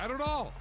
I don't know.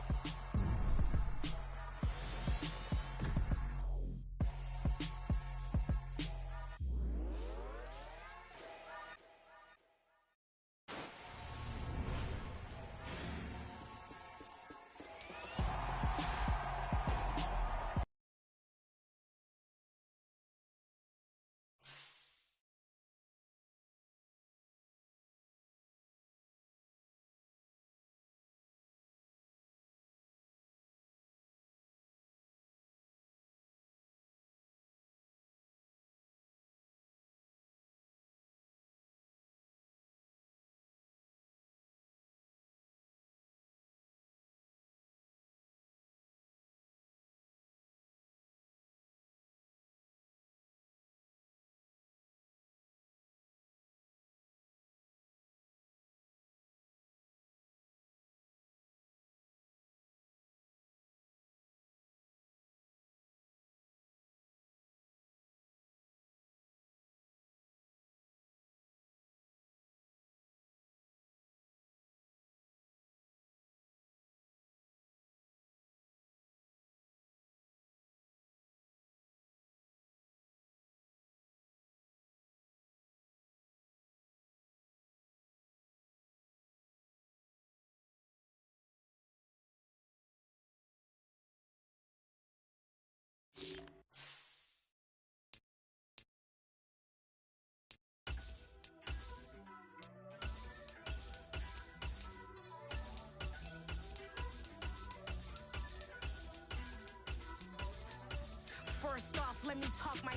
First off, let me talk my.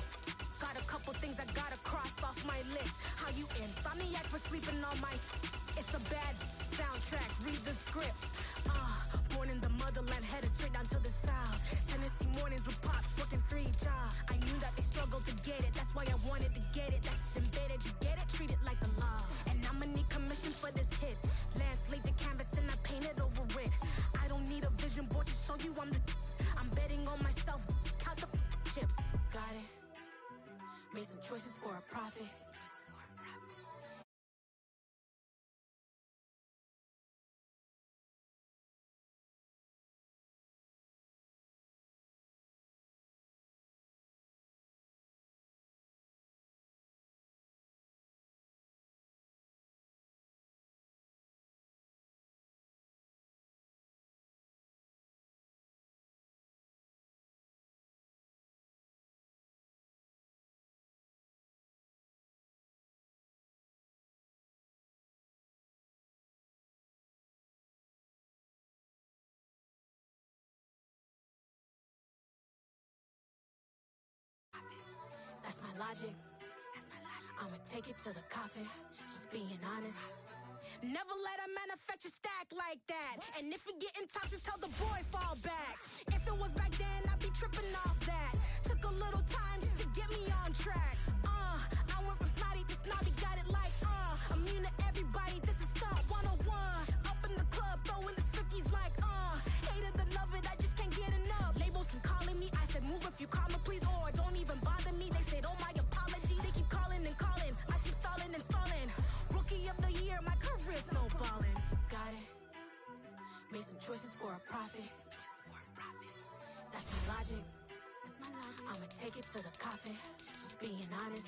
Got a couple things I gotta cross off my list. How you insomniac for sleeping on my. It's a bad soundtrack. Read the script. Born in the motherland, headed straight down to the south. Tennessee mornings with pops, working 3 jobs. I knew that they struggled to get it. That's why I wanted to get it. That's embedded. You get it? Treat it like a law. And I'ma need commission for this hit. Lance laid the canvas and I painted over it. I don't need a vision board to show you I'm the. I'm betting on myself. Count the chips. Got it. Made some choices for a profit. That's my logic. I'ma take it to the coffin. Just being honest. Never let a manufacture stack like that. And if it getting toxic, tell the boy fall back. If it was back then, I'd be tripping off that. Took a little time just to get me on track. I went from snotty to snobby, got it like immune to everybody. This is stunt 101. Up in the club, throwing this 50s like hate it or love it, I just can't get enough. Labels keep calling me, I said move if you call me please, or don't even bother me. They said oh my apology, they keep calling and calling. I keep stalling and stalling. Rookie of the year, my career snowballing. Got it. Made some choices for a profit. That's my logic. I'ma take it to the coffin. Just being honest.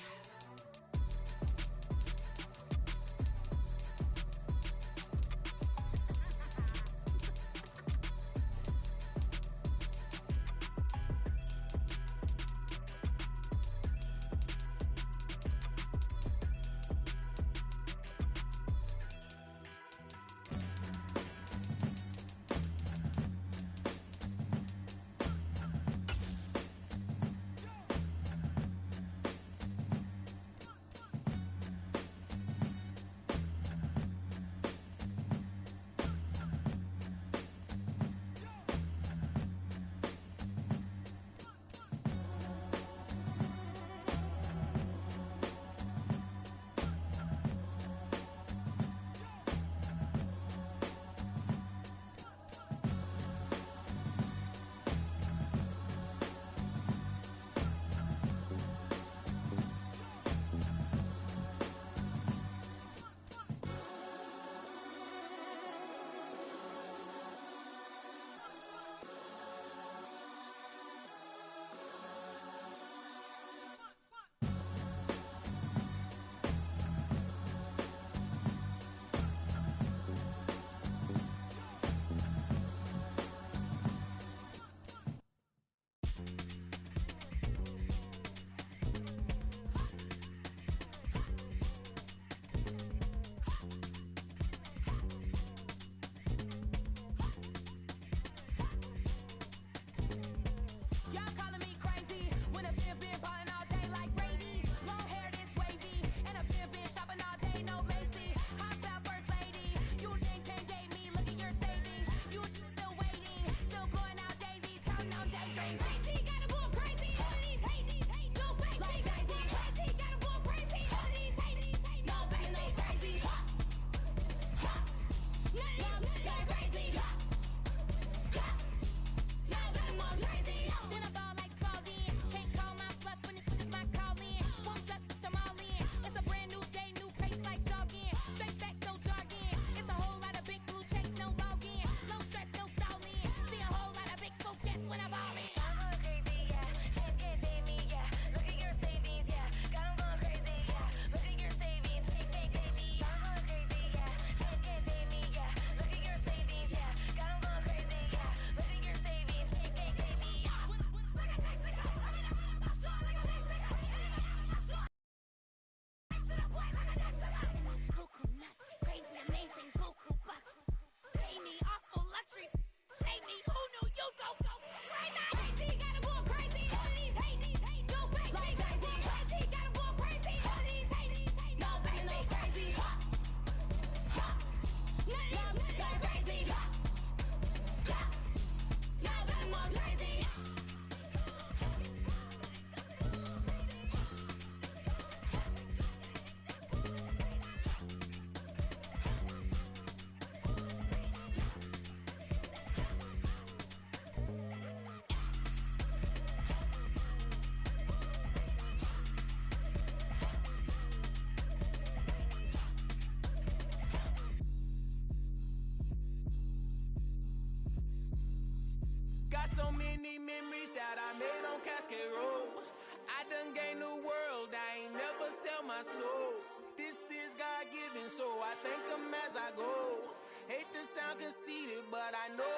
many memories that I made on Cascade Road. I done gained the world, I ain't never sell my soul. This is God-given, so I thank him as I go. Hate to sound conceited, but I know.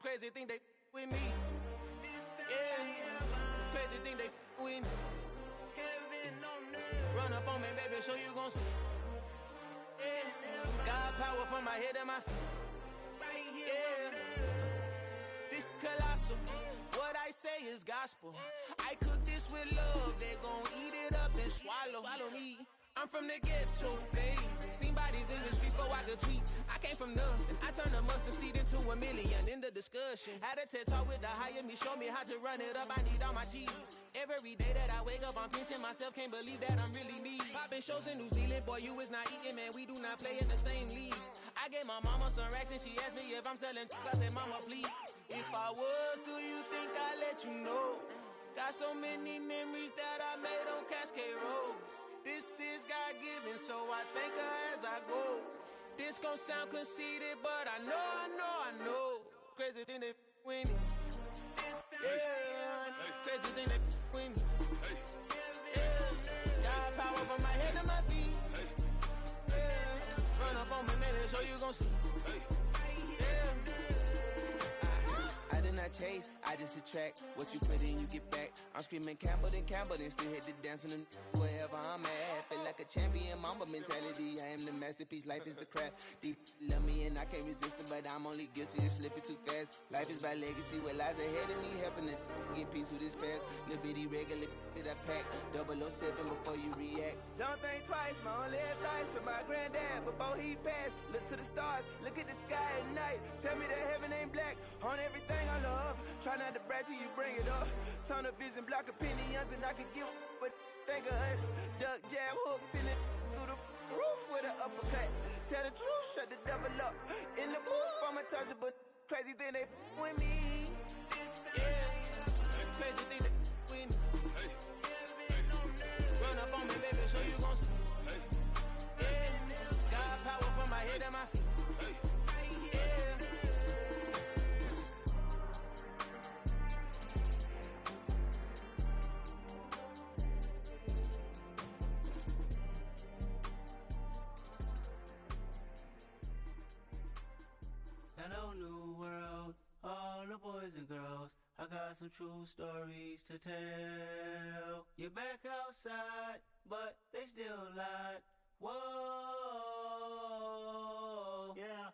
Crazy thing they with me. Yeah, crazy thing they with me. Run up on me, baby, so you gon' see. Yeah, God power from my head and my feet. Yeah, this colossal. What I say is gospel. I cook this with love. They gon' eat it up and swallow me. I'm from the ghetto, babe. Seen bodies in the street before I could tweet. I came from nothing. I turned a mustard seed into a million in the discussion. Had a TED talk with the higher me, show me how to run it up. I need all my cheese. Every day that I wake up, I'm pinching myself. Can't believe that I'm really me. Popping shows in New Zealand, boy, you is not eating, man. We do not play in the same league. I gave my mama some racks and she asked me if I'm selling. I said, mama, please. If I was, do you think I'd let you know? Got so many memories that I made on Cascade Road. This is God-given, so I thank her as I go. This gon' sound conceited, but I know. Crazy thing they with me. Yeah, crazy thing they with me. Yeah, God power from my head to my feet. Yeah, run up on me, maybe so you gon' see. Yeah. I did not chase, I just attract. What you put in, you get back. I'm screaming Campbell, then still hit the dancing and wherever I'm at. Feel like a champion, mamba mentality. I am the masterpiece, life is the crap. These love me and I can't resist it, but I'm only guilty of slipping too fast. Life is by legacy, what lies ahead of me, helping to get peace with this past. Little bitty regular that I pack, 007 before you react. Don't think twice, my only advice for my granddad before he passed. Look to the stars, look at the sky at night. Tell me that heaven ain't black on everything I love. Try not to brag till you bring it up. Tunnel vision, block opinions, and I could give but think of us. Duck, jab, hooks in it through the roof with an uppercut. Tell the truth, shut the devil up. In the booth, I'm untouchable. Crazy thing they with me. Yeah, crazy thing they with me. Run up on me, baby, so you gon' see. Yeah, God power from my head and my feet. Hello, new world, all the boys and girls. I got some true stories to tell. You're back outside, but they still lied. Whoa, yeah.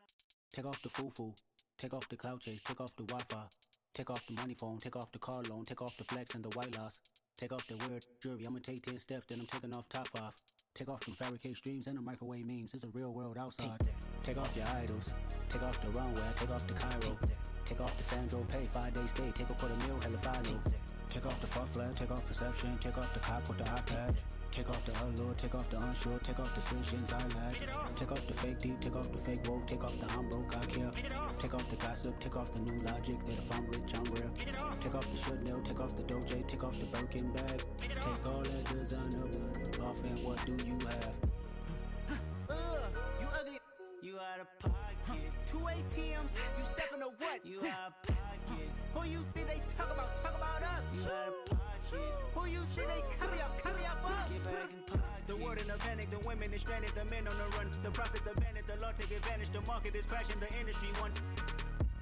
Take off the foo-foo, take off the cloud chase, take off the Wi-Fi. Take off the money phone, take off the car loan, take off the flex and the white loss. Take off the weird jewelry, I'ma take 10 steps, then I'm taking off top 5. Take off them fabricate streams and the microwave memes, it's a real world outside. Take off your idols, take off the runway, take off the Cairo. Take off the Sandro, pay 5 days stay, take a $250,000, hella final. Take off the fuck flag, take off perception, take off the cop with the iPad. Take off the allure, take off the unsure, take off decisions I lack. Take off the fake deep, take off the fake woke, take off the I'm broke, I care. Take off the gossip, take off the new logic that if I'm rich, I'm real. Take off the should know, take off the Doja, take off the Birkin bag. Take all that designer off and what do you have? You ugly. You out of pocket. 2 ATMs, you stepping to what? You out of pocket. Who you think they talk about? Talk about us. You out of pocket. Who you think they carry up for us? Get back in pocket. The world in a panic, the women is stranded, the men on the run. The profits abandoned, the law take advantage. The market is crashing, the industry wants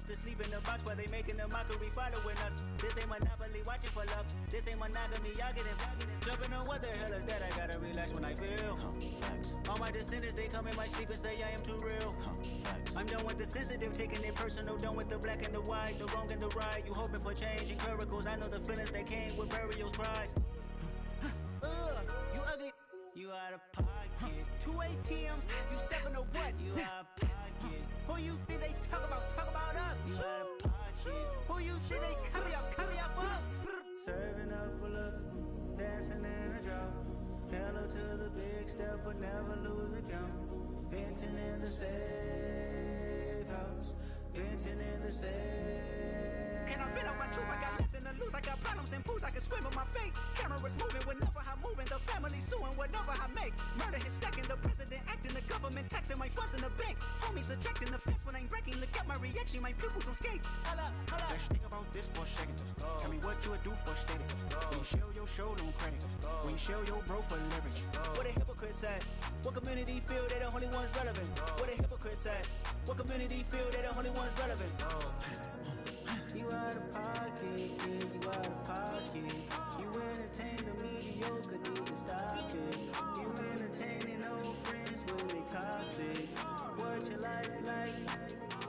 to sleep in the box while they making a mockery following us. This ain't monopoly, watching for love. This ain't monogamy, y'all getting jumping on what the hell is that? I gotta relax when I feel. All my descendants, they come in my sleep and say I am too real. I'm done with the sensitive, taking it personal. Done with the black and the white, the wrong and the right. You hoping for change and miracles. I know the feelings that came with burials, cries. You ugly. You out of pocket. 2 ATMs, you stepping to what? You out of pocket. Who you think they talk about? Talk about us. You out of pocket. Who you think they carry up for us? Serving up a look, dancing in a drop. Hello to the big step, but never lose a count. Venting in the safe house. Venting in the safe. Can I fit up my truth? I got nothing to lose. I got problems and booze, I can swim with my fate. Cameras moving whenever I'm moving, the family suing whatever I make. Murder is stacking, the president acting, the government taxing my funds in the bank. Homies ejecting the fence when I'm breaking. Look at my reaction, my pupils on skates. Hold up. Let's think about this for a second. Tell me what you would do for steady. When you show your show, don't credit. When you show your bro for leverage. What a hypocrite said. What community feel they the only ones relevant? What a hypocrite said. What community feel they the only ones relevant? You out of pocket, yeah, you out of pocket. You entertain the mediocre, need to stop it. You entertaining old friends when they toxic. What your life like?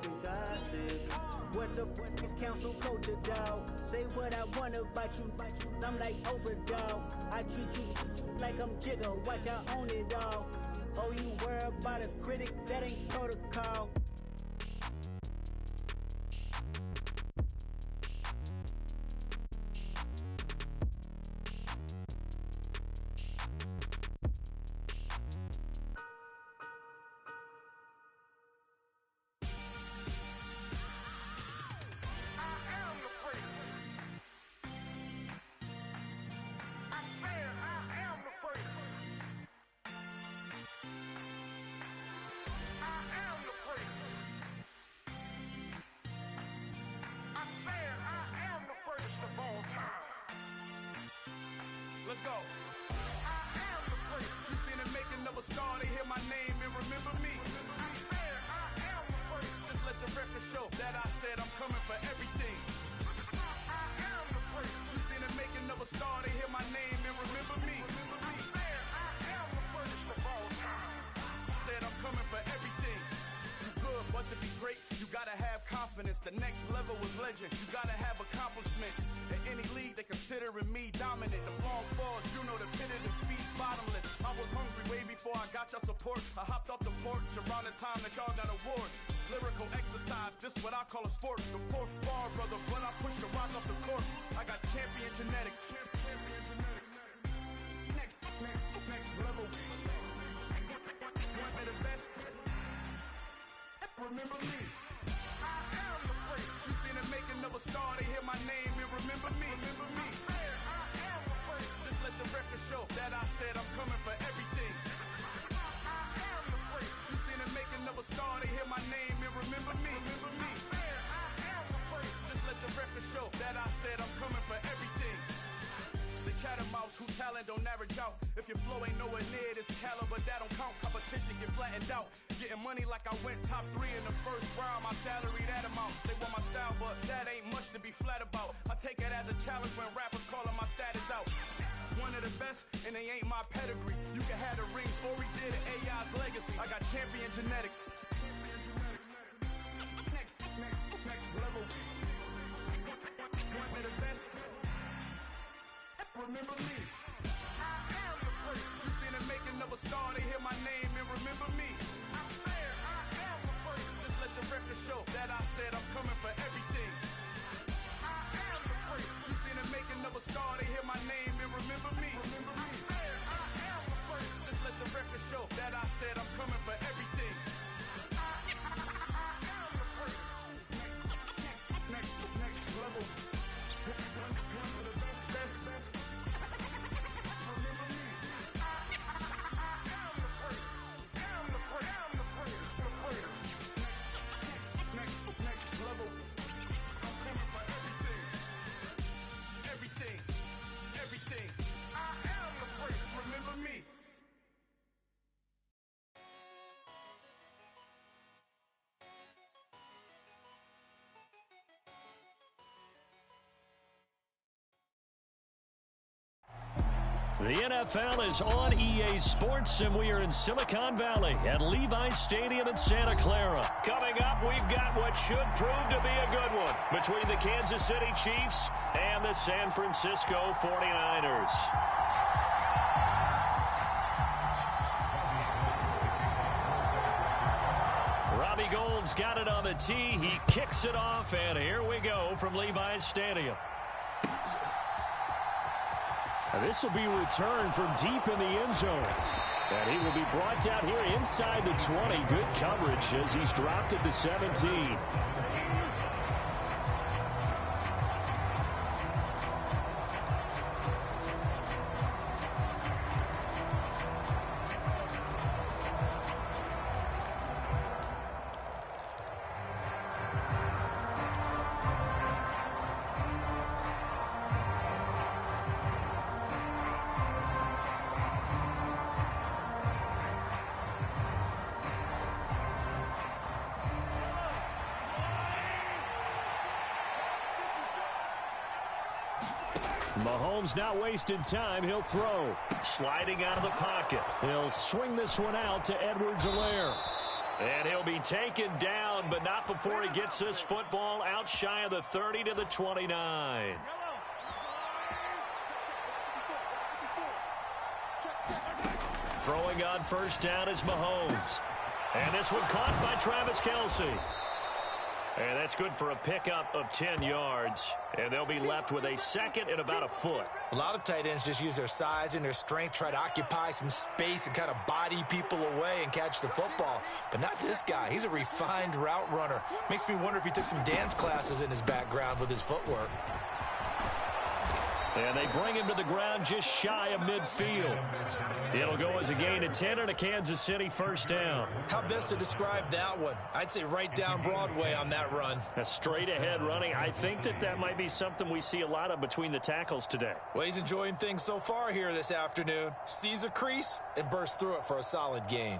The gossip. What the fuck is council culture, dog? Say what I want about you. I'm like overdog. I treat you like I'm Jigga. Watch I own it all. Oh, you worry about a critic? That ain't protocol. Let's go. I am the great. You seen it making of a star, they hear my name and remember me. I am the great. Just let the record show that I said I'm coming for everything. I am the great. You seen it making of a star, they hear my name and remember me. I am the greatest of all time. Said I'm coming for everything. You good, but to be great, you gotta have confidence. The next level was legend. You gotta have accomplishments. In any league, they considering me dominant. The long falls, you know the pit of defeat, bottomless. I was hungry way before I got your support. I hopped off the porch around the time that y'all got awards. Lyrical exercise, this what I call a sport. The fourth bar, brother, when I push the rock off the court. I got champion genetics. Champion genetics. Next level. One of the best. Remember me. I am the great. You seen it making of a star, they hear my name and remember me. Remember me. I am the great. Just let the record show that I said I'm coming for everything. I am the great. You seen it making of a star, they hear my name and remember me. Remember me. I am the great. Just let the record show that I said I'm coming for everything. The chattermouse who talent don't average out. If your flow ain't nowhere near this caliber, that don't count. Competition get flattened out. Getting money like I went top 3 in the first round. My salary that amount. They want my style, but that ain't much to be flat about. I take it as a challenge when rappers calling my status out. One of the best, and they ain't my pedigree. You can have the rings, or we did it, AI's legacy. I got champion genetics. Next level. One of the best. Remember me. I am the great. You seen it making of a star, they hear my name and remember me. I am the great. Just let the record show that I said I'm coming for everything. I am the great. You seen it making of a star, they hear my name and remember me. Remember me. I am the great. Just let the record show that I said I'm coming for everything. I am the great. Next level. One of the best. Remember me. I am the great. I'm the great. Next level. I'm coming for everything. Everything. I am the great. Remember me. The NFL is on EA Sports, and we are in Silicon Valley at Levi's Stadium in Santa Clara. Coming up, we've got what should prove to be a good one between the Kansas City Chiefs and the San Francisco 49ers. Robbie Gould's got it on the tee. He kicks it off, and here we go from Levi's Stadium. This will be returned from deep in the end zone. And he will be brought down here inside the 20. Good coverage as he's dropped at the 17. Mahomes not wasting time. He'll throw. Sliding out of the pocket. He'll swing this one out to Edwards-Helaire. And he'll be taken down, but not before he gets this football out shy of the 30 to the 29. Throwing on first down is Mahomes. And this one caught by Travis Kelce. And that's good for a pickup of 10 yards. And they'll be left with a second and about a foot. A lot of tight ends just use their size and their strength, try to occupy some space and kind of body people away and catch the football. But not this guy. He's a refined route runner. Makes me wonder if he took some dance classes in his background with his footwork. And they bring him to the ground just shy of midfield. It'll go as a gain of 10 and a Kansas City first down. How best to describe that one? I'd say right down Broadway on that run. A straight-ahead running. I think that might be something we see a lot of between the tackles today. Well, he's enjoying things so far here this afternoon. Sees a crease and bursts through it for a solid gain.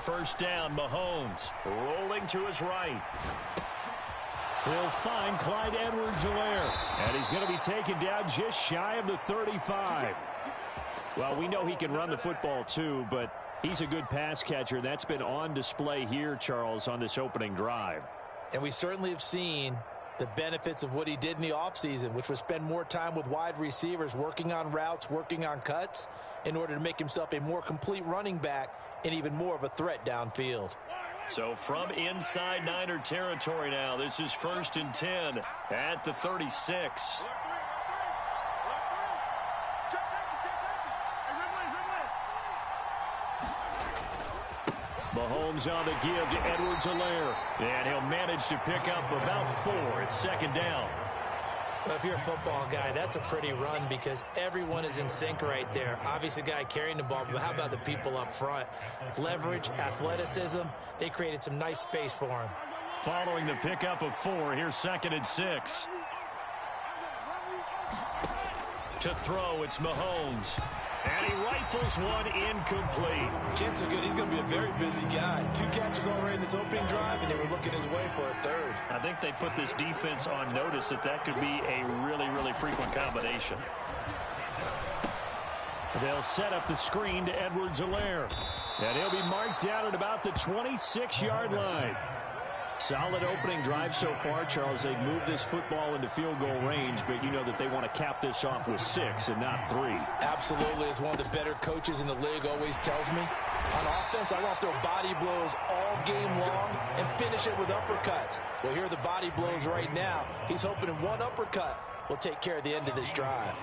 First down, Mahomes rolling to his right. He'll find Clyde Edwards-Helaire, and he's going to be taken down just shy of the 35. Well, we know he can run the football too, but he's a good pass catcher. That's been on display here, Charles, on this opening drive. And we certainly have seen the benefits of what he did in the offseason, which was spend more time with wide receivers, working on routes, working on cuts, in order to make himself a more complete running back and even more of a threat downfield. So from inside Niner territory now, this is first and 10 at the 36. Mahomes on the give to Edwards-Helaire, and he'll manage to pick up about 4 at second down. Well, if you're a football guy, that's a pretty run because everyone is in sync right there. Obviously, the guy carrying the ball, but how about the people up front? Leverage, athleticism, they created some nice space for him. Following the pickup of 4, here's second and 6. To throw, it's Mahomes. And he rifles one incomplete. Chances are good he's going to be a very busy guy. 2 catches already in this opening drive, and they were looking his way for a third. I think they put this defense on notice that could be a really, really frequent combination. They'll set up the screen to Edwards-Helaire. And he'll be marked down at about the 26-yard line. Solid opening drive so far, Charles. They've moved this football into field goal range, but you know that they want to cap this off with 6 and not 3. Absolutely. As one of the better coaches in the league always tells me, on offense, I want to throw body blows all game long and finish it with uppercuts. Well, here are the body blows right now. He's hoping in one uppercut will take care of the end of this drive.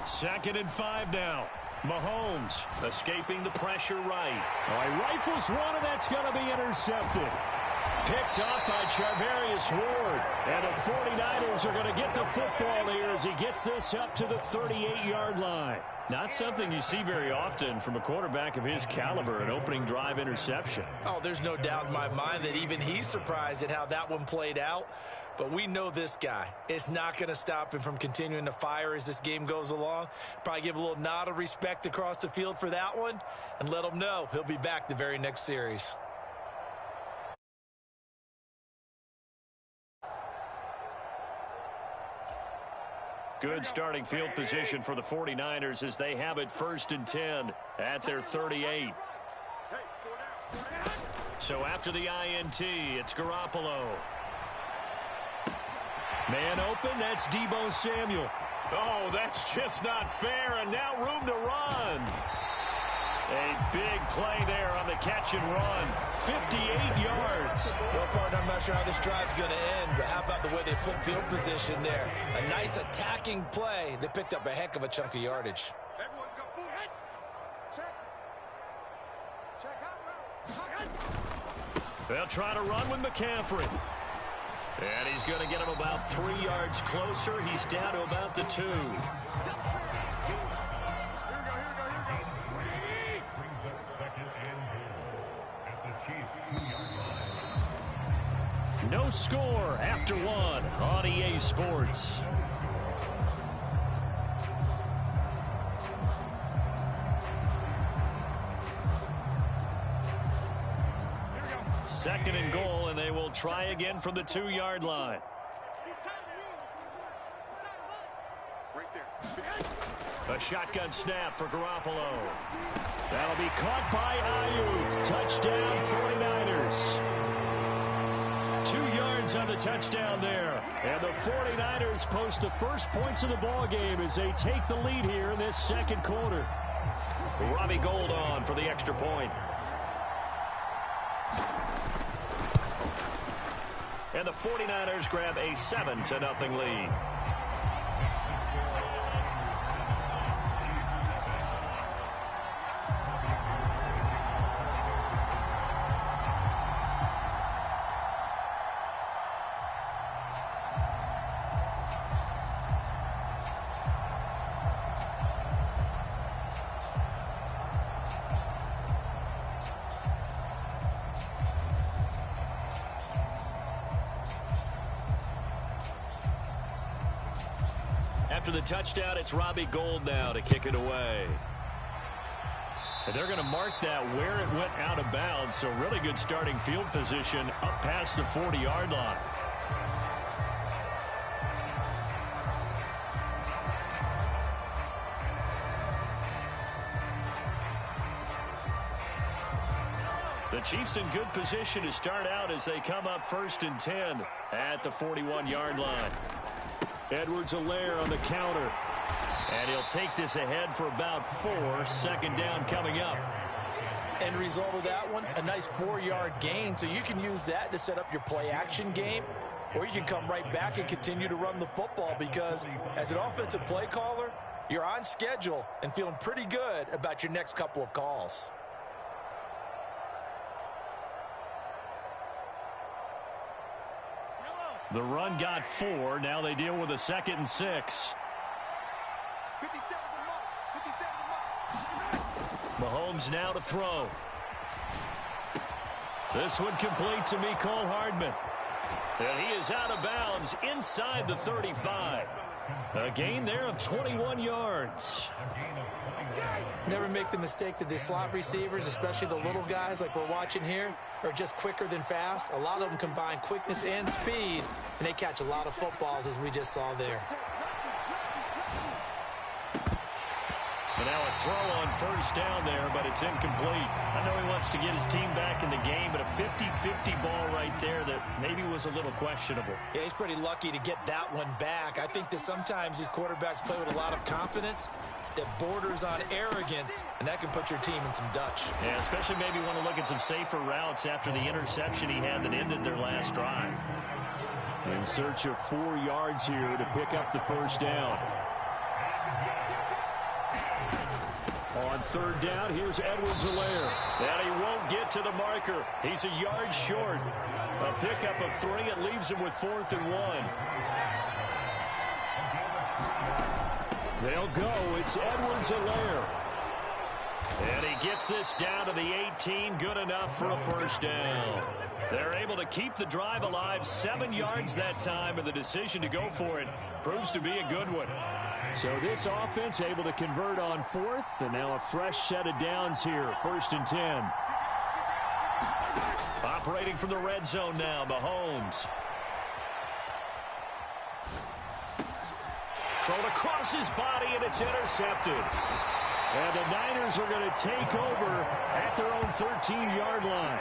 Second and 5 now. Mahomes escaping the pressure right. Oh, he rifles one, and that's going to be intercepted. Picked off by Charvarius Ward. And the 49ers are going to get the football here as he gets this up to the 38-yard line. Not something you see very often from a quarterback of his caliber, an opening drive interception. Oh, there's no doubt in my mind that even he's surprised at how that one played out. But we know this guy. It's not going to stop him from continuing to fire as this game goes along. Probably give a little nod of respect across the field for that one and let him know he'll be back the very next series. Good starting field position for the 49ers as they have it first and 10 at their 38. So after the INT, it's Garoppolo. Man open, that's Deebo Samuel. Oh, that's just not fair, and now room to run. A big play there on the catch and run. 58 yards. Well, partner, I'm not sure how this drive's going to end, but how about the way they flipped field position there? A nice attacking play. They picked up a heck of a chunk of yardage. Everyone go forward. Check. They'll try to run with McCaffrey. And he's going to get him about 3 yards closer. He's down to about the 2. No score after one on EA Sports. Second and goal, and they will try again from the 2-yard line. A shotgun snap for Garoppolo. That'll be caught by Ayuk. Touchdown 49ers. 2 yards on the touchdown there. And the 49ers post the first points of the ball game as they take the lead here in this second quarter. Robbie Gould on for the extra point. And the 49ers grab a 7-0 lead. After the touchdown, it's Robbie Gould now to kick it away. And they're going to mark that where it went out of bounds, so really good starting field position up past the 40-yard line. The Chiefs in good position to start out as they come up 1st and 10 at the 41-yard line. Edwards-Helaire on the counter. And he'll take this ahead for about 4. 2nd down coming up. End result of that one, a nice 4-yard gain. So you can use that to set up your play-action game, or you can come right back and continue to run the football because as an offensive play caller, you're on schedule and feeling pretty good about your next couple of calls. The run got 4. Now they deal with a 2nd and 6. Mahomes now to throw. This one complete to Mecole Hardman. And he is out of bounds inside the 35. A gain there of 21 yards. Never make the mistake that the slot receivers, especially the little guys like we're watching here, are just quicker than fast. A lot of them combine quickness and speed, and they catch a lot of footballs, as we just saw there. And now a throw on 1st down there, but it's incomplete. I know he wants to get his team back in the game, but a 50-50 ball right there that maybe was a little questionable. Yeah, he's pretty lucky to get that one back. I think that sometimes these quarterbacks play with a lot of confidence that borders on arrogance, and that can put your team in some Dutch. Yeah, especially maybe want to look at some safer routes after the interception he had that ended their last drive. In search of 4 yards here to pick up the 1st down. On 3rd down, here's Edwards-Helaire. And he won't get to the marker. He's a yard short. A pickup of 3. It leaves him with 4th and 1. They'll go. It's Edwards-Helaire. And he gets this down to the 18. Good enough for a 1st down. They're able to keep the drive alive. 7 yards that time, and the decision to go for it proves to be a good one. So this offense able to convert on 4th, and now a fresh set of downs here. 1st and 10. Operating from the red zone now, Mahomes. Thrown across his body, and it's intercepted. And the Niners are going to take over at their own 13-yard line.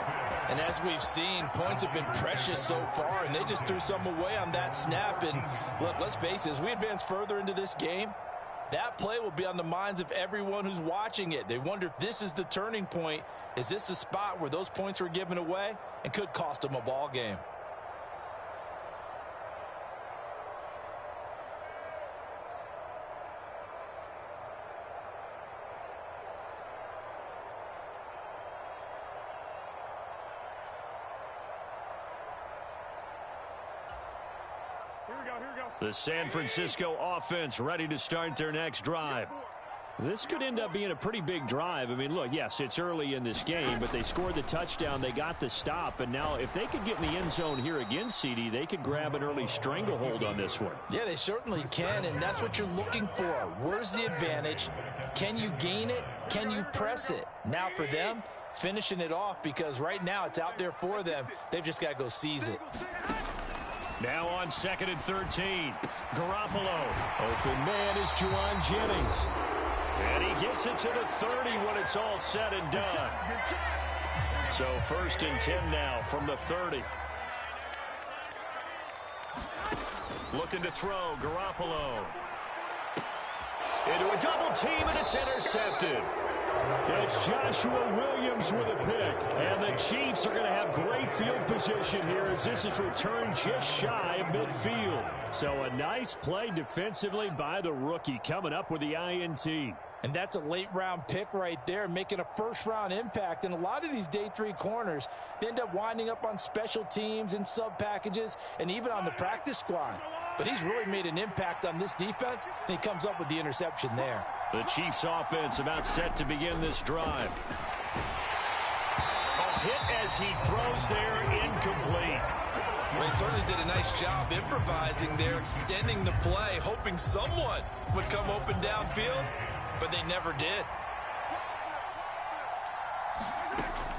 And as we've seen, points have been precious so far, and they just threw some away on that snap. And look, let's face it, as we advance further into this game, that play will be on the minds of everyone who's watching it. They wonder if this is the turning point. Is this the spot where those points were given away and could cost them a ball game? The San Francisco offense ready to start their next drive. This could end up being a pretty big drive. I mean, look, yes, it's early in this game, but they scored the touchdown. They got the stop. And now if they could get in the end zone here again, CD, they could grab an early stranglehold on this one. Yeah, they certainly can, and that's what you're looking for. Where's the advantage? Can you gain it? Can you press it? Now for them, finishing it off, because right now it's out there for them. They've just got to go seize it. Now on 2nd and 13. Garoppolo. Open man is Juwan Jennings. And he gets it to the 30 when it's all said and done. So 1st and 10 now from the 30. Looking to throw, Garoppolo. Into a double team, and it's intercepted. It's Joshua Williams with a pick. And the Chiefs are going to have great field position here as this is returned just shy of midfield. So a nice play defensively by the rookie coming up with the INT. And that's a late-round pick right there, making a first-round impact. And a lot of these day 3 corners, they end up winding up on special teams and sub-packages and even on the practice squad. But he's really made an impact on this defense, and he comes up with the interception there. The Chiefs offense about set to begin this drive. A hit as he throws there, incomplete. Well, he certainly did a nice job improvising there, extending the play, hoping someone would come open downfield, but they never did.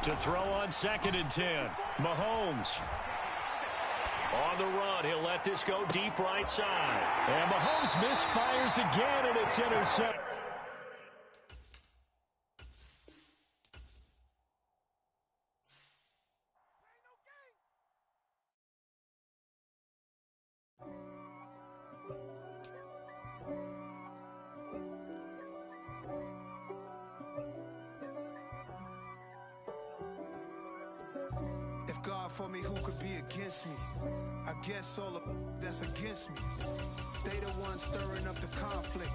To throw on 2nd and 10, Mahomes. On the run, he'll let this go deep right side. And Mahomes misfires again, and it's intercepted. If God for me, who could be against me? I guess all of that's against me. They the ones stirring up the conflict.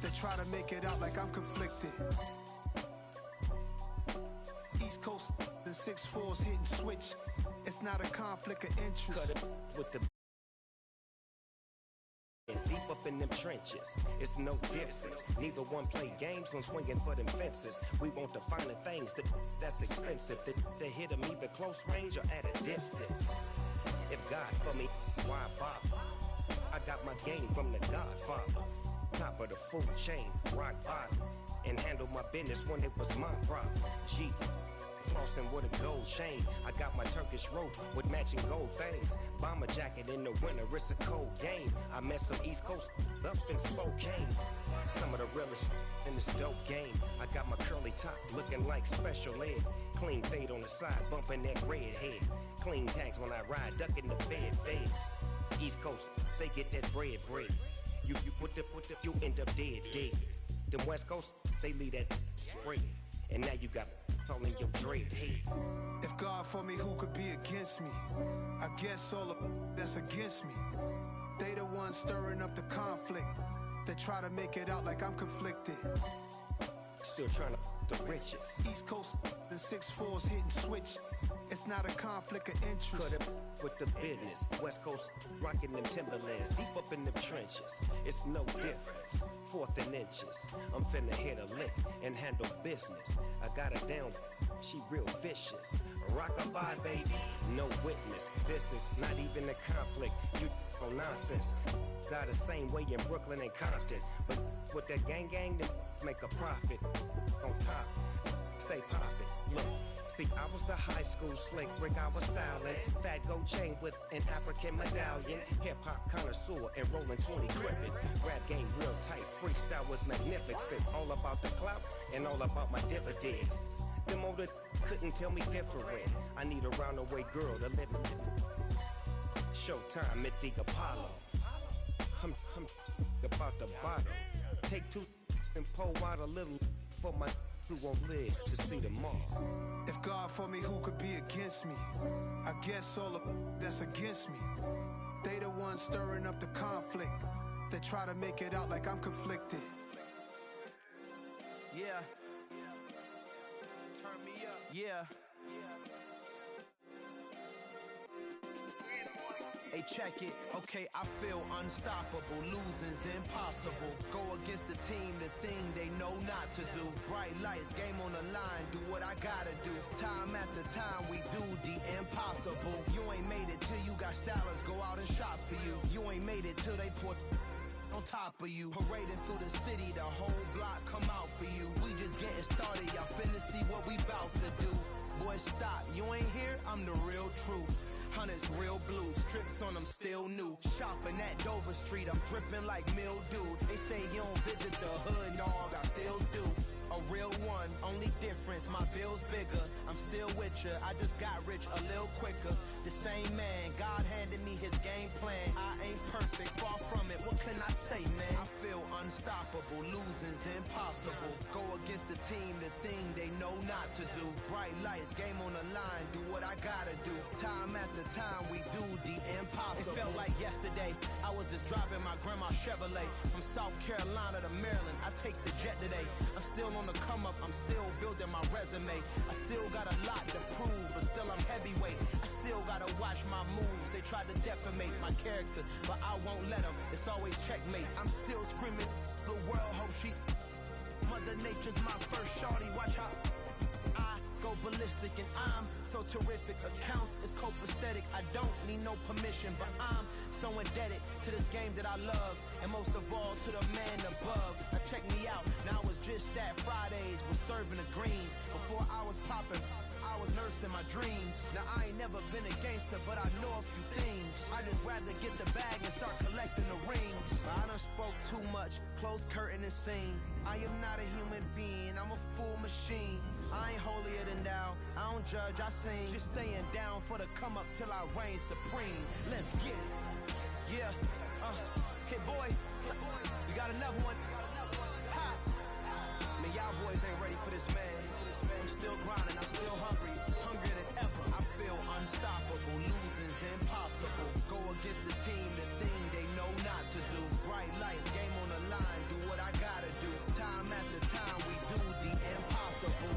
They try to make it out like I'm conflicted. East Coast and 6'4's hitting switch. It's not a conflict of interest. Cut it with the deep up in them trenches. It's no difference. Neither one play games when swinging for them fences. We want the finer things that's expensive. The hit them either close range or at a distance. If God for me, why bother? I got my game from the Godfather. Top of the food chain, rock bottom. And handle my business when it was my problem. G. Flossing with a gold chain. I got my Turkish rope with matching gold things. Bomber jacket in the winter, it's a cold game. I met some East Coast up in Spokane. Some of the realest in this dope game. I got my curly top looking like special ed. Clean fade on the side, bumping that red head. Clean tags when I ride, ducking the feds. East Coast, they get that bread. You you end up dead. Them West Coast, they leave that spray. And now you got all in your dread head. If God for me, who could be against me? I guess all of that's against me. They the ones stirring up the conflict. They try to make it out like I'm conflicted. Still trying to the riches. East Coast and 6'4's hitting switch. It's not a conflict of interest. Cut it with the business. West Coast rocking them Timberlands. Deep up in the trenches. It's no difference. 4th and inches. I'm finna hit a lick and handle business. I got her down. She real vicious. Rock-a-bye, baby. No witness. This is not even a conflict. You on nonsense. Got the same way in Brooklyn and Compton. But with that gang, then make a profit. On top, stay poppin'. Look. See, I was the high school slick Rick, I was styling. Fat gold chain with an African medallion. Hip-hop connoisseur and rolling 20 gripping. Rap game real tight, freestyle was magnificent. All about the clout and all about my dividends. Them older couldn't tell me different. I need a round-away girl to live in. Showtime at the Apollo. I'm about the bottle. Take 2 and pour out a little for my who won't live to see tomorrow. If God for me, who could be against me? I guess all of that's against me. They the ones stirring up the conflict. They try to make it out like I'm conflicted. Yeah. Turn me up. Yeah. Hey, check it. Okay, I feel unstoppable. Losing's impossible. Go against the team, the thing they know not to do. Bright lights, game on the line. Do what I gotta do. Time after time, we do the impossible. You ain't made it till you got stylists go out and shop for you. You ain't made it till they put on top of you. Parading through the city, the whole block come out for you. We just getting started, y'all finna see what we bout to do. Boy, stop, you ain't here, I'm the real truth. Hunters real blue, strips on them still new. Shopping at Dover Street, I'm dripping like mildew. They say you don't visit the hood, dog, I still do. A real one, only difference, my bill's bigger. I'm still with ya, I just got rich a little quicker. The same man, God handed me his game plan. I ain't perfect, far from it, what can I say, man? I feel unstoppable, losing's impossible. Go against the team, the thing they know not to do. Bright lights, game on the line, do what I gotta do. Time after time, we do the impossible. It felt like yesterday, I was just driving my grandma's Chevrolet. From South Carolina to Maryland, I take the jet today. I'm still on the come up, I'm still building my resume. I still got a lot to prove, but still I'm heavyweight. I still gotta watch my moves. They tried to defamate my character, but I won't let them. It's always checkmate. I'm still screaming, the world hope she. Mother Nature's my first shorty. Watch how I go ballistic, and I'm so terrific. Accounts is copacetic. I don't need no permission, but I'm so indebted to this game that I love, and most of all to the man above. Now check me out, now I was just at Fridays, was serving the greens. Before I was popping, I was nursing my dreams. Now I ain't never been a gangster, but I know a few things. I just rather get the bag and start collecting the rings. But I done spoke too much, close curtain and scene. I am not a human being, I'm a full machine. I ain't holier than thou, I don't judge, I sing. Just staying down for the come up till I reign supreme. Let's get it. Yeah, hit boy, we got another one. Ha! Man, y'all boys ain't ready for this, man. I'm still grinding, I'm still hungry, hungrier than ever. I feel unstoppable, losing's impossible. Go against the team, the thing they know not to do. Bright lights, game on the line, do what I gotta do. Time after time, we do the impossible.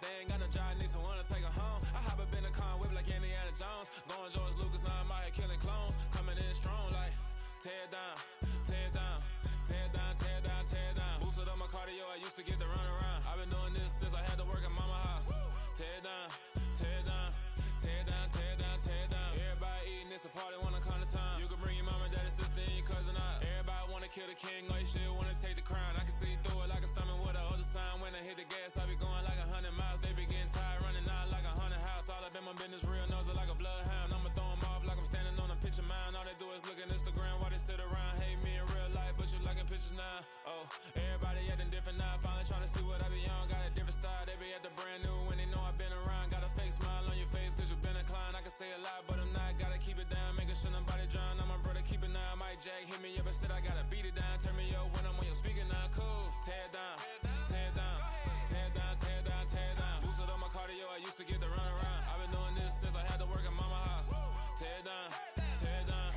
They ain't got no job, need someone to take her home. I hop up in the car, whip like Indiana Jones. Going George Lucas, now I'm out here killing clones. Coming in strong like, tear down, tear down, tear down, tear down, tear down. Boosted up my cardio, I used to get to run around. I've been doing this since I had to work at mama house. Tear down, tear down, tear down, tear down, tear down. Everybody eating, it's a party, wanna come to time. You can bring your mama, daddy, sister, and your cousin out. Everybody wanna kill the king, or you shit wanna take the crown. I can see through it like a stomach with a other sign. When I hit the gas, I be going like 100 miles. They be getting tired, running out like 100 house. All up in my business, real nose like a bloodhound. I'ma throw them off like I'm standing on a picture mound. All they do is look at Instagram while they sit around. Hate me in real life, but you liking pictures now. Oh, everybody acting different now. Finally trying to see what I be on. Got a different style, they be at the brand new when they know I've been around. Got a fake smile on your face cause you been inclined. I can say a lot, but I'm not. Gotta keep it down, making sure nobody drown. I'm my brother, keep it now. Mike Jack hit me up and said I gotta beat it down. Turn me up when I'm on your speaker now. Cool, tear down, tear down, tear down, tear down, tear down. Boosted up my cardio, I used to get to run around. I've been doing this since I had to work at mama house. Tear down, tear down,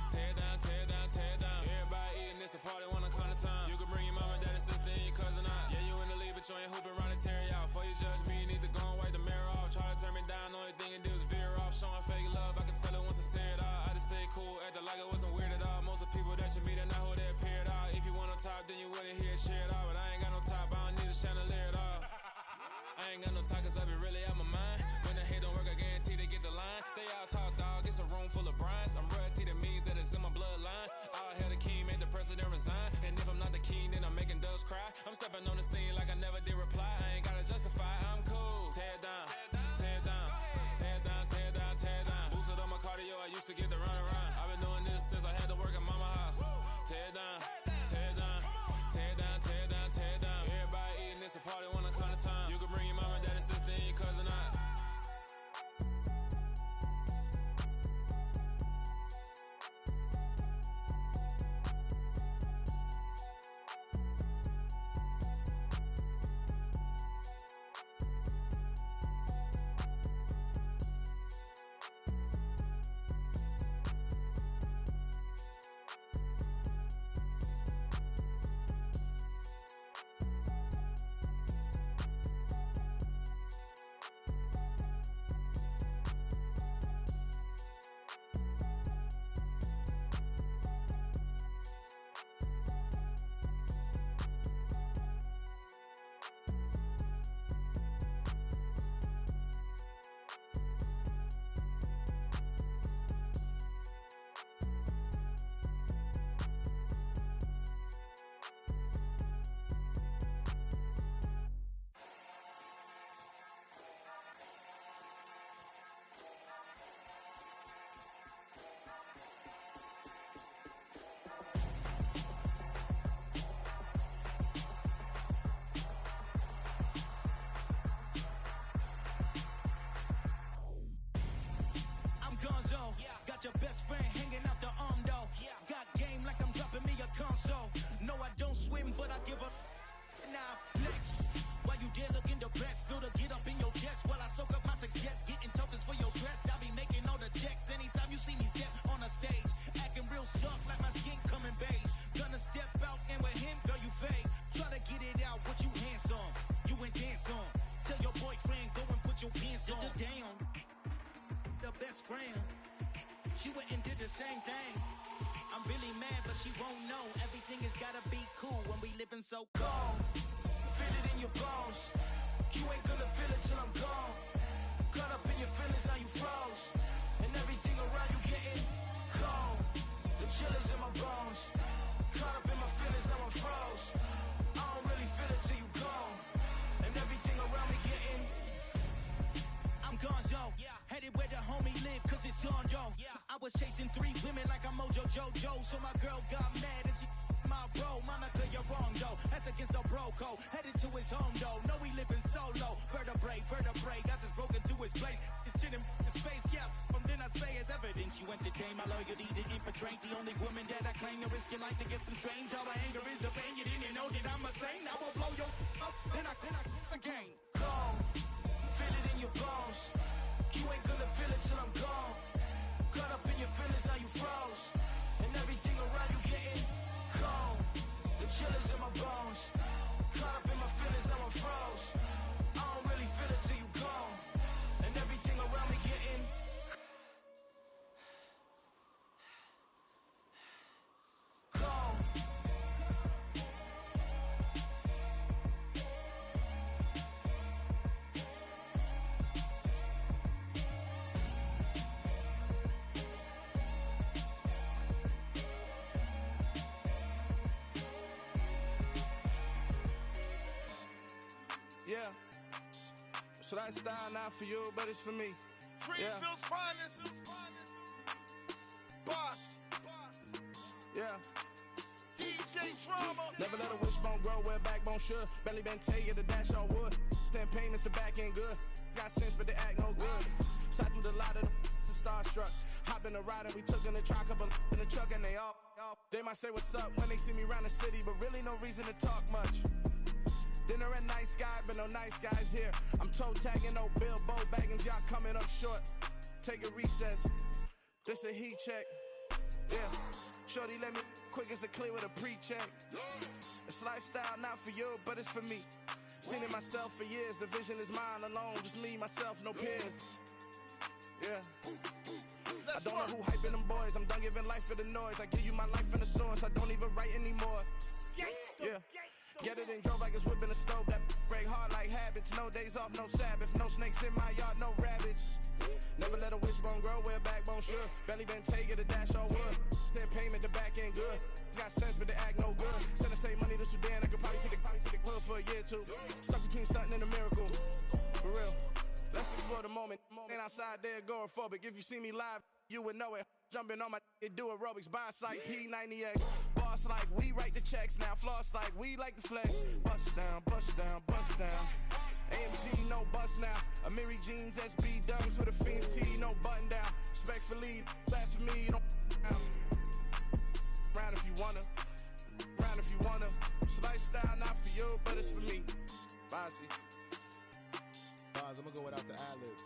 tear down, tear down, tear down. Everybody eating, it's a party, wanna come to time. You can bring your mama, daddy, sister, and your cousin out. Yeah, you in the lead, but you ain't hooping around and tear you out. Before you judge me, you need to go and wipe the mirror off. Try to turn me down, only thing it did was veer off. Showing fake love, I can tell it once I say it all. I just stay cool, acting like it wasn't weird at all. Most of the people that you meet are not who they appear at all. If you wanna friend. She went and did the same thing. I'm really mad, but she won't know. Everything has gotta be cool when we living so cold. Feel it in your bones. You ain't gonna feel it till I'm gone. Caught up in your feelings, now you froze. And everything around you getting cold. The chill is in my bones. Caught up in my feelings, now I'm froze. I don't really feel it till you gone. And everything around me getting I'm gonzo, headed where the homie live, cause it's on, yo. I was chasing 3 women like I'm Mojo Jojo, so my girl got mad and she my bro. Monica, you're wrong, though. That's against our bro code. Headed to his home, though. No, we living solo. Vertebrae, got this broken to his place. It's chin in his face, yeah. From then I say it's evidence you entertain my loyalty to infiltrate the only woman that I claim to risk your life to get some strange. All my anger is a pain. You didn't know that I'm a saint. I will blow your up, then I again. Gone. Feel it in your bones. You ain't gonna feel it till I'm gone. Caught up in your feelings, now you froze. And everything around you getting cold. The chill is in my bones. Caught up in my feelings, now I'm froze. I don't really feel it till you gone. And everything around me getting cold. Yeah. So that style not for you, but it's for me. Greenfield's finest. Boss. Yeah. DJ Drama. Never let a wishbone grow where backbone should. Belly been taking the dash on wood. 10 payments, the back end good. Got sense, but they act no good. Shot through the lot of the starstruck. Hop in the ride and we took in the truck, couple in the truck, and they all. They might say what's up when they see me around the city, but really no reason to talk much. Dinner a nice guy, but no nice guys here. I'm toe tagging, no Bilbo Baggins, y'all coming up short. Take a recess. This a heat check. Yeah. Shorty let me quick as a clear with a pre-check. It's lifestyle not for you, but it's for me. Seen it myself for years. The vision is mine alone. Just me, myself, no peers. Yeah. I don't know who hyping them boys. I'm done giving life for the noise. I give you my life in the source. I don't even write anymore. Yeah. Get it and drove like it's whipping a stove. That break hard like habits. No days off, no Sabbath. No snakes in my yard, no rabbits. Never let a wishbone grow where backbone should. Belly been taking the dash on wood. 10 payment, the back end good. Got sense, but they act no good. Send the same money to Sudan. I could probably take the hood for a year or two. Stuck between stunting and a miracle. For real. Let's explore the moment. Ain't outside there agoraphobic. If you see me live, you would know it. Jumping on my do aerobics, boss like P90X. Boss like we write the checks now. Floss like we like the flex. Bust down, bust down, bust down. AMG, no bust now. Amiri jeans, SB dunks with a Fiends tee, no button down. Respectfully, that's for me, don't down. Round if you wanna, round if you wanna. It's lifestyle not for you, but it's for me. Bossy. Bars, I'm gonna go without the ad-libs.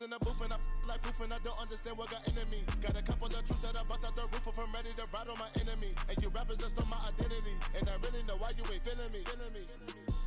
In the booth and I like proof and I don't understand what got into me. Got a couple of truths that I bust out the roof if I'm ready to ride on my enemy. And you rappers just stole my identity. And I really know why you ain't feeling me.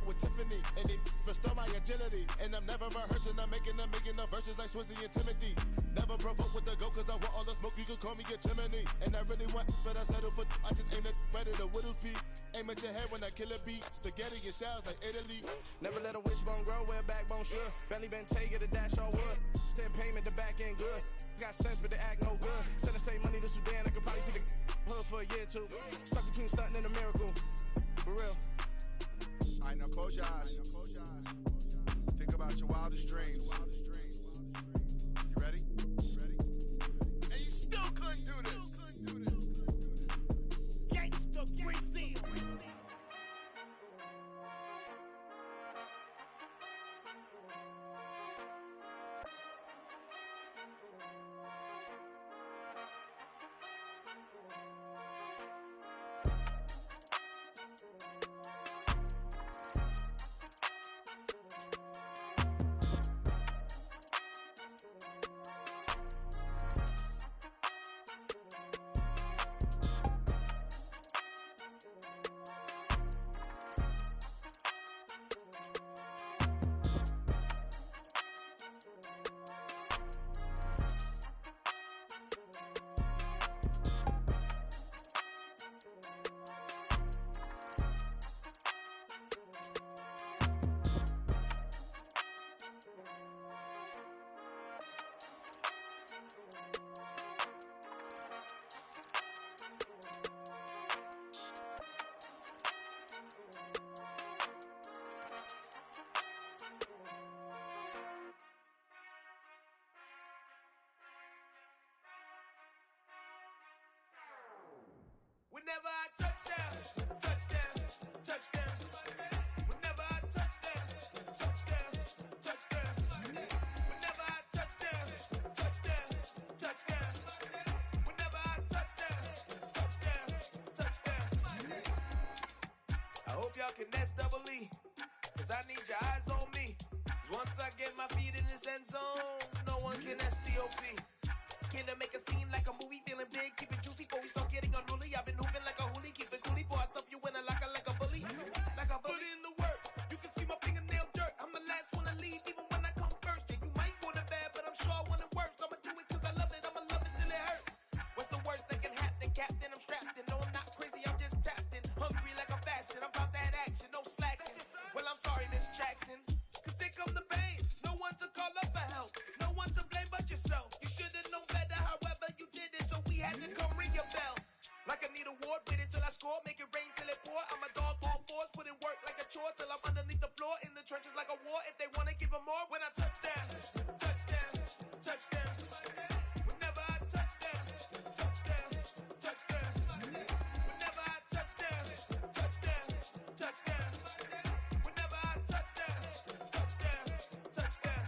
With Tiffany, and they restore my agility. And I'm never rehearsing, I'm making the verses like Swizzy and Timothy. Never provoke with the go, cause I want all the smoke, you can call me a chimney. And I really want, but I settle for, I just aim it ready to Whittles Peak. Aim at your head when I kill a beat. Spaghetti and shells like Italy. Never let a wishbone grow where backbone should. Belly been taking the dash on wood. 10 payment, the back end good. Got sense, but they act no good. Send the same money to Sudan, I could probably take the hood for a year or two. Stuck between stunting and a miracle. For real. Alright, now close your eyes. Think about your wildest dreams. You ready? And you still couldn't do this. Gangsta Brazil. y'all can SEE. Cause I need your eyes on me. Once I get my feet in this end zone, no one can STOP. Can I make a scene like a movie? Feeling big, keep it juicy before we start getting unruly. I've been hooping like a hoolie, keep it coolie before I stuff you in a locker like a bully. Like a bully. Put in the work, you can see my fingernail dirt. I'm the last one to leave, even when I come first. Yeah, you might want it bad, but I'm sure I want it worse. I'ma do it cause I love it, I'ma love it till it hurts. What's the worst that can happen, Captain? I'm strapped in. No, I'm not crazy, I'm just tapped in. Hungry like a fashion, I'm about that action, no slacking. Well, I'm sorry, Miss Jackson. Cause here come the pain. No one to call up for help. No one to blame but yourself. You should've known better, however you did it. So we had to come ring your bell. Like I need a award, wait until I score. Make it rain till it pour. I'm a dog on fours, put in work like a chore. Till I'm underneath the floor, in the trenches like a war. If they wanna give them more, when I touch down. Touchdown, touchdown. Whenever I touch down. Touchdown, touchdown. Whenever I touch down. Touchdown, touchdown. Whenever I touch down. Touchdown, touchdown.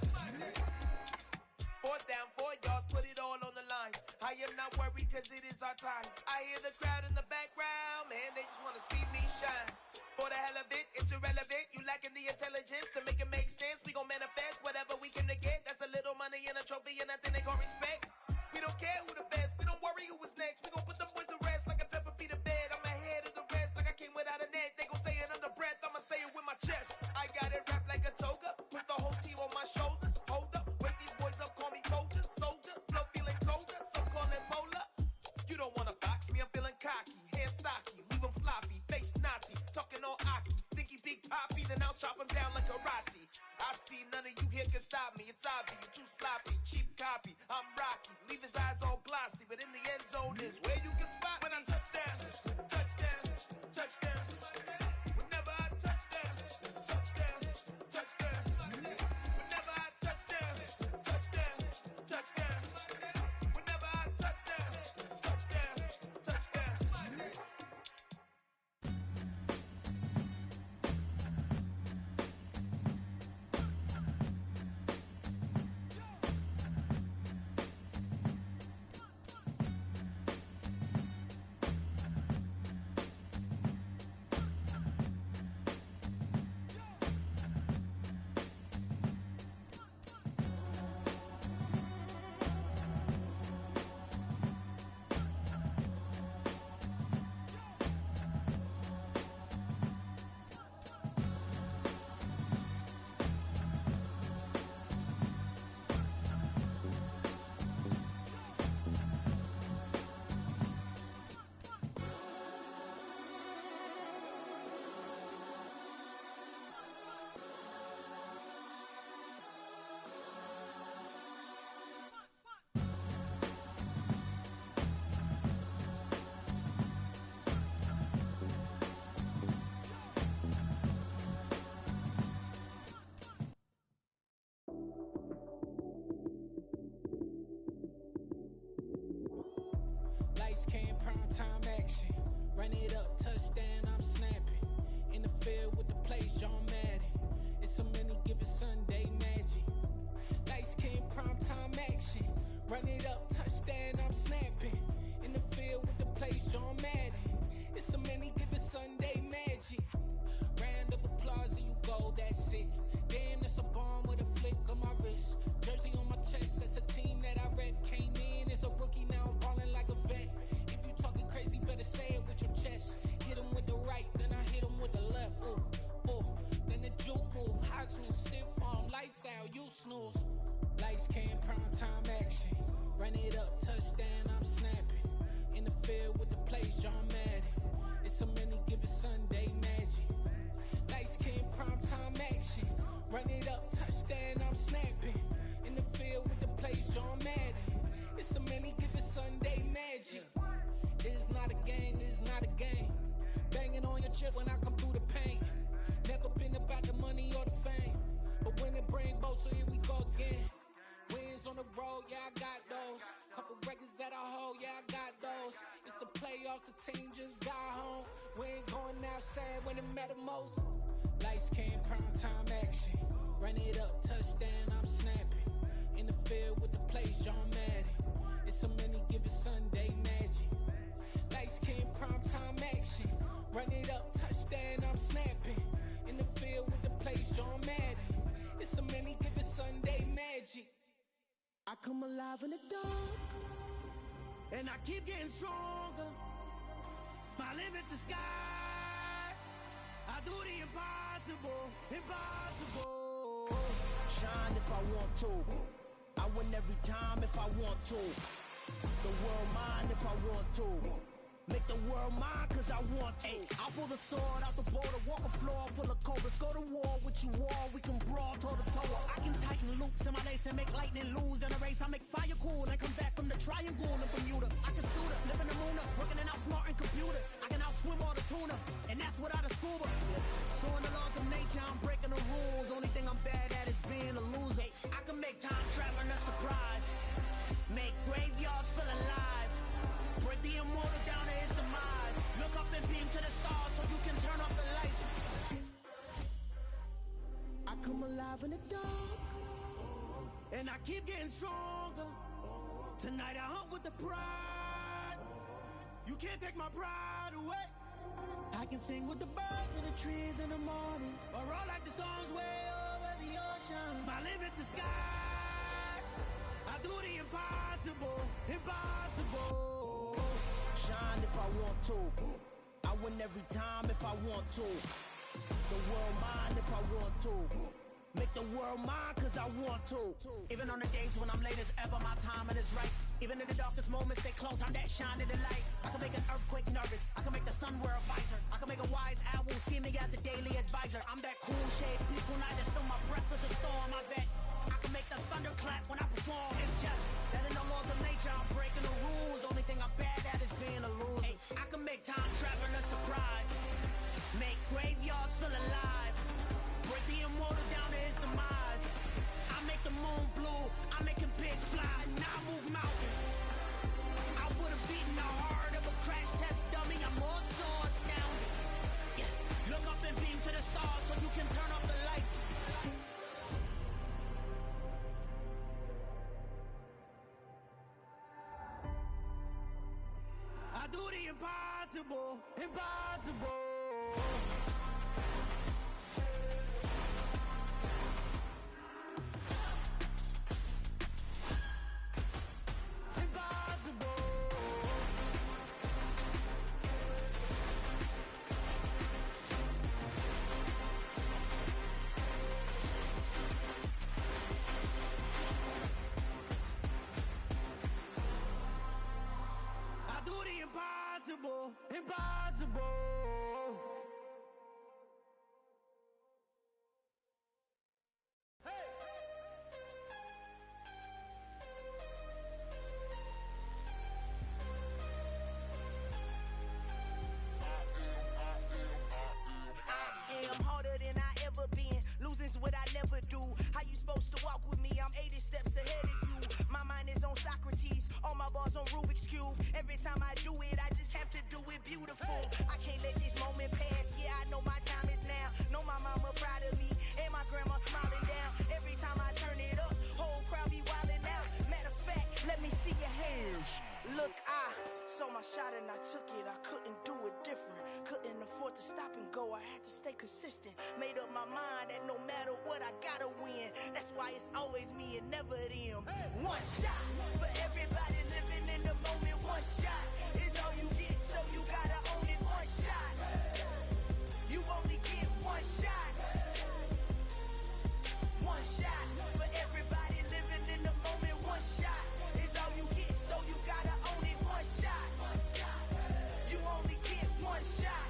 4th down, 4 yards, put it all on the line. I am not worried cause it is our time. I hear the crowd in the background, man, they just wanna see me shine. For the hell of it, it's irrelevant. You lacking the intelligence to make it make sense. We gon' manifest whatever we came to get. That's a little money and a trophy and nothing they gon' respect. We don't care who the best, we don't worry who was next. We gon' put them boys to rest like a temper feet of bed. I'm ahead of the rest like I came without a net. They gon' say it under breath, I'ma say it with my chest. I got it wrapped like a toga, put the whole team on my shoulders. Hold up, wake these boys up, call me Folger, soldier. Flow feeling colder, some call it polar. You don't wanna box me, I'm feeling cocky. Hair stocky, leave him floppy, face naughty. Talking all aki, think he big poppy, then I'll chop him down like karate. I see none of you here can stop me. It's obvious, you too sloppy, cheap copy. I'm Rocky, leave his eyes all glossy, but in the end zone is where you can spot when I touch down. Touchdown, touchdown. Whenever I touch down. Touchdown, touchdown. Whenever I touch down. Touchdown, touchdown. Whenever I touch down. Touchdown, touchdown. Lights came, prime time action. Run it up, touchdown, I'm snapping. In the field with the plays, John Madden. It's a many given Sunday magic. Lights came, prime time action. Run it up, touchdown, I'm snapping. In the field with the plays, John Madden. It's a many given Sunday magic. Round of applause and you go, that's it. Damn, that's a bomb with a flick on my wrist. Jersey on my chest, that's a team that I rep. Came in as a rookie, now I'm ballin' like a vet. If you talking crazy, better say it with your chest. Hit him with the right, then I hit him with the left. Ooh, ooh, then the juke move. Heisman, stiff arm, lights out, you snooze. Lights came, prime time action. Run it up, touchdown, I'm snapping. In the field with the plays, John Madden. It's a many given Sunday magic. Lights came, prime time action. Run it up, touchdown, I'm snapping. In the field with the plays, John Madden. It's a many given Sunday magic. It is not a game, it is not a game. Banging on your chest when I come through the pain. Never been about the money or the fame. But when it bring both, so here we go again. Wins on the road, yeah, I got those. Couple records that I hold, yeah, I got those. It's the playoffs, the team just got home. We ain't going outside when it matter most. Lights came, prime time action. Run it up, touchdown, I'm snapping. In the field with the plays, John Madden. It's a many given Sunday magic. Lights came, prime time action. Run it up, touchdown. touchdown, I'm snapping. In the field with the plays, John Madden. It's so many give it Sunday magic. I come alive in the dark, and I keep getting stronger. My limit's the sky. I do the impossible, impossible. Shine if I want to. I win every time if I want to. The world mine if I want to. Make the world mine cause I want to. I'll pull the sword out the border, walk a floor full of cobras. Go to war with you all, we can brawl toe to toe. I can tighten loops in my lace and make lightning lose in a race. I make fire cool and come back from the triangle in Bermuda. I can suit up, live in the moon, working and outsmarting computers. I can outswim all the tuna, and that's without a scuba. So in the laws of nature, I'm breaking the rules. Only thing I'm bad at is being a loser. I can make time traveling a surprise, make graveyards feel alive, break the immortal down to his demise. Look up and beam to the stars so you can turn off the lights. I come alive in the dark, and I keep getting stronger. Tonight I hunt with the pride. You can't take my pride away. I can sing with the birds and the trees in the morning, or roll like the storms way over the ocean. My limit's the sky. I do the impossible, impossible. Shine if I want to. I win every time if I want to. The world mine if I want to. Make the world mine cause I want to. Even on the days when I'm late as ever, my timing is right. Even in the darkest moments, stay close, I'm that shining the light. I can make an earthquake nervous, I can make the sun wear a visor. I can make a wise owl see me as a daily advisor. I'm that cool shade, peaceful night, and still my breath is a storm. I bet I can make the thunder clap when I perform. It's just that in the laws of nature, I'm breaking the rules. Only thing I'm bad at is being a loser. I can make time traveling a surprise, make graveyards feel alive, break the immortal down to his demise. I make the moon blue, I make him pigs fly, and I move mountains. I would've beaten the heart of a crash test dummy. I'm more so astounded. Yeah. Look up and beam to the stars so you can turn off the lights. I do the impossible, impossible. Impossible, impossible. I'm harder than I ever been. Losing's what I never do. How you supposed to walk with me? I'm 80 steps ahead of you. My mind is on Socrates, all my bars on Rubik's Cube. Every time I do it, I just have to do it beautiful. I can't let this moment pass. Yeah, I know my time is now. Know my mama proud of me, and my grandma smiling down. Every time I turn it up, whole crowd be wilding out. Matter of fact, let me see your hands. Look, I saw my shot and I took it. I couldn't do it different. Couldn't afford to stop and go. I had to stay consistent. Made up my mind that no matter what, I gotta win. That's why it's always me and never them. One shot for everybody living in the moment. One shot is all you get, so you gotta own it. One shot. You only get one shot. One shot for everybody living in the moment. One shot is all you get, so you gotta own it. One shot. You only get one shot.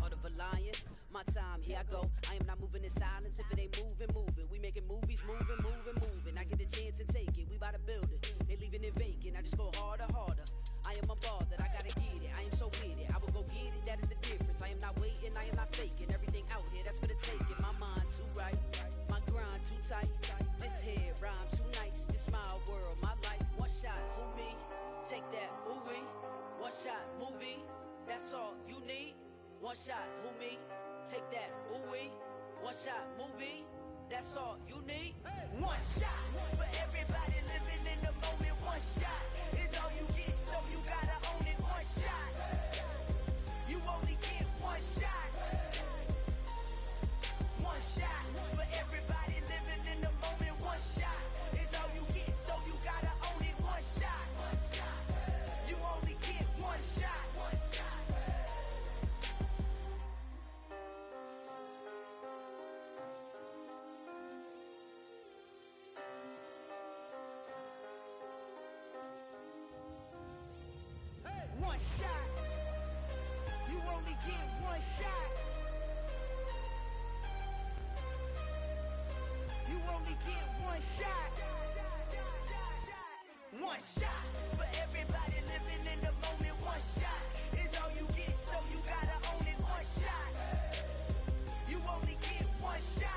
Heart of a lion, my time, here I go. I am not moving in silence. If it ain't moving, moving. We making movies, moving, moving, moving. I get a chance and take it. We bout to build it. They leaving it vacant. I just go harder, harder. I am unbothered. I gotta get it. I am so with it. I will go get it. That is the difference. I am not waiting. I am not faking. Everything out here, that's for the taking. My mind too right. My grind too tight. This head rhyme too nice. This my world, my life. One shot, who me? Take that, ooh wee. One shot, movie. That's all you need. One shot, who me? Take that, ooh wee. One shot, movie. That's all you need. One shot for everybody living in the moment. One shot is all you get, so you gotta own it. One shot. only get one shot. One shot for everybody living in the moment. One shot is all you get, so you gotta own it. One shot. You only get one shot.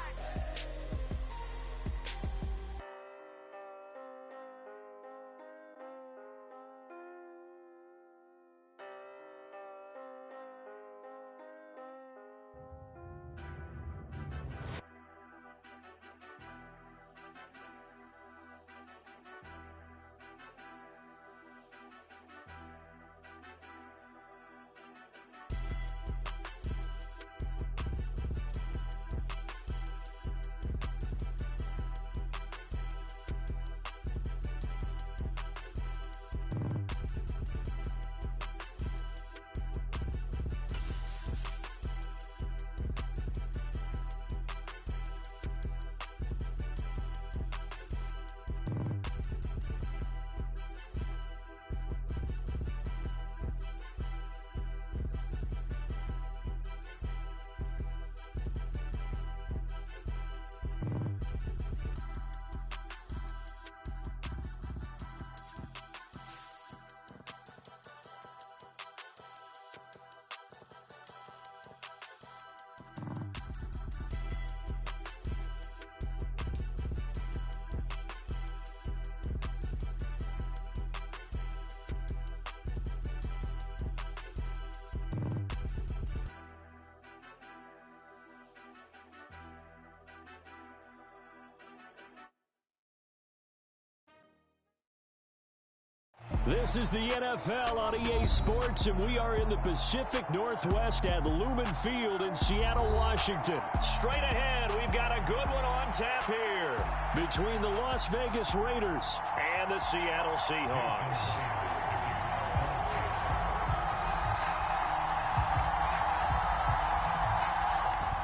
This is the NFL on EA Sports, and we are in the Pacific Northwest at Lumen Field in Seattle, Washington. Straight ahead, we've got a good one on tap here between the Las Vegas Raiders and the Seattle Seahawks.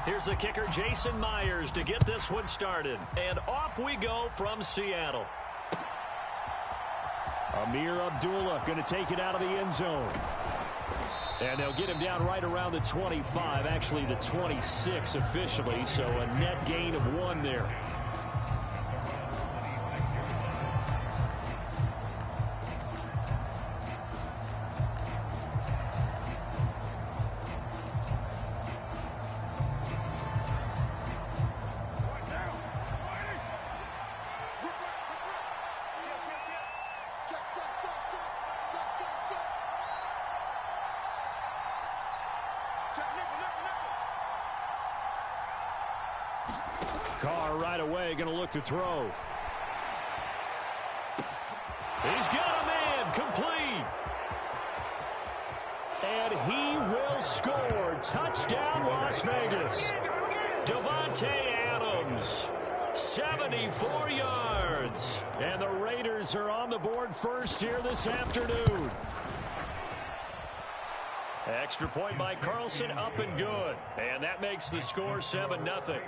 Here's the kicker, Jason Myers, to get this one started. And off we go from Seattle. Amir Abdullah going to take it out of the end zone. And they'll get him down right around the 25, actually the 26 officially, so a net gain of 1 there. Carr right away going to look to throw. He's got a man complete. And he will score. Touchdown Las Vegas. Davante Adams, 74 yards. And the Raiders are on the board first here this afternoon. Extra point by Carlson, up and good. And that makes the score 7-0.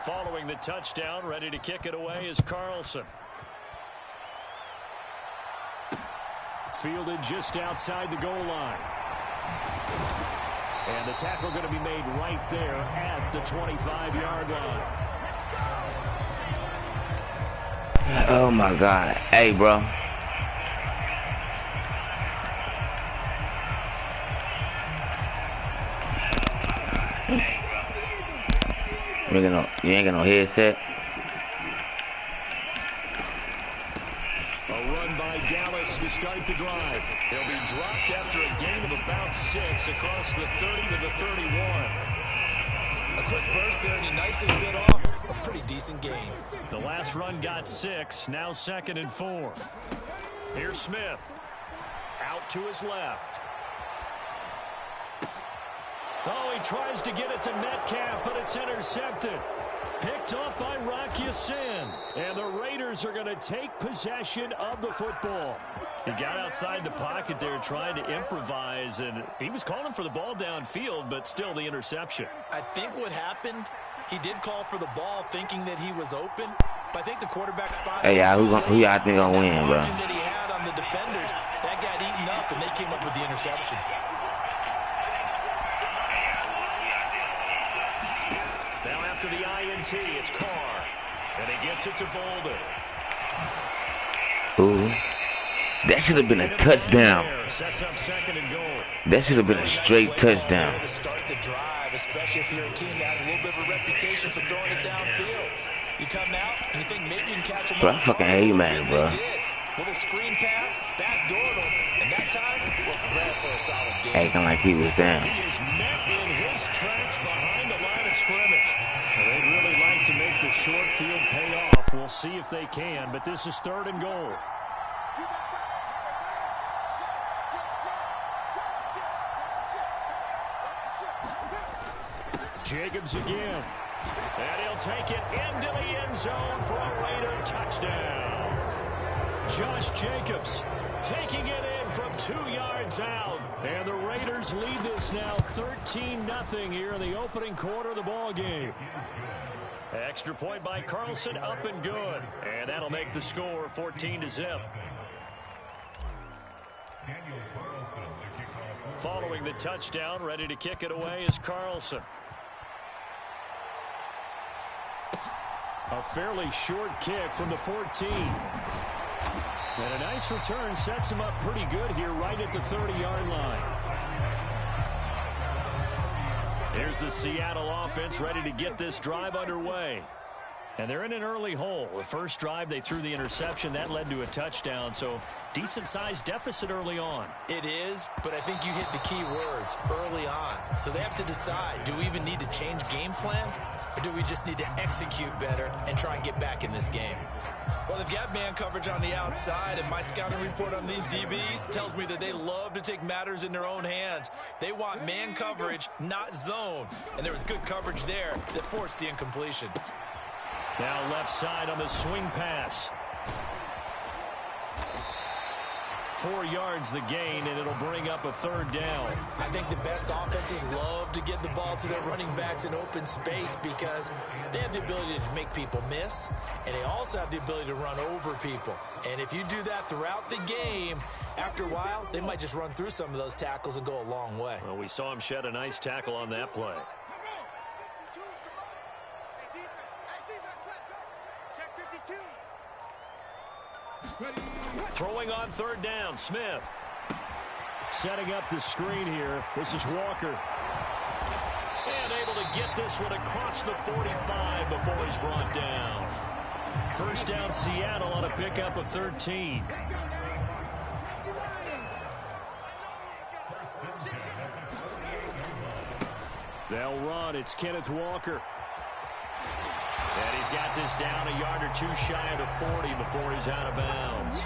Following the touchdown, ready to kick it away is Carlson. Fielded just outside the goal line. And the tackle going to be made right there at the 25-yard line. Oh, my God. Hey, bro. You ain't got no headset. A run by Dallas to start the drive. They'll be dropped after a gain of about 6 across the 30 to the 31. A quick burst there, and he nicely lit off a pretty decent gain. The last run got 6, now 2nd and 4. Here's Smith. Out to his left. Oh, he tries to get it to Metcalf, but it's intercepted. Picked off by Rocky Sin. And the Raiders are going to take possession of the football. He got outside the pocket there trying to improvise, and he was calling for the ball downfield, but still the interception. I think what happened, he did call for the ball thinking that he was open, but I think the quarterback spot. Hey, y'all, who y'all think gonna win, bro? That he had on the defenders, that got eaten up, and they came up with the interception. Now after the INT, it's Carr, and he gets it to Bolden. Ooh. That should have been a touchdown. Sets up second and goal. That should have been a straight touchdown. To start the drive, especially if you're a team that has a little bit of a reputation for throwing it downfield. You come out and you think maybe you can catch them. Bro, I fucking hate Madden, bro. Little screen pass, back door, and that time, well, glad for a solid game. Acting like he was down. He is met in his tracks behind the line of scrimmage. They'd really like to make the short field pay off. We'll see if they can, but this is third and goal. Jacobs again. And he'll take it into the end zone for a Raider touchdown. Josh Jacobs taking it in from 2 yards out. And the Raiders lead this now 13-0 here in the opening quarter of the ball game. Extra point by Carlson, up and good. And that'll make the score 14-0. Following the touchdown, ready to kick it away is Carlson. A fairly short kick from the 14. And a nice return sets him up pretty good here right at the 30-yard line. Here's the Seattle offense ready to get this drive underway. And they're in an early hole. The first drive, they threw the interception. That led to a touchdown, so decent-sized deficit early on. It is, but I think you hit the key words, early on. So they have to decide, do we even need to change game plan? Or do we just need to execute better and try and get back in this game? Well, they've got man coverage on the outside, and my scouting report on these DBs tells me that they love to take matters in their own hands. They want man coverage, not zone. And there was good coverage there that forced the incompletion. Now left side on the swing pass. 4 yards the gain, and it'll bring up a third down. I think the best offenses love to get the ball to their running backs in open space because they have the ability to make people miss, and they also have the ability to run over people. And if you do that throughout the game, after a while, they might just run through some of those tackles and go a long way. Well, we saw him shed a nice tackle on that play. Throwing on third down, Smith. Setting up the screen here. This is Walker. And able to get this one across the 45 before he's brought down. First down, Seattle on a pickup of 13. They'll run. It's Kenneth Walker. And he's got this down a yard or two shy of the 40 before he's out of bounds.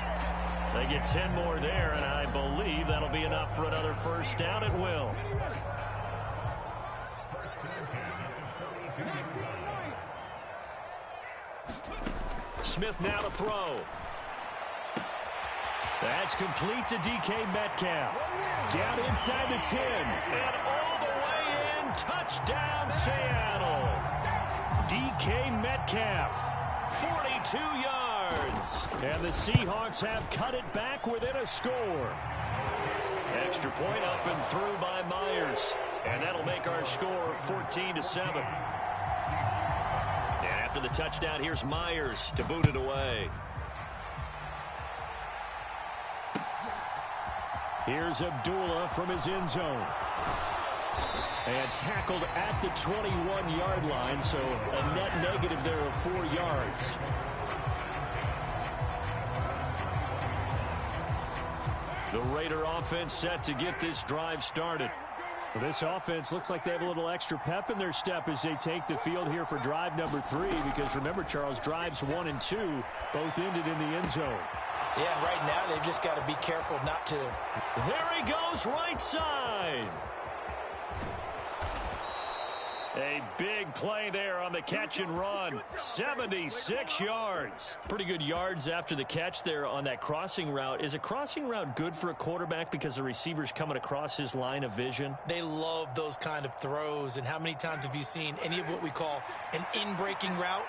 They get 10 more there, and I believe that'll be enough for another first down. It will. Smith now to throw. That's complete to DK Metcalf. Down inside the 10. And all the way in. Touchdown, Seattle. DK Metcalf, 42 yards. And the Seahawks have cut it back within a score. Extra point up and through by Myers. And that'll make our score 14-7. And after the touchdown, here's Myers to boot it away. Here's Abdullah from his end zone. And tackled at the 21-yard line, so a net negative there of 4 yards. The Raider offense set to get this drive started. Well, this offense looks like they have a little extra pep in their step as they take the field here for drive number 3, because remember, Charles, drives 1 and 2 both ended in the end zone. Yeah, and right now they've just got to be careful not to. There he goes, right side. A big play there on the catch and run. 76 yards. Pretty good yards after the catch there on that crossing route. Is a crossing route good for a quarterback because the receiver's coming across his line of vision? They love those kind of throws. And how many times have you seen any of what we call an in-breaking route?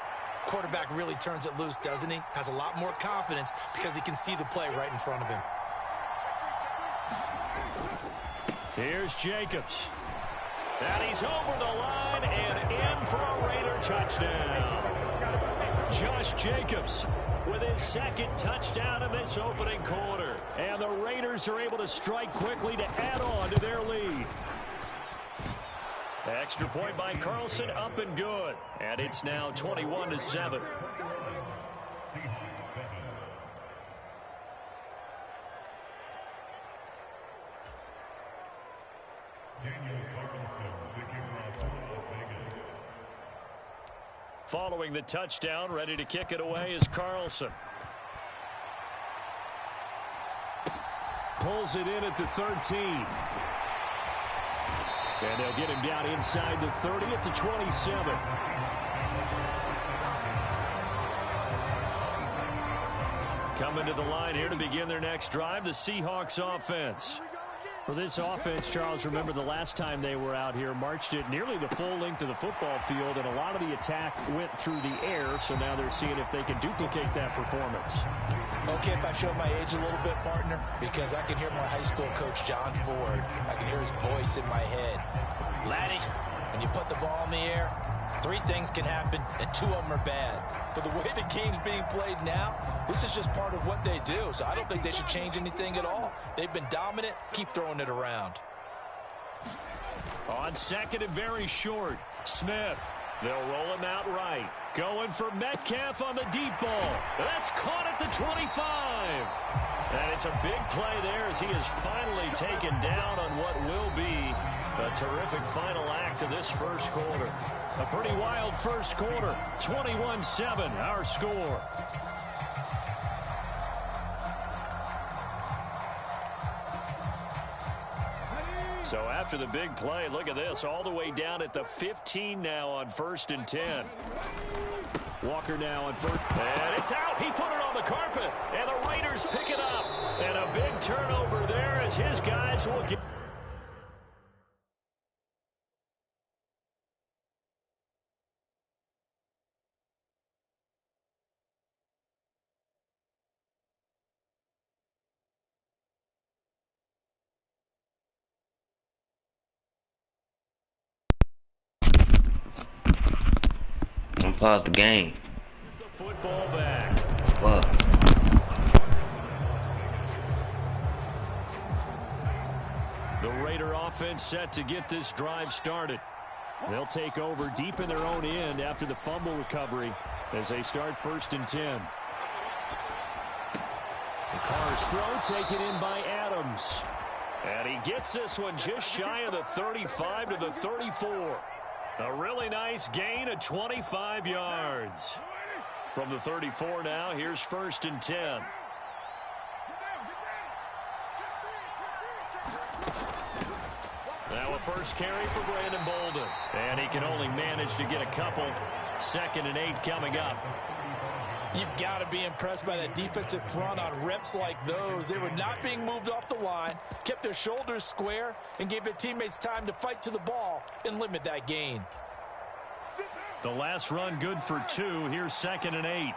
Quarterback really turns it loose, doesn't he? Has a lot more confidence because he can see the play right in front of him. Here's Jacobs. And he's over the line and in for a Raider touchdown. Josh Jacobs with his second touchdown in this opening quarter. And the Raiders are able to strike quickly to add on to their lead. Extra point by Carlson, up and good. And it's now 21-7. Following the touchdown, ready to kick it away is Carlson. Pulls it in at the 13. And they'll get him down inside the 30 at the 27. Coming to the line here to begin their next drive, the Seahawks offense. For this offense, Charles, remember the last time they were out here, marched it nearly the full length of the football field, and a lot of the attack went through the air, so now they're seeing if they can duplicate that performance. Okay, if I show my age a little bit, partner, because I can hear my high school coach, John Ford. I can hear his voice in my head. Laddie, when you put the ball in the air, 3 things can happen, and 2 of them are bad. But the way the game's being played now, this is just part of what they do. So I don't think they should change anything at all. They've been dominant. Keep throwing it around. On second and very short, Smith. They'll roll him out right. Going for Metcalf on the deep ball. That's caught at the 25. And it's a big play there as he is finally taken down on what will be a terrific final act of this first quarter. A pretty wild first quarter. 21-7, our score. So after the big play, look at this, all the way down at the 15 now on 1st and 10. Walker now on first, and it's out. He put it on the carpet, and the Raiders pick it up. And a big turnover there as his guys will get. Pause the game. The football back. Fuck. The Raider offense set to get this drive started. They'll take over deep in their own end after the fumble recovery as they start 1st and 10. The Carr's throw taken in by Adams. And he gets this one just shy of the 35 to the 34. A really nice gain of 25 yards. From the 34 now, here's 1st and 10. Now a first carry for Brandon Bolden. And he can only manage to get a couple. 2nd and 8 coming up. You've got to be impressed by that defensive front on reps like those. They were not being moved off the line, kept their shoulders square, and gave their teammates time to fight to the ball and limit that gain. The last run good for 2. Here's 2nd and 8.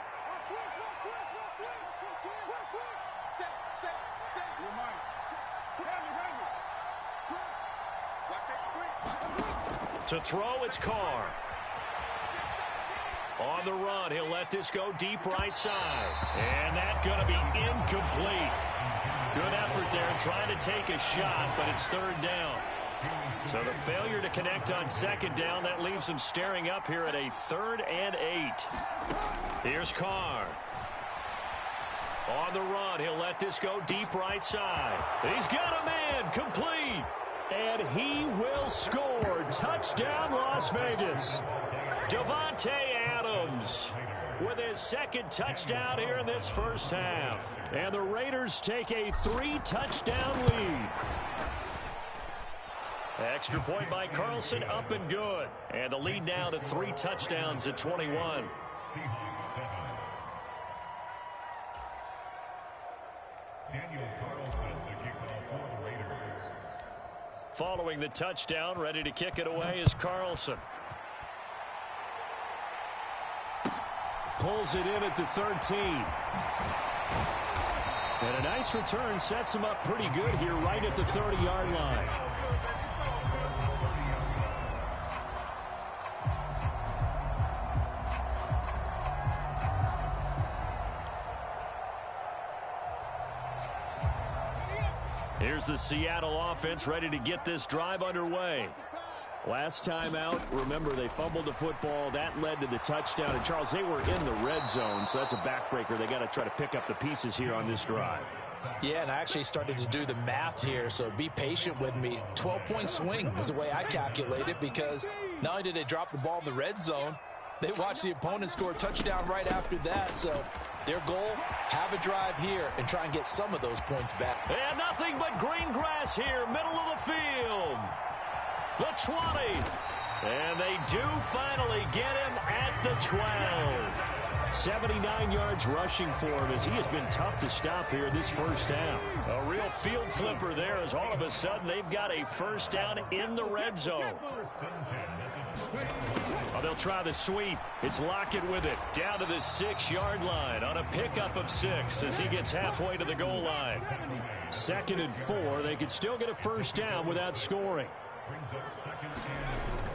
To throw, it's Carr. On the run, he'll let this go deep right side. And that's going to be incomplete. Good effort there trying to take a shot, but it's 3rd down. So the failure to connect on 2nd down, that leaves them staring up here at a 3rd and 8. Here's Carr. On the run, he'll let this go deep right side. He's got a man, complete. And he will score. Touchdown, Las Vegas. Davante Adams with his 2nd touchdown here in this first half. And the Raiders take a 3-touchdown lead. Extra point by Carlson, up and good. And the lead now to 3 touchdowns at 21. Following the touchdown, ready to kick it away is Carlson. Pulls it in at the 13. And a nice return sets him up pretty good here right at the 30-yard line. Here's the Seattle offense ready to get this drive underway. Last time out, remember, they fumbled the football. That led to the touchdown. And, Charles, they were in the red zone, so that's a backbreaker. They got to try to pick up the pieces here on this drive. Yeah, and I actually started to do the math here, so be patient with me. 12-point swing is the way I calculate it, because not only did they drop the ball in the red zone, they watched the opponent score a touchdown right after that. So their goal, have a drive here and try and get some of those points back. And nothing but green grass here, middle of the field. The 20. And they do finally get him at the 12. 79 yards rushing for him, as he has been tough to stop here this first half. A real field flipper there, as all of a sudden they've got a first down in the red zone. Oh, they'll try the sweep. It's Lockett with it. Down to the 6-yard line on a pickup of 6 as he gets halfway to the goal line. 2nd and 4. They could still get a first down without scoring.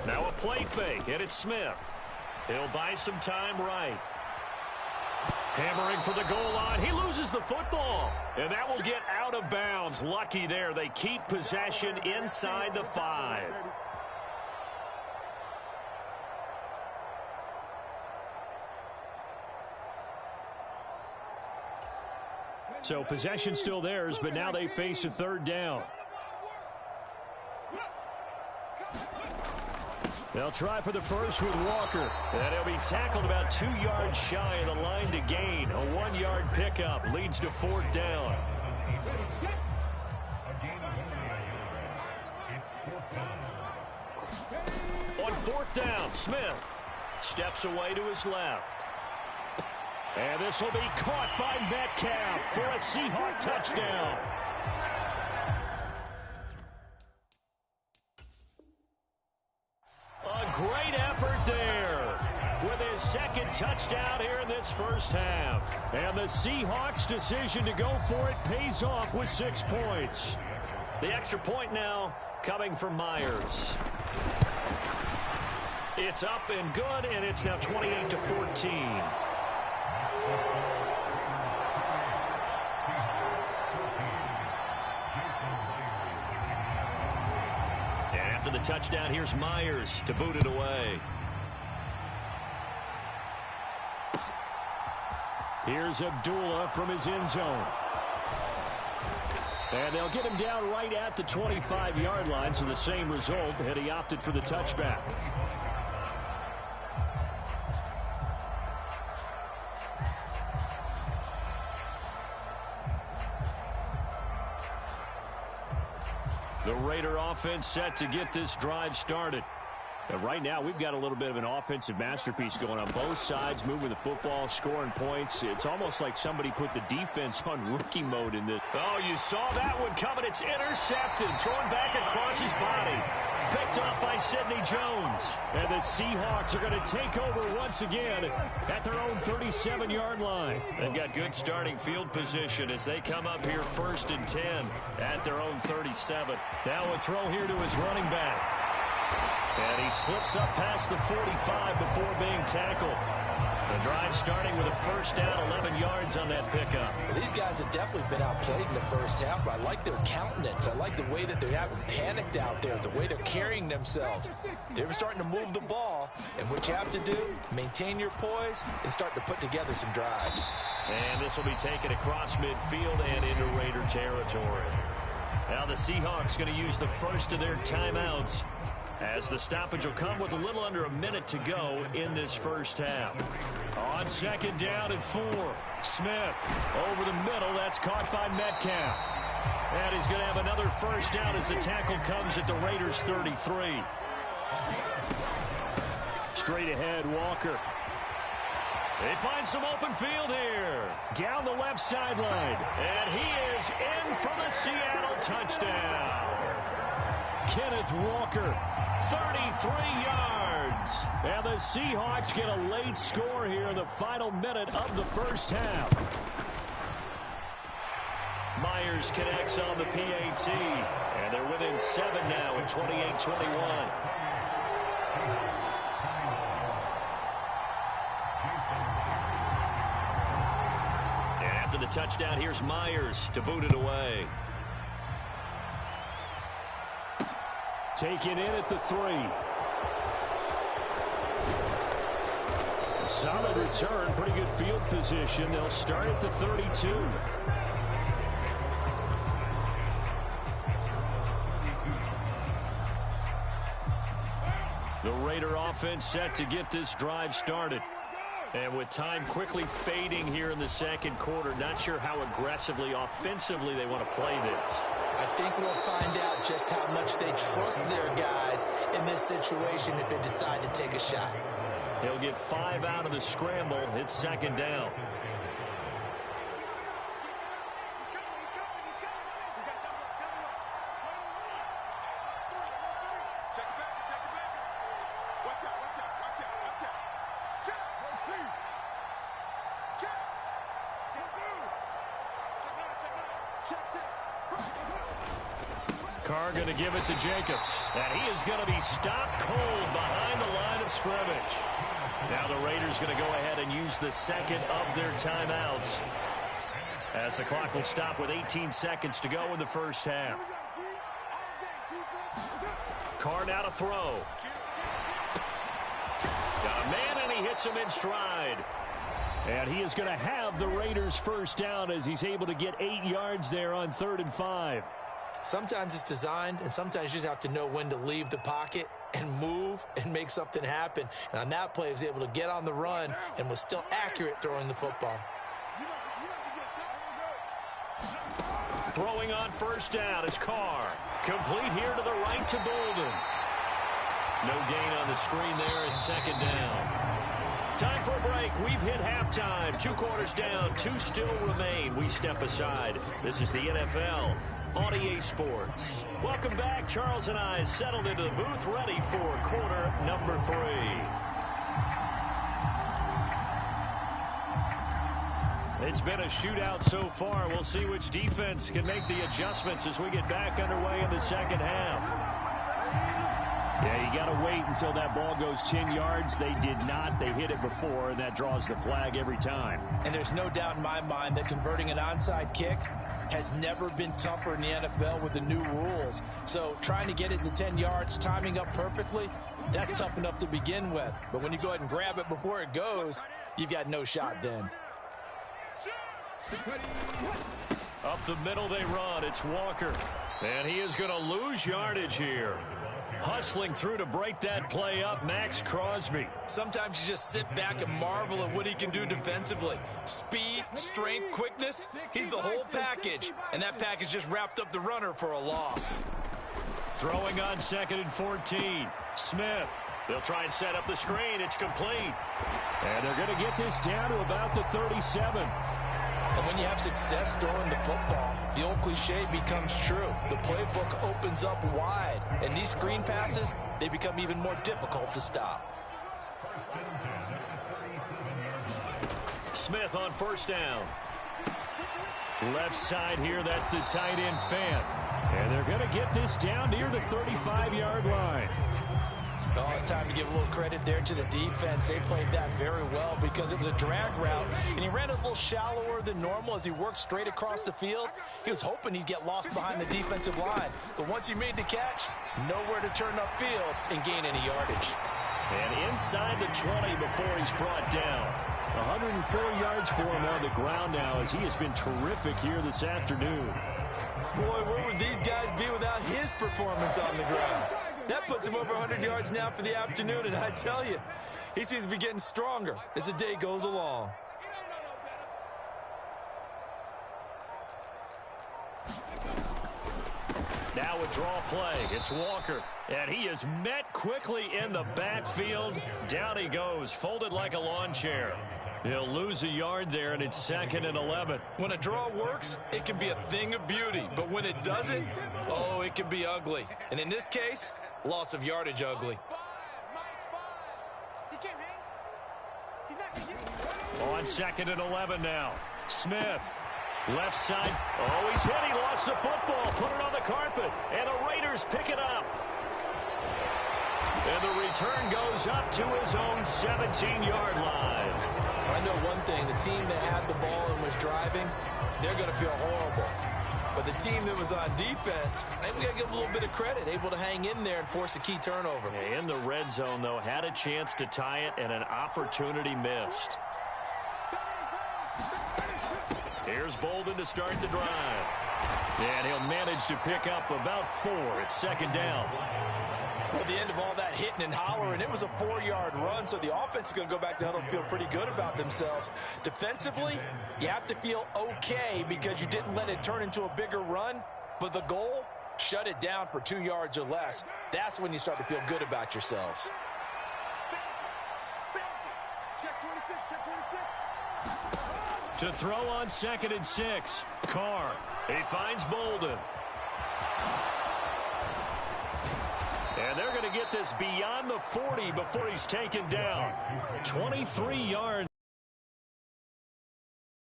Now a play fake, and it's Smith. He'll buy some time right. Hammering for the goal line. He loses the football, and that will get out of bounds. Lucky there. They keep possession inside the 5. So possession still theirs, but now they face a 3rd down. They'll try for the first with Walker. And he'll be tackled about 2 yards shy of the line to gain. A 1-yard pickup leads to 4th down. On 4th down, Smith steps away to his left. And this will be caught by Metcalf for a Seahawk touchdown. A great effort there with his 2nd touchdown here in this first half. And the Seahawks' decision to go for it pays off with 6 points. The extra point now coming from Myers. It's up and good, and it's now 28-14. And after the touchdown, here's Myers to boot it away. Here's Abdullah from his end zone. And they'll get him down right at the 25-yard line, so the same result, and he opted for the touchback. The Raider offense set to get this drive started. And right now, we've got a little bit of an offensive masterpiece going on both sides, moving the football, scoring points. It's almost like somebody put the defense on rookie mode in this. Oh, you saw that one coming. It's intercepted, thrown back across his body. Picked up by Sidney Jones. And the Seahawks are going to take over once again at their own 37-yard line. They've got good starting field position as they come up here 1st and 10 at their own 37. Now a throw here to his running back. And he slips up past the 45 before being tackled. The drive starting with a first down, 11 yards on that pickup. These guys have definitely been outplayed in the first half, but I like their countenance. I like the way that they haven't panicked out there, the way they're carrying themselves. They're starting to move the ball, and what you have to do, maintain your poise and start to put together some drives. And this will be taken across midfield and into Raider territory. Now the Seahawks going to use the first of their timeouts, as the stoppage will come with a little under a minute to go in this first half. On 2nd down and 4, Smith over the middle. That's caught by Metcalf. And he's going to have another first down as the tackle comes at the Raiders' 33. Straight ahead, Walker. They find some open field here. Down the left sideline. And he is in for the Seattle touchdown. Kenneth Walker, 33 yards. And the Seahawks get a late score here in the final minute of the first half. Myers connects on the PAT. And they're within 7 now at 28-21. After the touchdown, here's Myers to boot it away. Taken in at the 3. A solid return, pretty good field position. They'll start at the 32. The Raider offense set to get this drive started. And with time quickly fading here in the second quarter, not sure how aggressively, offensively they want to play this. I think we'll find out just how much they trust their guys in this situation if they decide to take a shot. He'll get 5 out of the scramble. It's second down. Carr going to give it to Jacobs. And he is going to be stopped cold behind the line of scrimmage. Now the Raiders going to go ahead and use the second of their timeouts, as the clock will stop with 18 seconds to go in the first half. Carr now to throw. Got a man, and he hits him in stride. And he is going to have the Raiders first down as he's able to get 8 yards there on 3rd and 5. Sometimes it's designed, and sometimes you just have to know when to leave the pocket and move and make something happen. And on that play, he was able to get on the run and was still accurate throwing the football. Throwing on first down is Carr. Complete here to the right to Bolden. No gain on the screen there. It's second down. Time for a break. We've hit halftime. 2 quarters down. 2 still remain. We step aside. This is the NFL on EA Sports. Welcome back. Charles and I settled into the booth, ready for quarter number 3. It's been a shootout so far. We'll see which defense can make the adjustments as we get back underway in the second half. Yeah, you got to wait until that ball goes 10 yards. They did not. They hit it before, and that draws the flag every time. And there's no doubt in my mind that converting an onside kick has never been tougher in the NFL with the new rules. So trying to get it to 10 yards, timing up perfectly, that's tough enough to begin with. But when you go ahead and grab it before it goes, you've got no shot then. Up the middle they run. It's Walker. And he is going to lose yardage here. Hustling through to break that play up, Max Crosby. Sometimes you just sit back and marvel at what he can do defensively. Speed, strength, quickness, he's the whole package. And that package just wrapped up the runner for a loss. Throwing on 2nd and 14. Smith. They'll try and set up the screen. It's complete. And they're going to get this down to about the 37. And when you have success throwing the football, the old cliche becomes true. The playbook opens up wide, and these screen passes, they become even more difficult to stop. Smith on first down. Left side here, that's the tight end Fant. And they're going to get this down near the 35-yard line. Oh, it's time to give a little credit there to the defense. They played that very well because it was a drag route, and he ran it a little shallower than normal as he worked straight across the field. He was hoping he'd get lost behind the defensive line, but once he made the catch, nowhere to turn upfield and gain any yardage. And inside the 20 before he's brought down. 104 yards for him on the ground now as he has been terrific here this afternoon. Boy, where would these guys be without his performance on the ground? That puts him over 100 yards now for the afternoon, and I tell you, he seems to be getting stronger as the day goes along. Now a draw play. It's Walker. And he is met quickly in the backfield. Down he goes, folded like a lawn chair. He'll lose a yard there, and it's 2nd and 11. When a draw works, it can be a thing of beauty. But when it doesn't, oh, it can be ugly. And in this case, loss of yardage ugly. On 2nd and 11 now. Smith. Left side. Oh, he's hit. He lost the football. Put it on the carpet. And the Raiders pick it up. And the return goes up to his own 17-yard line. I know one thing. The team that had the ball and was driving, they're going to feel horrible. But the team that was on defense, maybe we got to give them a little bit of credit, able to hang in there and force a key turnover. In the red zone, though, had a chance to tie it and an opportunity missed. Here's Bolden to start the drive. And he'll manage to pick up about 4. It's 2nd down. Well, at the end of all that hitting and hollering, it was a 4-yard run, so the offense is going to go back to huddle and feel pretty good about themselves. Defensively, you have to feel okay because you didn't let it turn into a bigger run, but the goal, shut it down for 2 yards or less. That's when you start to feel good about yourselves. To throw on 2nd and 6. Carr. He finds Bolden. And they're going to get this beyond the 40 before he's taken down. 23 yards.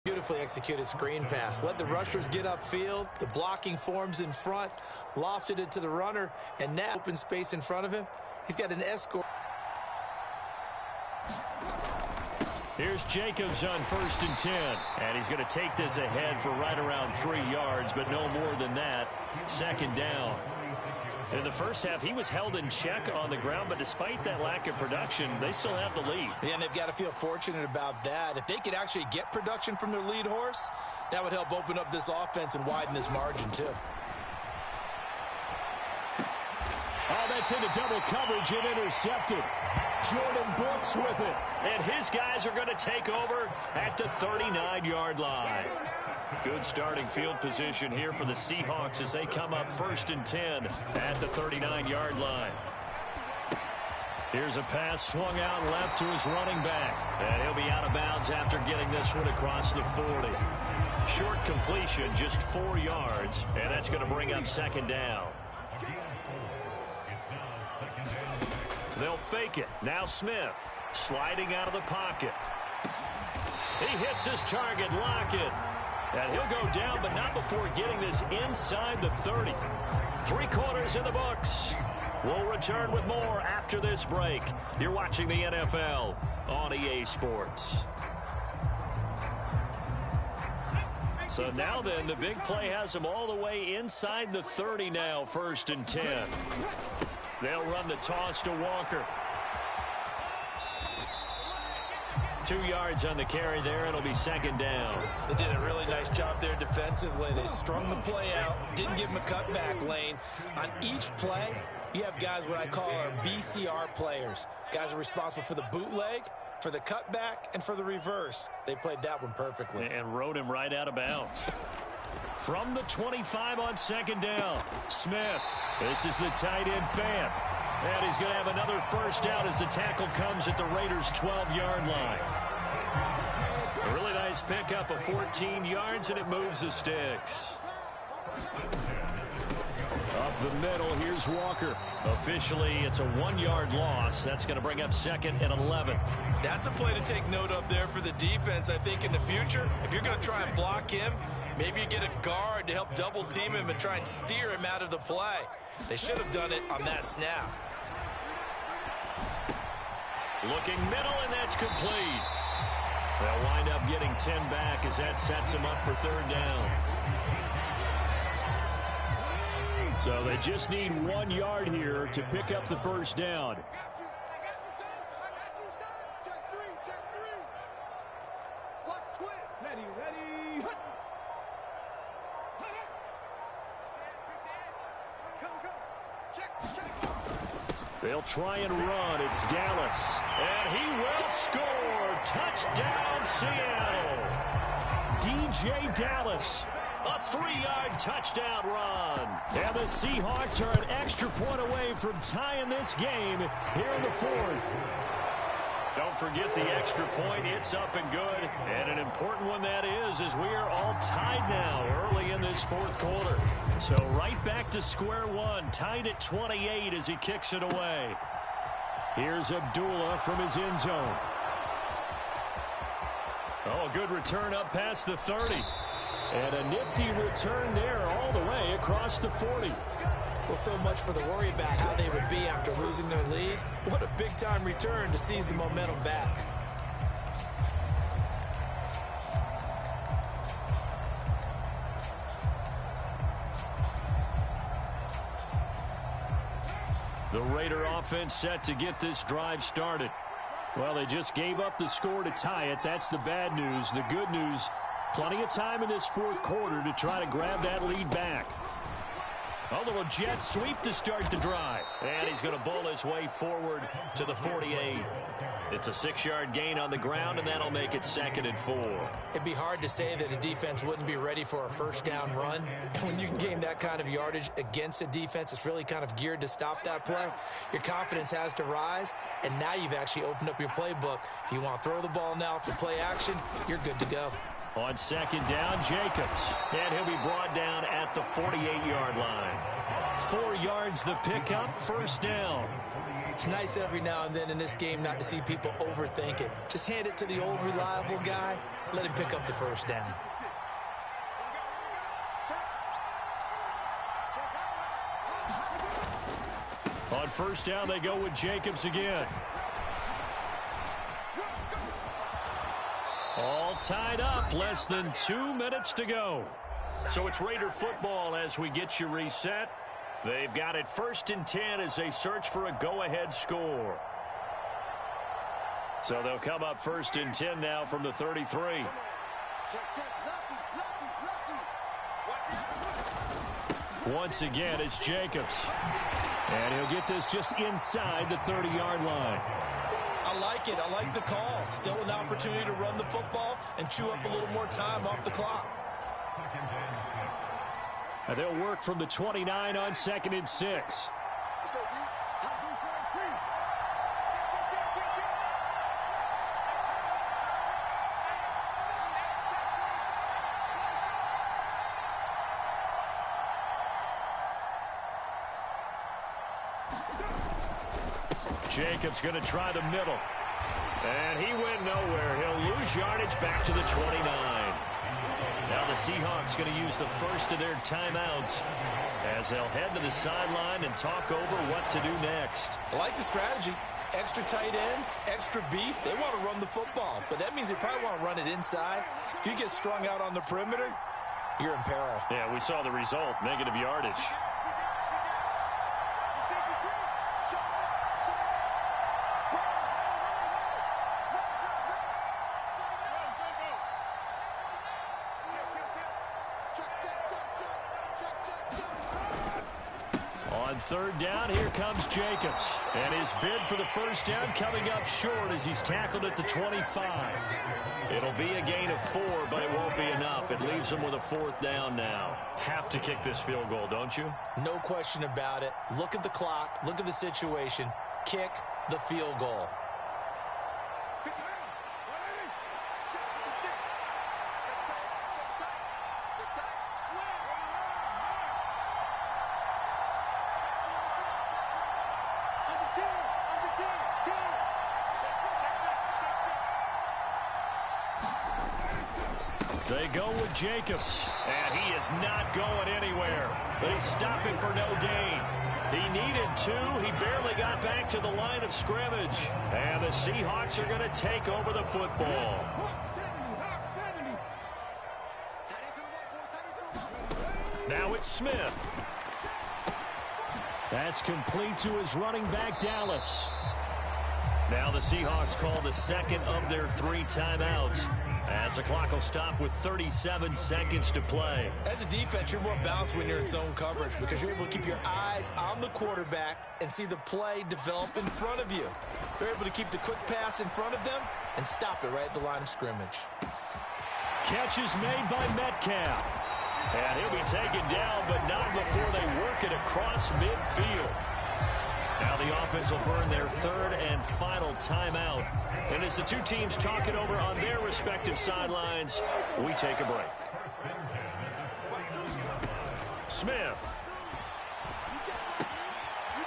Beautifully executed screen pass. Let the rushers get upfield. The blocking forms in front. Lofted it to the runner. And now open space in front of him. He's got an escort. Here's Jacobs on 1st and 10. And he's going to take this ahead for right around 3 yards, but no more than that. 2nd down. In the first half, he was held in check on the ground, but despite that lack of production, they still have the lead. Yeah, and they've got to feel fortunate about that. If they could actually get production from their lead horse, that would help open up this offense and widen this margin, too. Oh, that's into double coverage and intercepted. Jordan Brooks with it. And his guys are going to take over at the 39-yard line. Good starting field position here for the Seahawks as they come up 1st and 10 at the 39-yard line. Here's a pass swung out left to his running back. And he'll be out of bounds after getting this one across the 40. Short completion, just 4 yards, and that's going to bring up 2nd down. They'll fake it. Now Smith sliding out of the pocket. He hits his target, Lockett. And he'll go down, but not before getting this inside the 30. 3 quarters in the books. We'll return with more after this break. You're watching the NFL on EA Sports. So now then, the big play has them all the way inside the 30 now, 1st and 10. They'll run the toss to Walker. 2 yards on the carry there. It'll be 2nd down. They did a really nice job there defensively. They strung the play out, didn't give him a cutback lane. On each play, you have guys what I call our BCR players. Guys are responsible for the bootleg, for the cutback, and for the reverse. They played that one perfectly. And rode him right out of bounds. From the 25 on 2nd down, Smith. This is the tight end Fant. And he's going to have another 1st down as the tackle comes at the Raiders' 12-yard line. A really nice pickup of 14 yards, and it moves the sticks. Up the middle, here's Walker. Officially, it's a 1-yard loss. That's going to bring up 2nd and 11. That's a play to take note of there for the defense. I think in the future, if you're going to try and block him, maybe you get a guard to help double team him and try and steer him out of the play. They should have done it on that snap. Looking middle, and that's complete. They'll wind up getting 10 back as that sets them up for 3rd down. So they just need 1 yard here to pick up the 1st down. They'll try and run. It's Dallas. And he will score. Touchdown, Seattle. DJ Dallas. A 3-yard touchdown run. And the Seahawks are an extra point away from tying this game here in the fourth. Don't forget the extra point. It's up and good. And an important one that is, as we are all tied now early in this fourth quarter. So right back to square one, tied at 28 as he kicks it away. Here's Abdullah from his end zone. Oh, a good return up past the 30. And a nifty return there all the way across the 40. Well, so much for the worry about how they would be after losing their lead. What a big-time return to seize the momentum back. The Raider offense set to get this drive started. Well, they just gave up the score to tie it. That's the bad news. The good news, plenty of time in this fourth quarter to try to grab that lead back. A little jet sweep to start the drive. And he's going to bowl his way forward to the 48. It's a 6-yard gain on the ground, and that'll make it 2nd and 4. It'd be hard to say that a defense wouldn't be ready for a first down run. When you can gain that kind of yardage against a defense that's really kind of geared to stop that play, your confidence has to rise, and now you've actually opened up your playbook. If you want to throw the ball now for play action, you're good to go. On 2nd down, Jacobs. And he'll be brought down at the 48-yard line. 4 yards the pickup, first down. It's nice every now and then in this game not to see people overthink it. Just hand it to the old reliable guy. Let him pick up the first down. On first down, they go with Jacobs again. All tied up, less than 2 minutes to go. So it's Raider football as we get you reset. They've got it 1st and 10 as they search for a go-ahead score. So they'll come up 1st and 10 now from the 33. Once again, it's Jacobs. And he'll get this just inside the 30-yard line. I like it. I like the call. Still an opportunity to run the football and chew up a little more time off the clock. And they'll work from the 29 on 2nd and 6. Jacobs going to try the middle. And he went nowhere. He'll lose yardage back to the 29. Now the Seahawks going to use the first of their timeouts as they'll head to the sideline and talk over what to do next. I like the strategy. Extra tight ends, extra beef. They want to run the football, but that means they probably want to run it inside. If you get strung out on the perimeter, you're in peril. Yeah, we saw the result, negative yardage. On 3rd down, here comes Jacobs. And his bid for the first down coming up short as he's tackled at the 25. It'll be a gain of 4, but it won't be enough. It leaves him with a 4th down now. Have to kick this field goal, don't you? No question about it. Look at the clock. Look at the situation. Kick the field goal. They go with Jacobs, and he is not going anywhere, but he's stopping for no gain. He needed 2. He barely got back to the line of scrimmage, and the Seahawks are going to take over the football. Now it's Smith. That's complete to his running back, Dallas. Now the Seahawks call the second of their 3 timeouts, as the clock will stop with 37 seconds to play. As a defense, you're more balanced when you're in zone coverage because you're able to keep your eyes on the quarterback and see the play develop in front of you. You're able to keep the quick pass in front of them and stop it right at the line of scrimmage. Catch is made by Metcalf. And he'll be taken down, but not before they work it across midfield. Now the offense will burn their third and final timeout. And as the two teams talk it over on their respective sidelines, we take a break. Smith.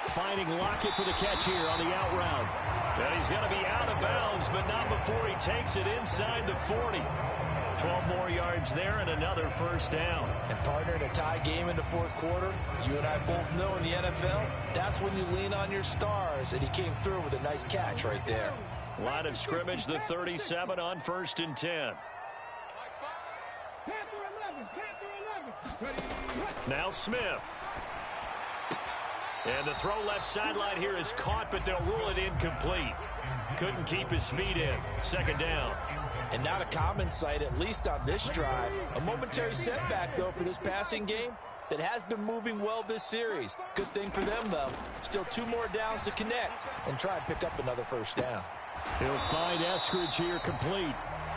Finding Lockett for the catch here on the out route. And he's going to be out of bounds, but not before he takes it inside the 40. 12 more yards there and another first down. And partner, in a tie game in the fourth quarter, you and I both know in the NFL, that's when you lean on your stars, and he came through with a nice catch right there. Line of scrimmage, the 37 on 1st and 10. Now Smith. And the throw left sideline here is caught, but they'll rule it incomplete. Couldn't keep his feet in. Second down. And not a common sight, at least on this drive. A momentary setback, though, for this passing game that has been moving well this series. Good thing for them, though. Still 2 more downs to connect and try and pick up another first down. He'll find Eskridge here complete.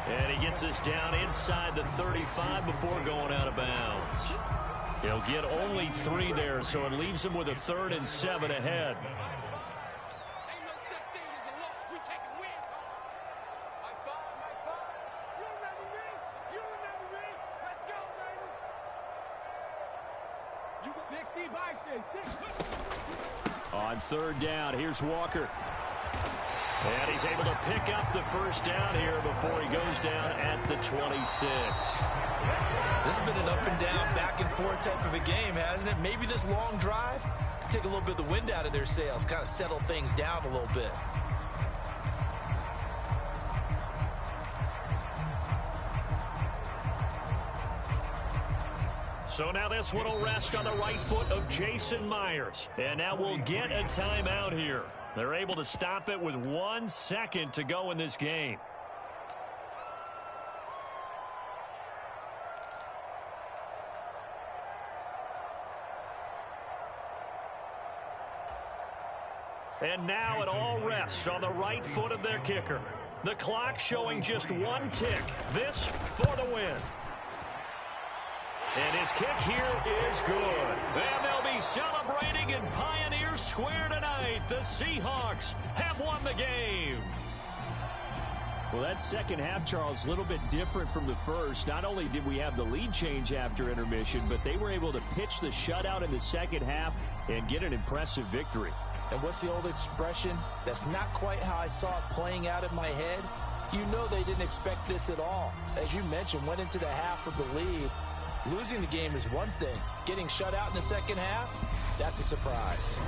And he gets us down inside the 35 before going out of bounds. He'll get only 3 there, so it leaves him with a 3rd and 7 ahead. On 3rd down, here's Walker. And he's able to pick up the first down here before he goes down at the 26. This has been an up and down, back and forth type of a game, hasn't it? Maybe this long drive, take a little bit of the wind out of their sails, kind of settle things down a little bit. So now this one will rest on the right foot of Jason Myers. And now we'll get a timeout here. They're able to stop it with 1 second to go in this game. And now it all rests on the right foot of their kicker. The clock showing just 1 tick. This for the win. And his kick here is good. And they'll be celebrating in Pioneer Square tonight. The Seahawks have won the game. Well, that second half, Charles, a little bit different from the first. Not only did we have the lead change after intermission, but they were able to pitch the shutout in the second half and get an impressive victory. And what's the old expression? That's not quite how I saw it playing out in my head. You know they didn't expect this at all. As you mentioned, went into the half with the lead. Losing the game is one thing. Getting shut out in the second half, that's a surprise.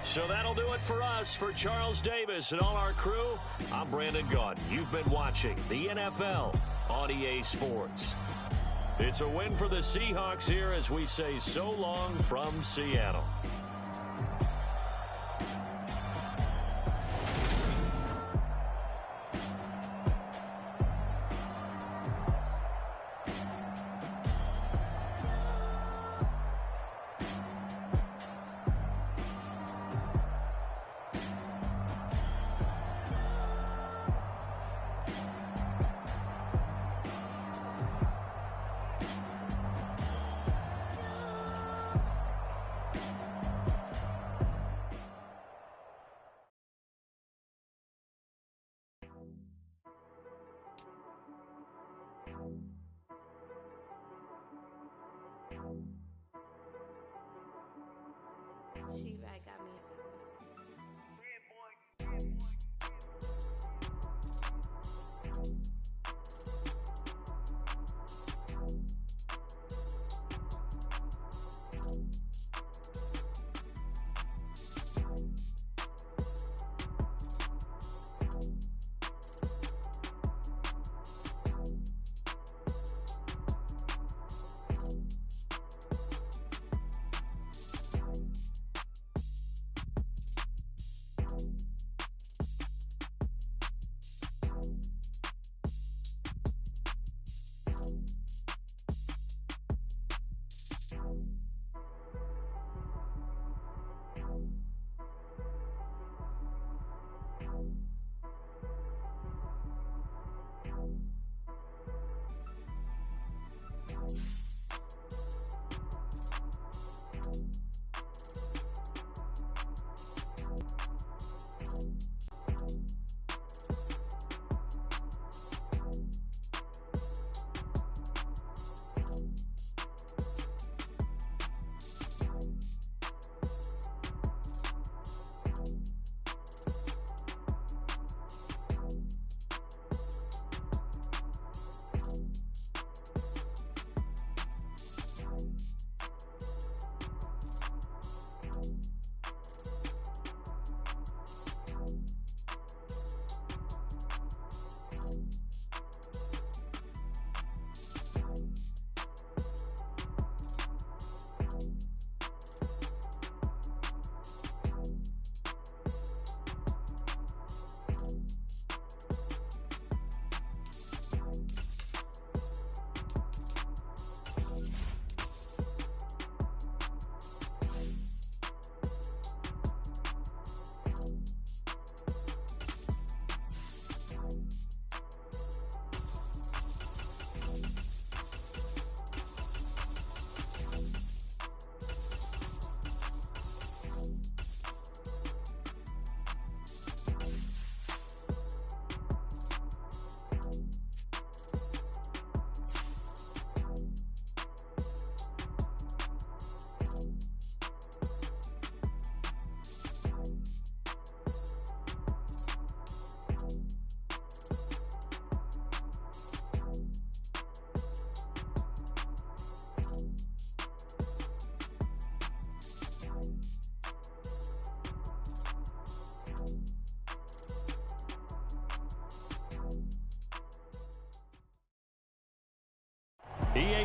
So that'll do it for us. For Charles Davis and all our crew, I'm Brandon Gaudin. You've been watching the NFL on EA Sports. It's a win for the Seahawks here as we say so long from Seattle.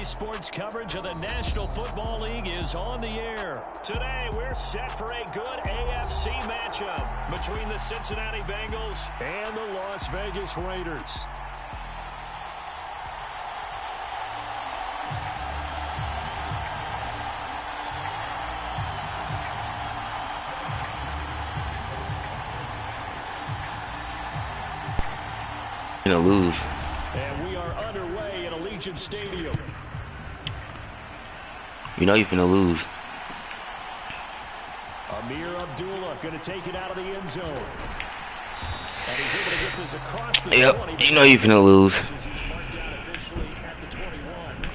EA Sports coverage of the National Football League is on the air. Today, we're set for a good AFC matchup between the Cincinnati Bengals and the Las Vegas Raiders. Gonna lose. And we are underway at Allegiant Stadium. You know you're gonna lose. Amir Abdullah going to take it out of the end zone. And he's able to get this across the 20. You know you're gonna lose. He's marked down officially at the 21.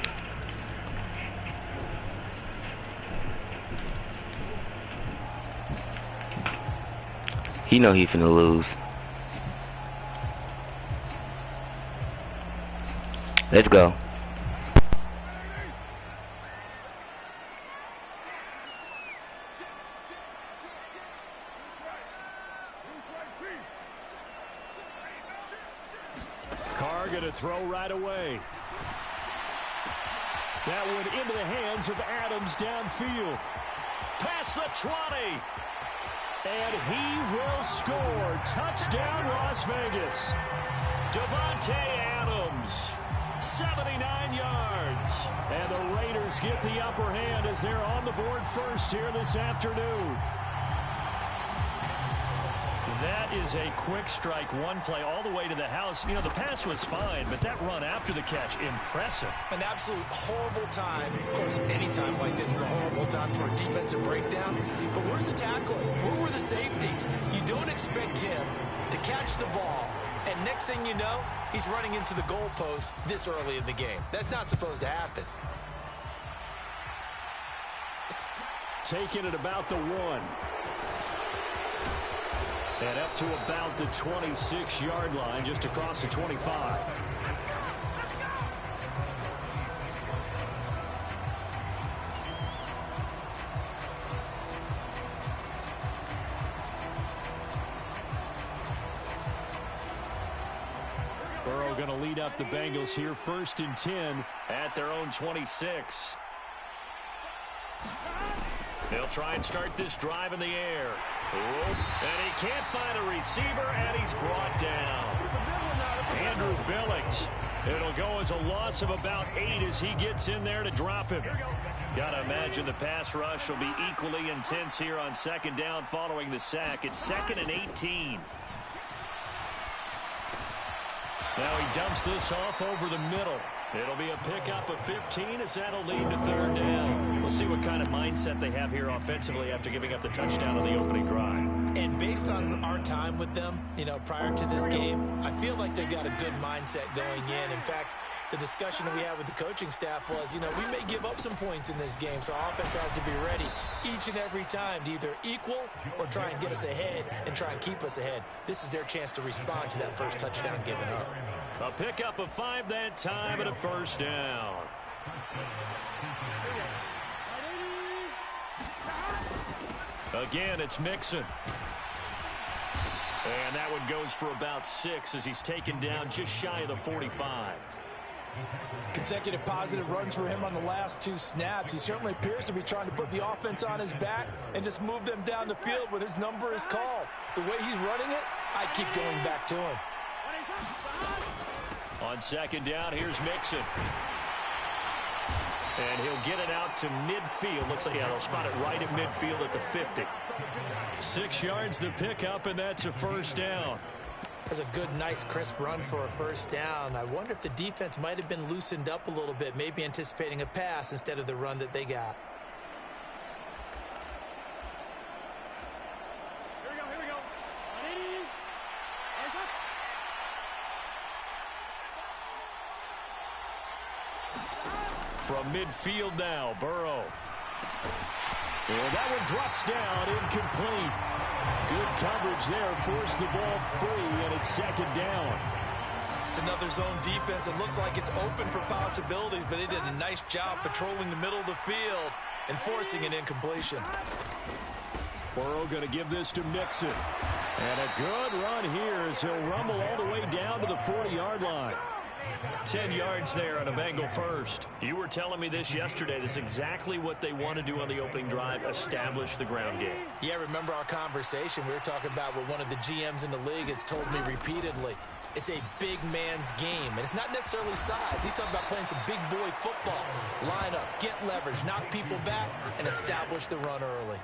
He know he's gonna lose. Let's go. Carr going to throw right away. That one into the hands of Adams downfield. Past the 20. And he will score. Touchdown, Las Vegas. Devontae Adams. 79 yards. And the Raiders get the upper hand as they're on the board first here this afternoon. That is a quick strike, one play all the way to the house. You know, the pass was fine, but that run after the catch, impressive. An absolute horrible time. Of course, any time like this is a horrible time for a defensive breakdown. But where's the tackling? Where were the safeties? You don't expect him to catch the ball, and next thing you know, he's running into the goalpost this early in the game. That's not supposed to happen. Taking it about the 1. And up to about the 26-yard line, just across the 25. Burrow going to lead up the Bengals here, 1st and 10 at their own 26. They'll try and start this drive in the air. And he can't find a receiver, and he's brought down. Andrew Billings. It'll go as a loss of about 8 as he gets in there to drop him. Got to imagine the pass rush will be equally intense here on 2nd down following the sack. It's 2nd and 18. Now he dumps this off over the middle. It'll be a pickup of 15 as that'll lead to 3rd down. We'll see what kind of mindset they have here offensively after giving up the touchdown on the opening drive. And based on our time with them, you know, prior to this game, I feel like they've got a good mindset going in. In fact, the discussion that we had with the coaching staff was, you know, we may give up some points in this game, so our offense has to be ready each and every time to either equal or try and get us ahead and try and keep us ahead. This is their chance to respond to that first touchdown given up. A pickup of 5 that time and a 1st down. Again, it's Mixon. And that one goes for about 6 as he's taken down just shy of the 45. Consecutive positive runs for him on the last 2 snaps. He certainly appears to be trying to put the offense on his back and just move them down the field when his number is called. The way he's running it, I keep going back to him. On 2nd down, here's Mixon. And he'll get it out to midfield. Looks like, yeah, they'll spot it right at midfield at the 50. 6 yards the pickup, and that's a 1st down. That's a good, nice, crisp run for a 1st down. I wonder if the defense might have been loosened up a little bit, maybe anticipating a pass instead of the run that they got. Here we go. From midfield now, Burrow. And that one drops down, incomplete. Good coverage there, forced the ball free, and it's 2nd down. It's another zone defense. It looks like it's open for possibilities, but they did a nice job patrolling the middle of the field and forcing an incompletion. Burrow going to give this to Mixon. And a good run here as he'll rumble all the way down to the 40-yard line. 10 yards there on a Bengal first. You were telling me this yesterday. This is exactly what they want to do on the opening drive, establish the ground game. Yeah, remember our conversation? We were talking about what one of the GMs in the league has told me repeatedly. It's a big man's game, and it's not necessarily size. He's talking about playing some big boy football. Line up, get leverage, knock people back, and establish the run early.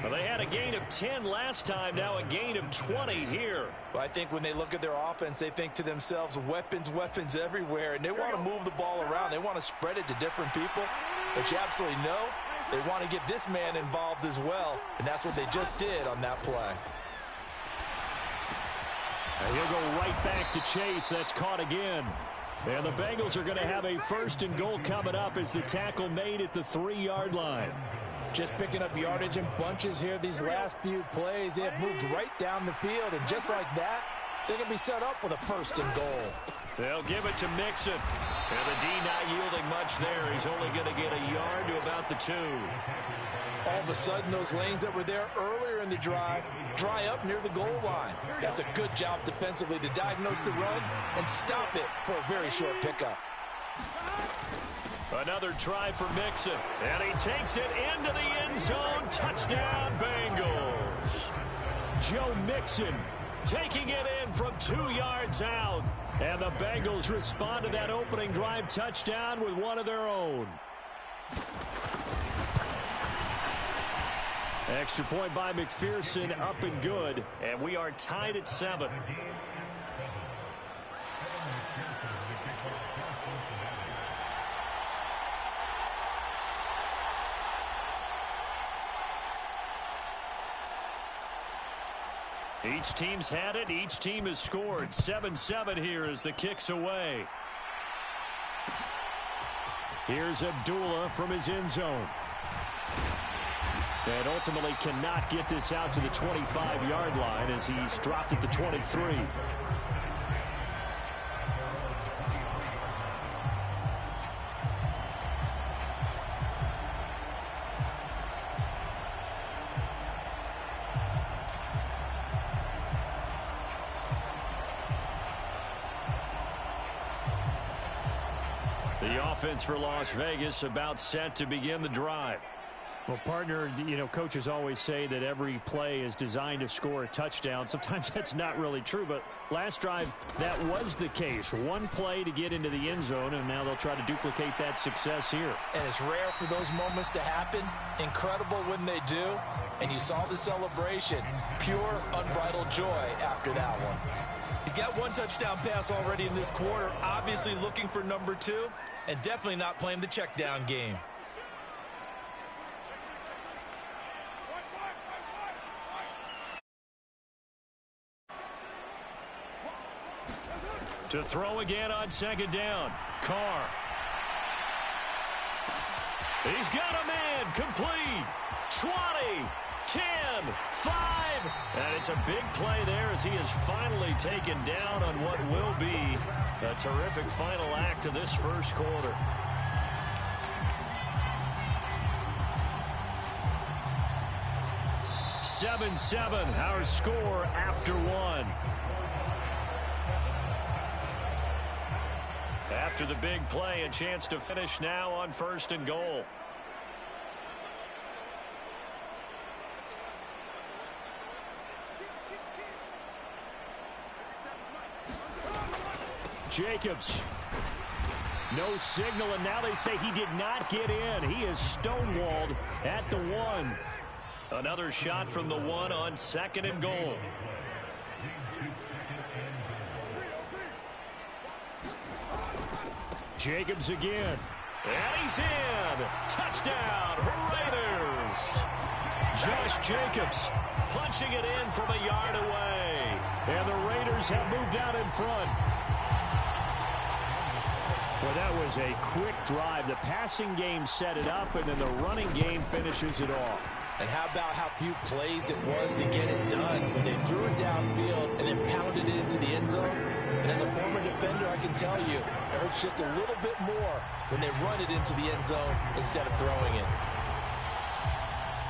Well, they had a gain of 10 last time, now a gain of 20 here. Well, I think when they look at their offense, they think to themselves, weapons, weapons everywhere, and they want to move the ball around. They want to spread it to different people, but you absolutely know they want to get this man involved as well, and that's what they just did on that play. And he'll go right back to Chase. That's caught again. And the Bengals are going to have a 1st and goal coming up as the tackle made at the 3-yard line. Just picking up yardage in bunches here these last few plays. They have moved right down the field, and just like that, they're going to be set up with a 1st and goal. They'll give it to Mixon. And the D not yielding much there. He's only going to get a yard to about the 2. All of a sudden, those lanes that were there earlier in the drive dry up near the goal line. That's a good job defensively to diagnose the run and stop it for a very short pickup. Another try for Mixon. And he takes it into the end zone. Touchdown, Bengals. Joe Mixon taking it in from 2 yards out. And the Bengals respond to that opening drive touchdown with one of their own. Extra point by McPherson, up and good. And we are tied at 7. Each team's had it. Each team has scored. 7-7 here as the kick's away. Here's Abdullah from his end zone. And ultimately cannot get this out to the 25-yard line as he's dropped at the 23. The offense for Las Vegas about set to begin the drive. Well, partner, coaches always say that every play is designed to score a touchdown. Sometimes that's not really true, but last drive, that was the case. One play to get into the end zone, and now they'll try to duplicate that success here. And it's rare for those moments to happen. Incredible when they do. And you saw the celebration. Pure, unbridled joy after that one. He's got one touchdown pass already in this quarter, obviously looking for number 2, and definitely not playing the check down game. To throw again on 2nd down. Carr. He's got a man. Complete. 20, 10, 5. And it's a big play there as he is finally taken down on what will be a terrific final act of this first quarter. (7-7) our score after 1. After the big play, a chance to finish now on 1st and goal. Jacobs. No signal, and now they say he did not get in. He is stonewalled at the 1. Another shot from the 1 on 2nd and goal. Jacobs again. And he's in. Touchdown, Raiders. Josh Jacobs punching it in from a yard away. And the Raiders have moved out in front. Well, that was a quick drive. The passing game set it up, and then the running game finishes it off. And how about how few plays it was to get it done when they threw it downfield and then pounded it into the end zone? And as a former defender, I can tell you, it hurts just a little bit more when they run it into the end zone instead of throwing it.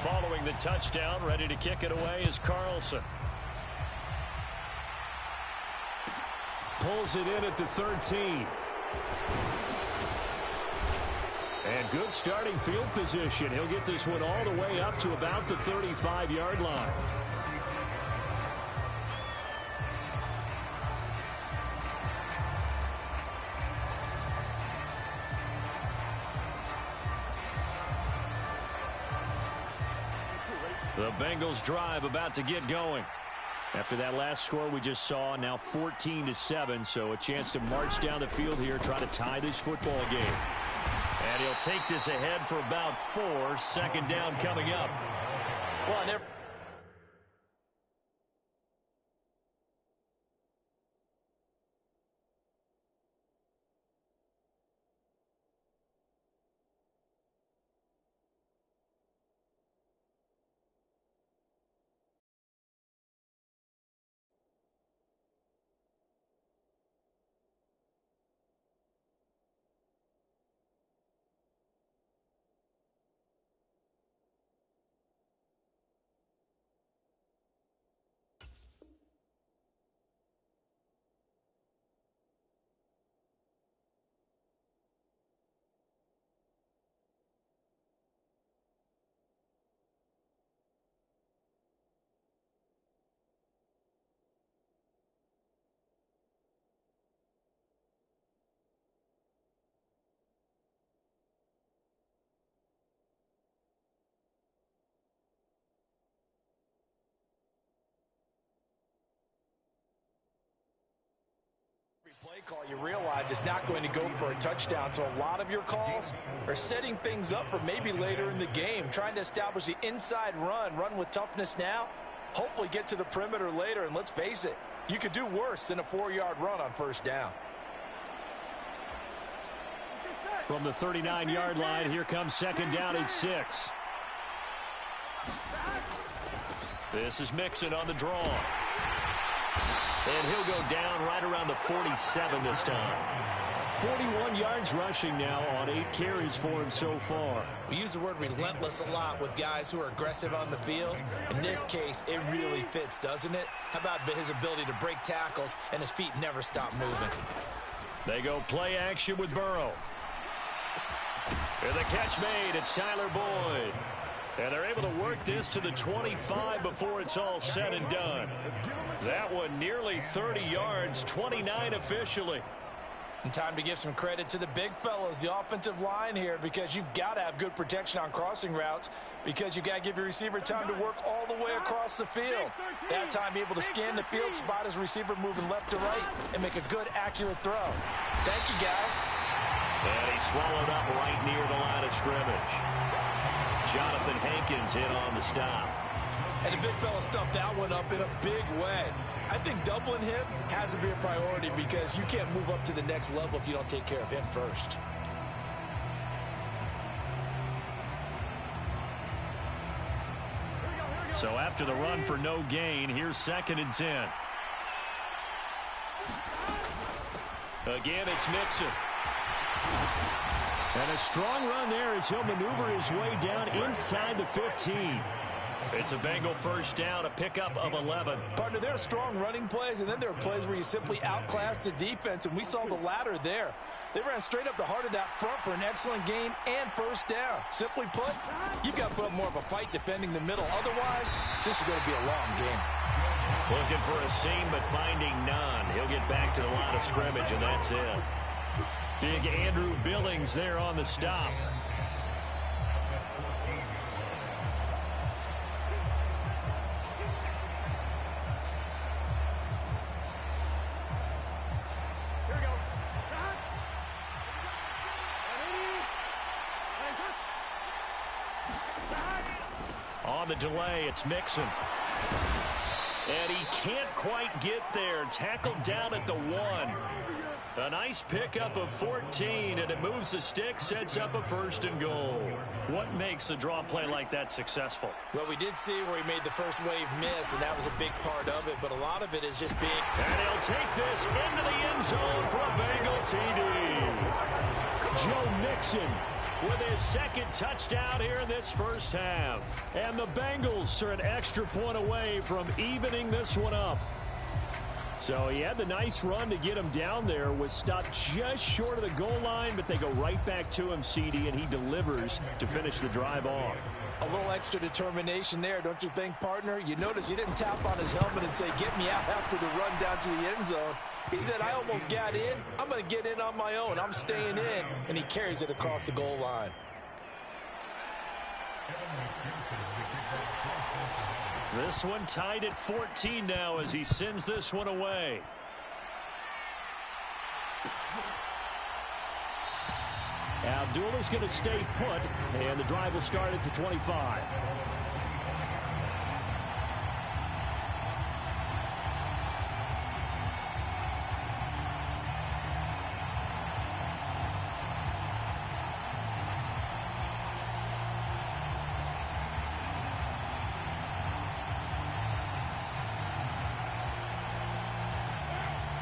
Following the touchdown, ready to kick it away is Carlson. Pulls it in at the 13. And good starting field position. He'll get this one all the way up to about the 35-yard line. The Bengals drive about to get going. After that last score we just saw, now 14-7, so a chance to march down the field here, try to tie this football game. And he'll take this ahead for about 4. Second down coming up. Well, I never... play call, you realize it's not going to go for a touchdown. So a lot of your calls are setting things up for maybe later in the game, trying to establish the inside run with toughness now, hopefully get to the perimeter later. And let's face it, you could do worse than a 4-yard run on first down. From the 39-yard line, here comes second down and 6. This is Mixon on the draw. And he'll go down right around the 47 this time. 41 yards rushing now on 8 carries for him so far. We use the word relentless a lot with guys who are aggressive on the field. In this case, it really fits, doesn't it? How about his ability to break tackles and his feet never stop moving? They go play action with Burrow. And the catch made. It's Tyler Boyd. And they're able to work this to the 25 before it's all said and done. That one nearly 30 yards, 29 officially. And time to give some credit to the big fellas, the offensive line here, because you've got to have good protection on crossing routes, because you've got to give your receiver time to work all the way across the field. That time be able to scan the field, spot his receiver moving left to right, and make a good, accurate throw. Thank you, guys. And he swallowed up right near the line of scrimmage. Jonathan Hankins in on the stop. And the big fella stuffed that one up in a big way. I think doubling him has to be a priority, because you can't move up to the next level if you don't take care of him first. So after the run for no gain, here's 2nd and 10. Again, it's Mixon. And a strong run there as he'll maneuver his way down inside the 15. It's a Bengal first down, a pickup of 11. Partner, there are strong running plays, and then there are plays where you simply outclass the defense, and we saw the latter there. They ran straight up the heart of that front for an excellent gain and first down. Simply put, you've got to put up more of a fight defending the middle. Otherwise, this is going to be a long game. Looking for a seam, but finding none. He'll get back to the line of scrimmage, and that's it. Big Andrew Billings there on the stop. On the delay, it's Mixon. And he can't quite get there. Tackled down at the 1. A nice pickup of 14, and it moves the stick, sets up a 1st and goal. What makes a draw play like that successful? Well, we did see where he made the first wave miss, and that was a big part of it, but a lot of it is just being... And he'll take this into the end zone for a Bengal TD. Joe Mixon with his 2nd touchdown here in this first half. And the Bengals are an extra point away from evening this one up. So he had the nice run to get him down there, was stopped just short of the goal line, but they go right back to him, CD, and he delivers to finish the drive off. A little extra determination there, don't you think, partner? You notice he didn't tap on his helmet and say, get me out after the run down to the end zone. He said, I almost got in. I'm going to get in on my own. I'm staying in. And he carries it across the goal line. This one tied at 14 now as he sends this one away. Abdullah's going to stay put, and the drive will start at the 25.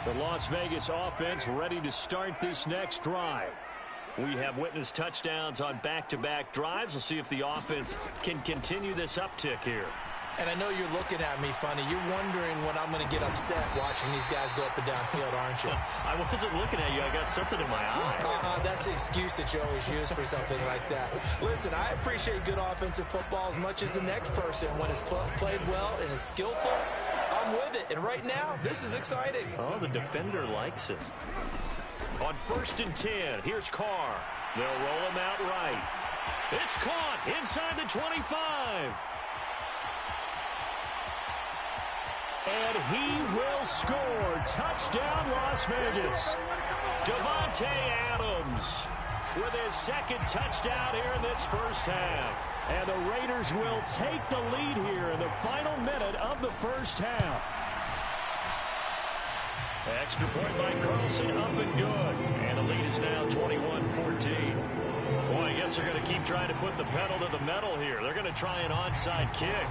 The Las Vegas offense ready to start this next drive. We have witnessed touchdowns on back-to-back drives. We'll see if the offense can continue this uptick here. And I know you're looking at me funny. You're wondering when I'm going to get upset watching these guys go up and down field, aren't you? I wasn't looking at you. I got something in my eye. That's the excuse that you always use for something like that. Listen, I appreciate good offensive football as much as the next person. When it's played well and is skillful, I'm with it. And right now, this is exciting. Oh, the defender likes it. On 1st and 10, here's Carr. They'll roll him out right. It's caught inside the 25. And he will score. Touchdown, Las Vegas. Davante Adams with his second touchdown here in this first half. And the Raiders will take the lead here in the final minute of the first half. Extra point by Carlson, up and good. And the lead is now 21-14. Boy, I guess they're going to keep trying to put the pedal to the metal here. They're going to try an onside kick.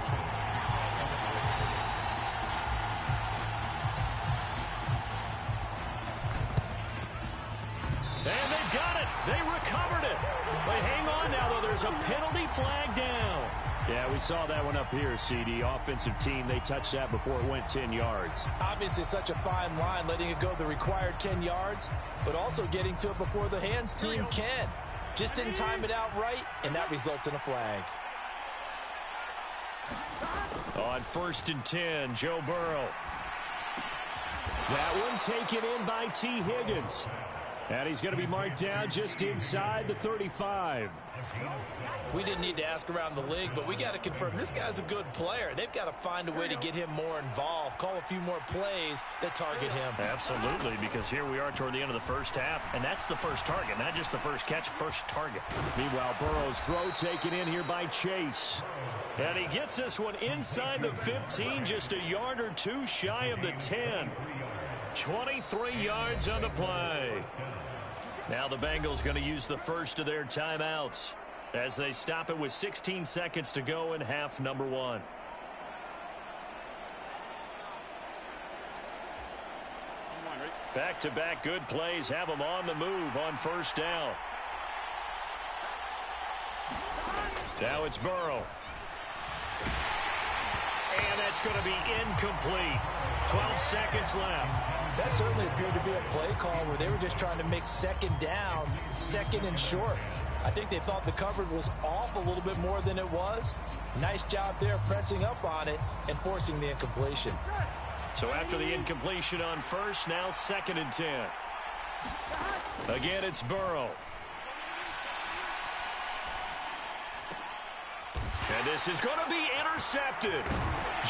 And they've got it. They recovered it. But hang on now, though. There's a penalty flag down. Yeah, we saw that one up here, CD. Offensive team, they touched that before it went 10 yards. Obviously, such a fine line, letting it go the required 10 yards, but also getting to it before the hands team can. Just didn't time it out right, and that results in a flag. On 1st and 10, Joe Burrow. That one taken in by T. Higgins. And he's going to be marked down just inside the 35. We didn't need to ask around the league, but we got to confirm this guy's a good player. They've got to find a way to get him more involved, call a few more plays that target him. Absolutely, because here we are toward the end of the first half, and that's the first target, not just the first catch, first target. Meanwhile, Burrow's throw taken in here by Chase. And he gets this one inside the 15, just a yard or two shy of the 10. 23 yards on the play. Now the Bengals going to use the first of their timeouts as they stop it with 16 seconds to go in half number 1. Back-to-back good plays have them on the move on first down. Now it's Burrow. And that's going to be incomplete. 12 seconds left. That certainly appeared to be a play call where they were just trying to make second down, second and short. I think they thought the coverage was off a little bit more than it was. Nice job there pressing up on it and forcing the incompletion. So after the incompletion on first, now 2nd and 10. Again, it's Burrow. And this is going to be intercepted.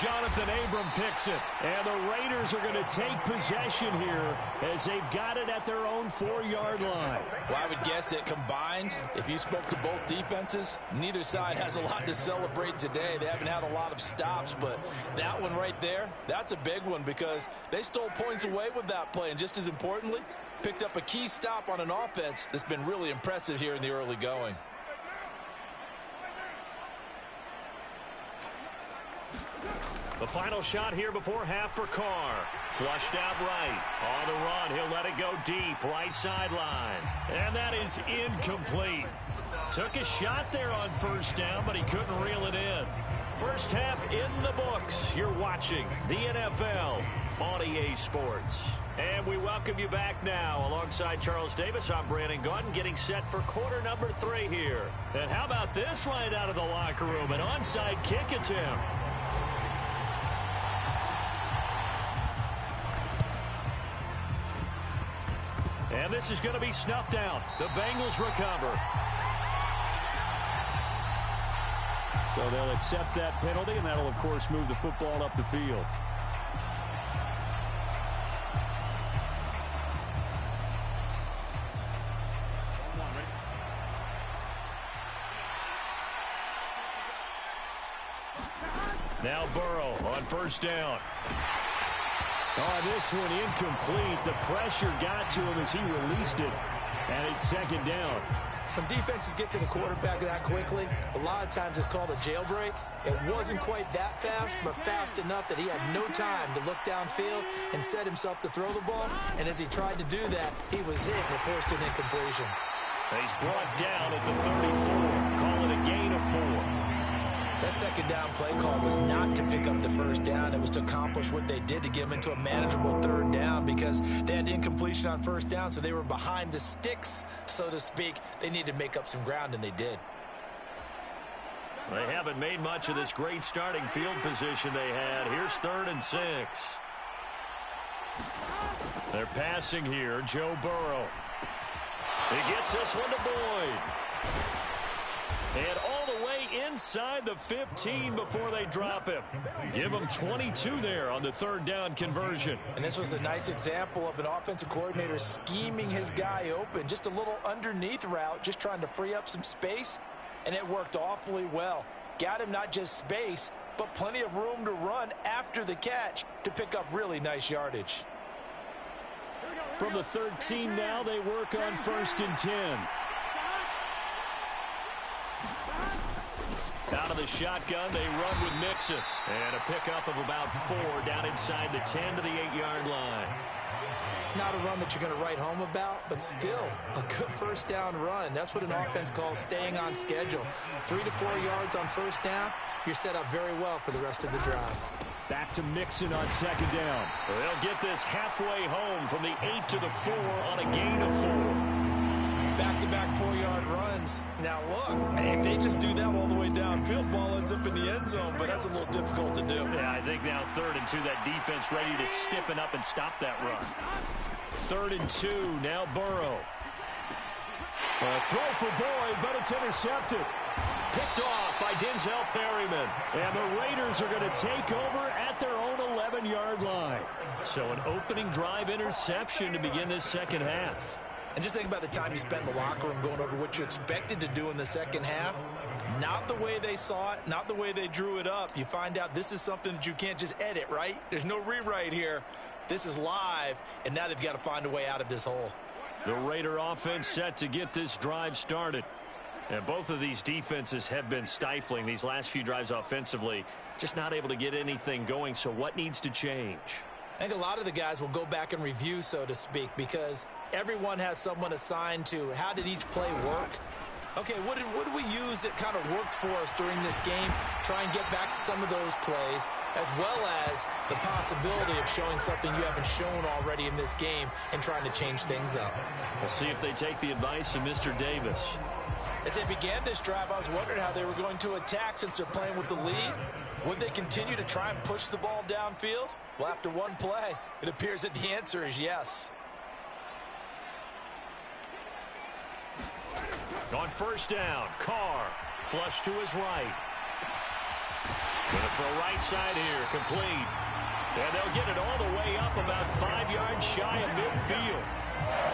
Jonathan Abram picks it. And the Raiders are going to take possession here as they've got it at their own 4-yard line. Well, I would guess that combined, if you spoke to both defenses, neither side has a lot to celebrate today. They haven't had a lot of stops, but that one right there, that's a big one because they stole points away with that play. And just as importantly, picked up a key stop on an offense that's been really impressive here in the early going. The final shot here before half for Carr. Flushed out right. On the run, he'll let it go deep. Right sideline. And that is incomplete. Took a shot there on first down, but he couldn't reel it in. First half in the books. You're watching the NFL on EA Sports. And we welcome you back now. Alongside Charles Davis, I'm Brandon Gunn, getting set for quarter number 3 here. And how about this right out of the locker room? An onside kick attempt. And this is going to be snuffed out. The Bengals recover. So they'll accept that penalty, and that'll, of course, move the football up the field. Now Burrow on first down. Oh, this one incomplete. The pressure got to him as he released it. And it's second down. When defenses get to the quarterback that quickly, a lot of times it's called a jailbreak. It wasn't quite that fast, but fast enough that he had no time to look downfield and set himself to throw the ball. And as he tried to do that, he was hit and forced an incompletion. He's brought down at the 34. Call it a gain of 4. That second down play call was not to pick up the first down. It was to accomplish what they did to get them into a manageable third down because they had incompletion on first down, so they were behind the sticks, so to speak. They needed to make up some ground, and they did. They haven't made much of this great starting field position they had. Here's 3rd and 6. They're passing here. Joe Burrow. He gets this one to Boyd. And all the way inside the 15 before they drop him. Give him 22 there on the 3rd down conversion. And this was a nice example of an offensive coordinator scheming his guy open. Just a little underneath route, just trying to free up some space. And it worked awfully well. Got him not just space, but plenty of room to run after the catch to pick up really nice yardage. From the 13 now, they work on 1st and 10. Out of the shotgun, they run with Mixon. And a pickup of about 4 down inside the 10 to the 8-yard line. Not a run that you're going to write home about, but still a good first down run. That's what an offense calls staying on schedule. 3 to 4 yards on first down, you're set up very well for the rest of the drive. Back to Mixon on 2nd down. They'll get this halfway home from the 8 to the 4 on a gain of 4. Back-to-back 4-yard runs. Now, look, if they just do that all the way downfield, ball ends up in the end zone, but that's a little difficult to do. Yeah, I think now 3rd and 2, that defense ready to stiffen up and stop that run. 3rd and 2, now Burrow. A throw for Boyd, but it's intercepted. Picked off by Denzel Perryman. And the Raiders are going to take over at their own 11-yard line. So an opening drive interception to begin this second half. And just think about the time you spent in the locker room going over what you expected to do in the second half. Not the way they saw it, not the way they drew it up. You find out this is something that you can't just edit, right? There's no rewrite here. This is live, and now they've got to find a way out of this hole. The Raider offense set to get this drive started. And both of these defenses have been stifling these last few drives offensively. Just not able to get anything going, so what needs to change? I think a lot of the guys will go back and review, so to speak, because everyone has someone assigned to how did each play work. Okay, what did we use that kind of worked for us during this game? Try and get back to some of those plays, as well as the possibility of showing something you haven't shown already in this game and trying to change things up. We'll see if they take the advice of Mr. Davis. As they began this drive, I was wondering how they were going to attack since they're playing with the lead. Would they continue to try and push the ball downfield? Well, after one play, it appears that the answer is yes. On first down, Carr, flush to his right. Gonna throw right side here, complete. And they'll get it all the way up about 5 yards shy of midfield.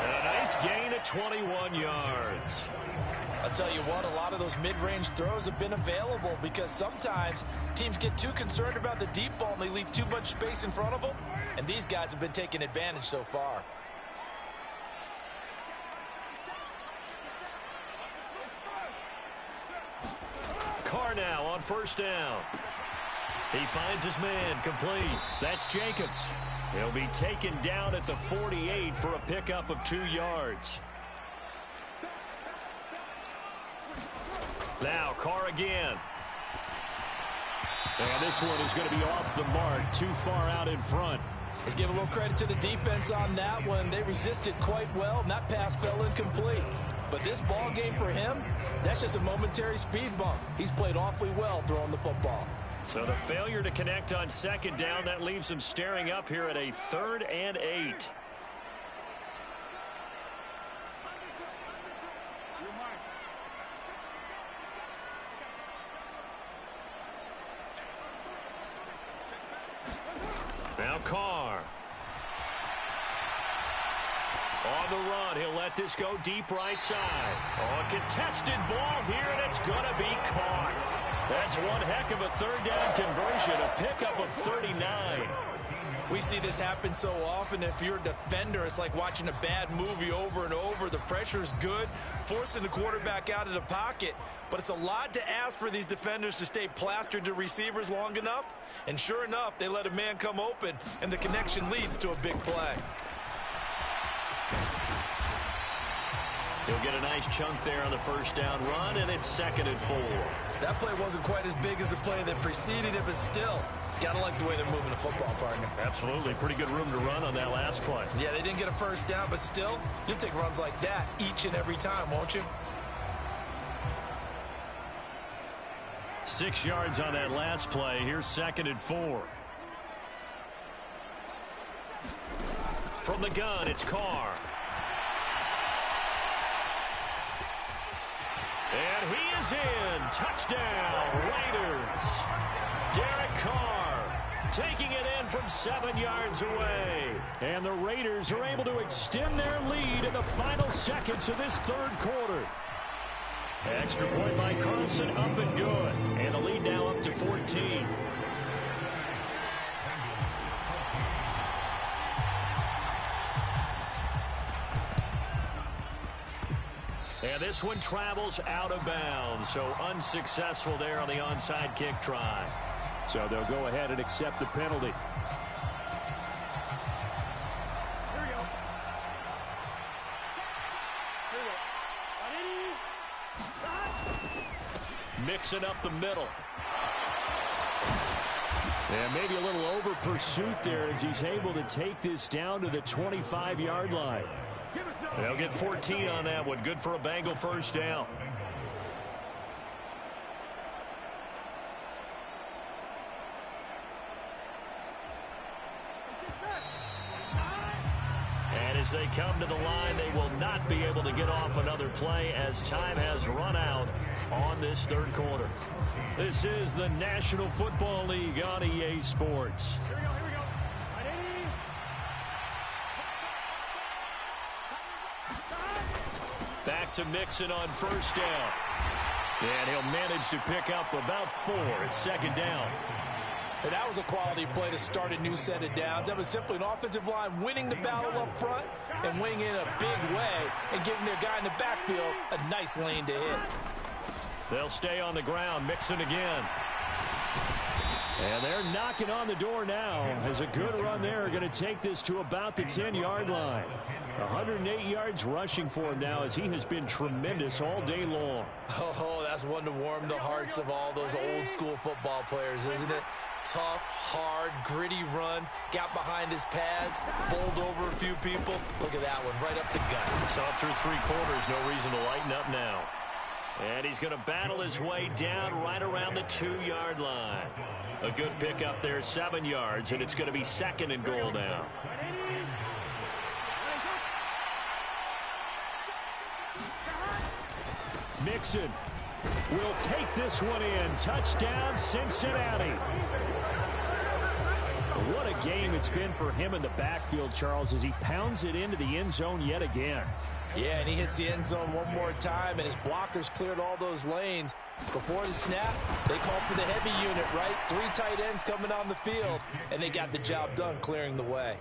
And a nice gain of 21 yards. I'll tell you what, a lot of those mid-range throws have been available because sometimes teams get too concerned about the deep ball and they leave too much space in front of them. And these guys have been taking advantage so far. Carr now on first down. He finds his man, complete. That's Jacobs. He'll be taken down at the 48 for a pickup of 2 yards. Now Carr again. And this one is going to be off the mark, too far out in front. Let's give a little credit to the defense on that one. They resisted quite well, and that pass fell incomplete. But this ball game for him, that's just a momentary speed bump. He's played awfully well throwing the football. So the failure to connect on second down, that leaves him staring up here at a 3rd and 8. Now Carr. On the run, he'll let this go deep right side. Oh, a contested ball here, and it's going to be caught. That's one heck of a 3rd down conversion, a pickup of 39. We see this happen so often. If you're a defender, it's like watching a bad movie over and over. The pressure's good, forcing the quarterback out of the pocket. But it's a lot to ask for these defenders to stay plastered to receivers long enough. And sure enough, they let a man come open, and the connection leads to a big play. He'll get a nice chunk there on the 1st down run, and it's 2nd and 4. That play wasn't quite as big as the play that preceded it, but still, gotta like the way they're moving the football, partner. Absolutely. Pretty good room to run on that last play. Yeah, they didn't get a 1st down, but still, you'll take runs like that each and every time, won't you? 6 yards on that last play. Here's 2nd and 4. From the gun, it's Carr. And he is in. Touchdown, Raiders. Derek Carr taking it in from 7 yards away. And the Raiders are able to extend their lead in the final seconds of this 3rd quarter. Extra point by Carlson, up and good. And the lead now up to 14. And this one travels out of bounds, so unsuccessful there on the onside kick try. So they'll go ahead and accept the penalty. Here we go. Mixing up the middle. And maybe a little over pursuit there as he's able to take this down to the 25-yard line. They'll get 14 on that one. Good for a Bengal 1st down. And as they come to the line, they will not be able to get off another play as time has run out on this 3rd quarter. This is the National Football League on EA Sports. Here we go, here we go. Back to Mixon on 1st down. And he'll manage to pick up about 4 at 2nd down. And that was a quality play to start a new set of downs. That was simply an offensive line winning the battle up front and winning in a big way and giving their guy in the backfield a nice lane to hit. They'll stay on the ground. Mixon again. And they're knocking on the door now as a good run there. Going to take this to about the 10-yard line. 108 yards rushing for him now as he has been tremendous all day long. Oh, that's one to warm the hearts of all those old school football players, isn't it? Tough, hard, gritty run. Got behind his pads, bowled over a few people. Look at that one, right up the gut. Saw it through 3 quarters. No reason to lighten up now. And he's going to battle his way down right around the 2-yard line. A good pickup there, 7 yards, and it's going to be 2nd and goal now. Mixon will take this one in. Touchdown, Cincinnati. What a game it's been for him in the backfield, Charles, as he pounds it into the end zone yet again. Yeah, and he hits the end zone one more time, and his blockers cleared all those lanes. Before the snap, they called for the heavy unit, right? 3 tight ends coming on the field, and they got the job done clearing the way.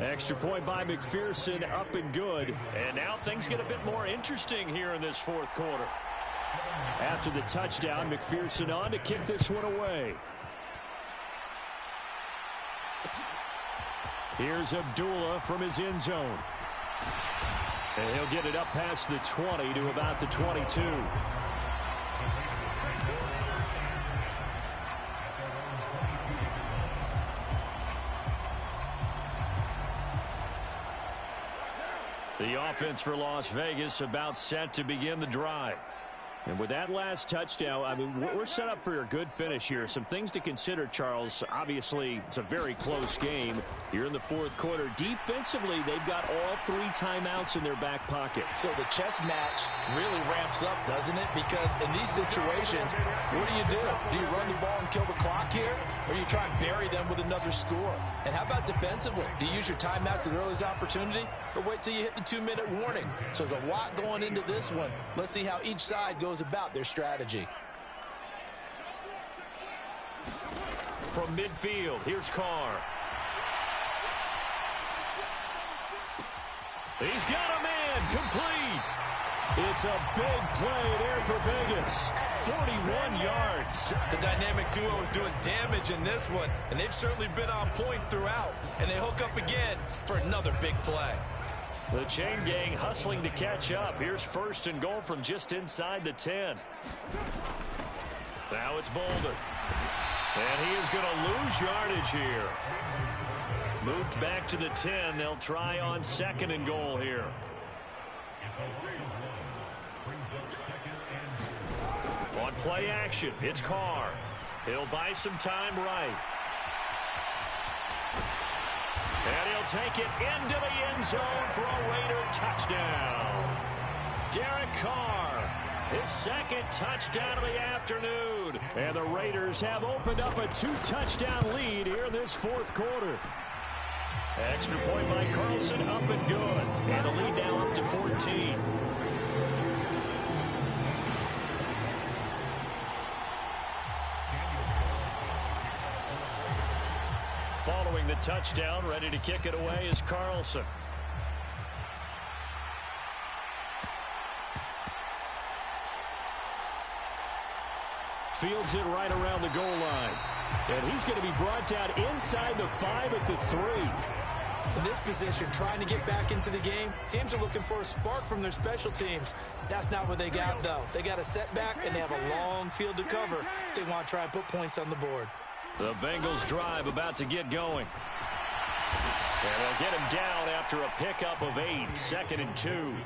Extra point by McPherson, up and good. And now things get a bit more interesting here in this 4th quarter. After the touchdown, McPherson on to kick this one away. Here's Abdullah from his end zone. And he'll get it up past the 20 to about the 22. The offense for Las Vegas about set to begin the drive. And with that last touchdown, I mean, we're set up for a good finish here. Some things to consider, Charles. Obviously, it's a very close game here in the fourth quarter. Defensively, they've got all 3 timeouts in their back pocket. So the chess match really ramps up, doesn't it? Because in these situations, what do? Do you run the ball and kill the clock here? Or do you try and bury them with another score? And how about defensively? Do you use your timeouts at the earliest opportunity? Or wait till you hit the 2-minute warning? So there's a lot going into this one. Let's see how each side goes about their strategy. From midfield, here's Carr. He's got a man complete. It's a big play there for Vegas. 41 yards. The dynamic duo is doing damage in this one, and they've certainly been on point throughout. And they hook up again for another big play. The chain gang hustling to catch up. Here's first and goal from just inside the 10. Now it's Boulder. And he is going to lose yardage here. Moved back to the 10. They'll try on second and goal here. On play action, it's Carr. He'll buy some time right. And he'll take it into the end zone for a Raider touchdown. Derek Carr, his second touchdown of the afternoon. And the Raiders have opened up a 2-touchdown lead here in this fourth quarter. Extra point by Carlson, up and good. And the lead now up to 14. Following the touchdown, ready to kick it away is Carlson. Fields it right around the goal line. And he's going to be brought down inside the 5 at the 3. In this position, trying to get back into the game, teams are looking for a spark from their special teams. That's not what they got, though. They got a setback, and they have a long field to cover if they want to try and put points on the board. The Bengals drive about to get going. And they'll get him down after a pickup of 8, 2nd and 2.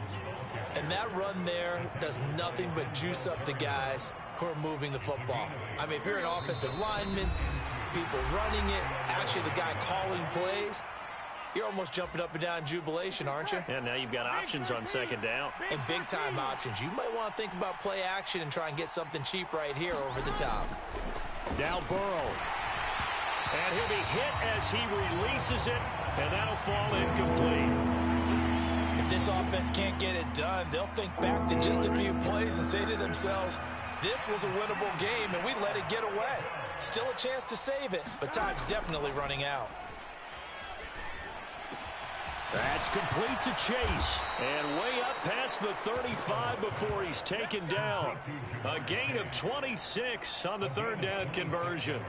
And that run there does nothing but juice up the guys who are moving the football. I mean, if you're an offensive lineman, people running it, actually the guy calling plays, you're almost jumping up and down in jubilation, aren't you? And now you've got options on second down. And big-time options. You might want to think about play action and try and get something cheap right here over the top. Now Burrow. And he'll be hit as he releases it, and that'll fall incomplete. If this offense can't get it done, they'll think back to just a few plays and say to themselves, this was a winnable game, and we let it get away. Still a chance to save it, but time's definitely running out. That's complete to Chase. And way up past the 35 before he's taken down. A gain of 26 on the third down conversion.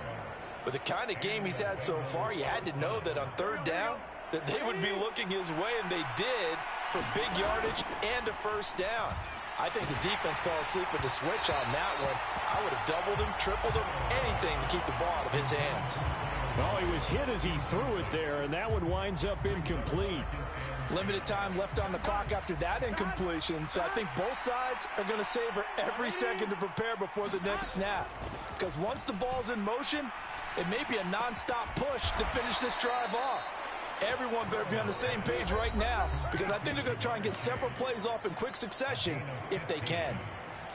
With the kind of game he's had so far, you had to know that on third down, that they would be looking his way, and they did, for big yardage and a first down. I think the defense fell asleep with the switch on that one. I would have doubled him, tripled him, anything to keep the ball out of his hands. Oh, he was hit as he threw it there, and that one winds up incomplete. Limited time left on the clock after that incompletion, so I think both sides are going to savor every second to prepare before the next snap. Because once the ball's in motion, it may be a nonstop push to finish this drive off. Everyone better be on the same page right now, because I think they're going to try and get several plays off in quick succession if they can.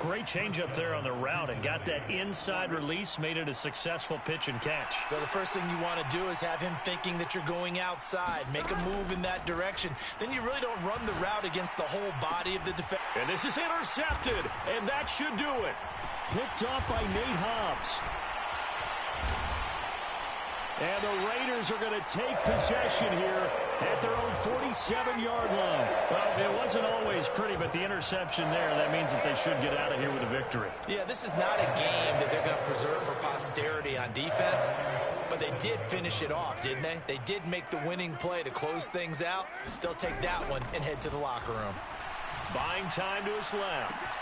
Great change up there on the route and got that inside release, made it a successful pitch and catch. Well, the first thing you want to do is have him thinking that you're going outside, make a move in that direction. Then you really don't run the route against the whole body of the defense. And this is intercepted, and that should do it. Picked off by Nate Hobbs. And the Raiders are going to take possession here at their own 47-yard line. Well, it wasn't always pretty, but the interception there, that means that they should get out of here with a victory. Yeah, this is not a game that they're going to preserve for posterity on defense, but they did finish it off, didn't they? They did make the winning play to close things out. They'll take that one and head to the locker room. Buying time to his left.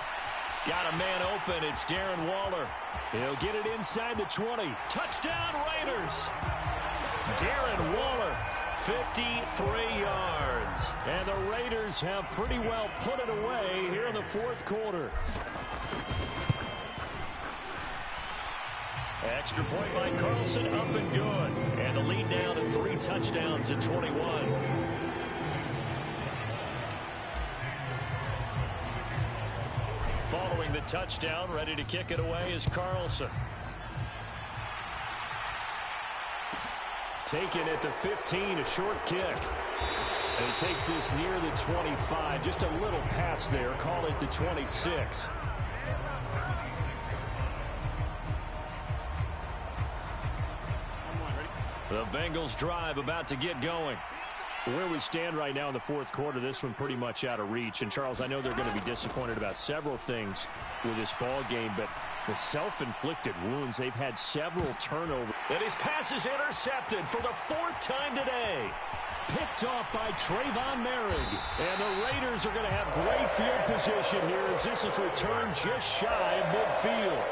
Got a man open. It's Darren Waller. He'll get it inside the 20. Touchdown, Raiders. Darren Waller, 53 yards. And the Raiders have pretty well put it away here in the fourth quarter. Extra point by Carlson, up and good. And the lead now to 3 touchdowns at 21. Following the touchdown, ready to kick it away is Carlson. Taken at the 15, a short kick. And he takes this near the 25, just a little pass there, call it the 26. The Bengals drive about to get going. Where we stand right now in the fourth quarter, this one pretty much out of reach. And, Charles, I know they're going to be disappointed about several things with this ball game, but the self-inflicted wounds, they've had several turnovers. And his pass is intercepted for the 4th time today. Picked off by Trayvon Merrick. And the Raiders are going to have great field position here as this is returned just shy of midfield.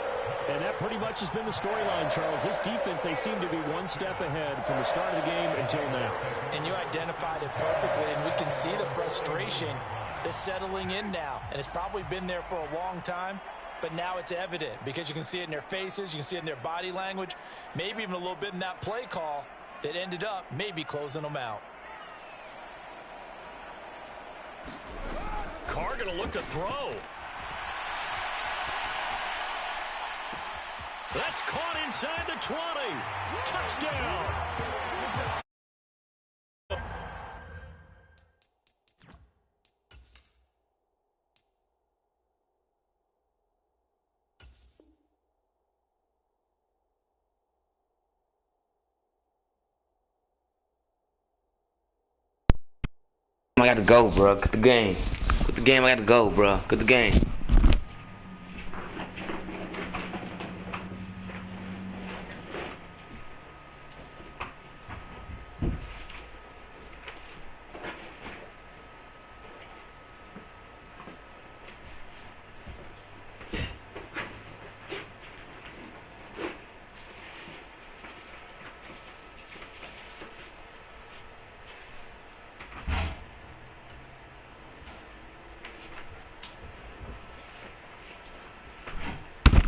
And that pretty much has been the storyline, Charles. This defense, they seem to be one step ahead from the start of the game until now. And you identified it perfectly, and we can see the frustration that's settling in now. And it's probably been there for a long time, but now it's evident because you can see it in their faces, you can see it in their body language, maybe even a little bit in that play call that ended up maybe closing them out. Carr going to look to throw. That's caught inside the 20. Touchdown. I gotta go, bro. Get the game. Get the game. I gotta go, bro. Get the game.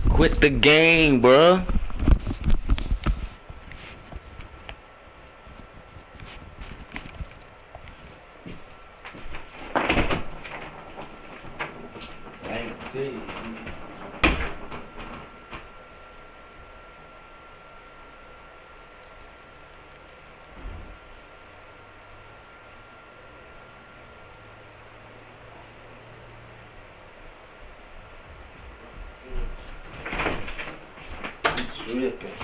Quit the game, bruh. Tripping.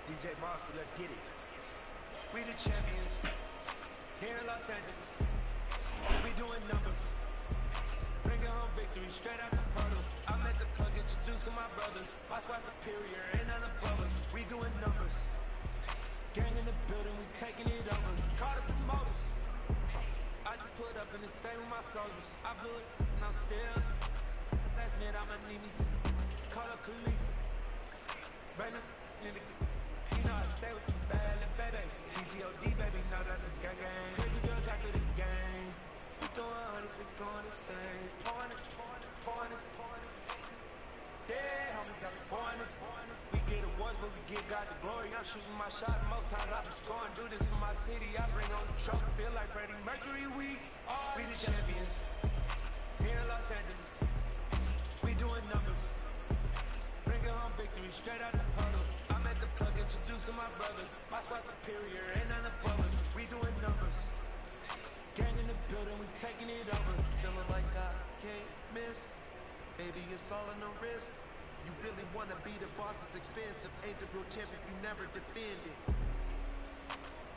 DJ Moscow, let's get it. We the champions here in Los Angeles. We doing numbers. Bringing home victory straight out the huddle. I'm at the plug, introduced to my brother. My squad superior, ain't none above us. We doing numbers. Gang in the building, we taking it over. Call the promoters. I just put up in this thing with my soldiers. I blew it, and I'm still. Last minute, I'ma need me some. Call up Khalifa. Bring them in the. You know I stay with some bad little baby. TGOD, baby, know that's a gang gang. Crazy girls after the game. We doing hundreds, we going the same. Pouring this. Yeah, homies got me pouring this. We get awards, but we give God the glory. I'm shooting my shot, most times I be scoring. Do this for my city, I bring on the trophy. Feel like Freddie Mercury, we the champions. Here in Los Angeles, we doing numbers. Bringing home victory straight out the huddle. I'm at the plug, introduced to my brother. My squad superior, ain't none above us. We doing numbers. Gang in the building, we taking it over. Feeling like I can't miss. Baby, it's all in the wrist. You really wanna be the boss, it's expensive. Ain't the real champ if you never defend it.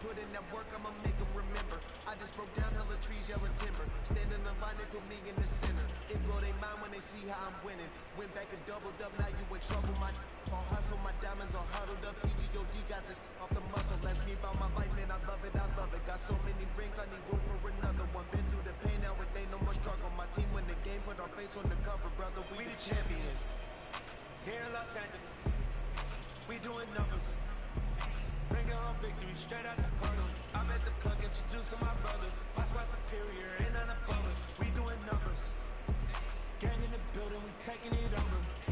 Put in that work, I'ma make them remember. I just broke down hella trees, yelling timber. Stand in the line, they put me in the center. It blow their mind when they see how I'm winning. Went back and doubled up, now you in trouble, my All hustle, my diamonds all huddled up. TGOD got this off the muscle. Ask me about my life, man, I love it, I love it. Got so many rings, I need room for another one. Been through the pain, now it ain't no more struggle. My team win the game, put our face on the cover, brother. We the champions. Here in Los Angeles, we doing numbers. Bringing home victory straight out the huddle. I'm at the plug, introduced to my brother. Watch my superior, ain't none above us. We doing numbers. Gang in the building, we taking it over.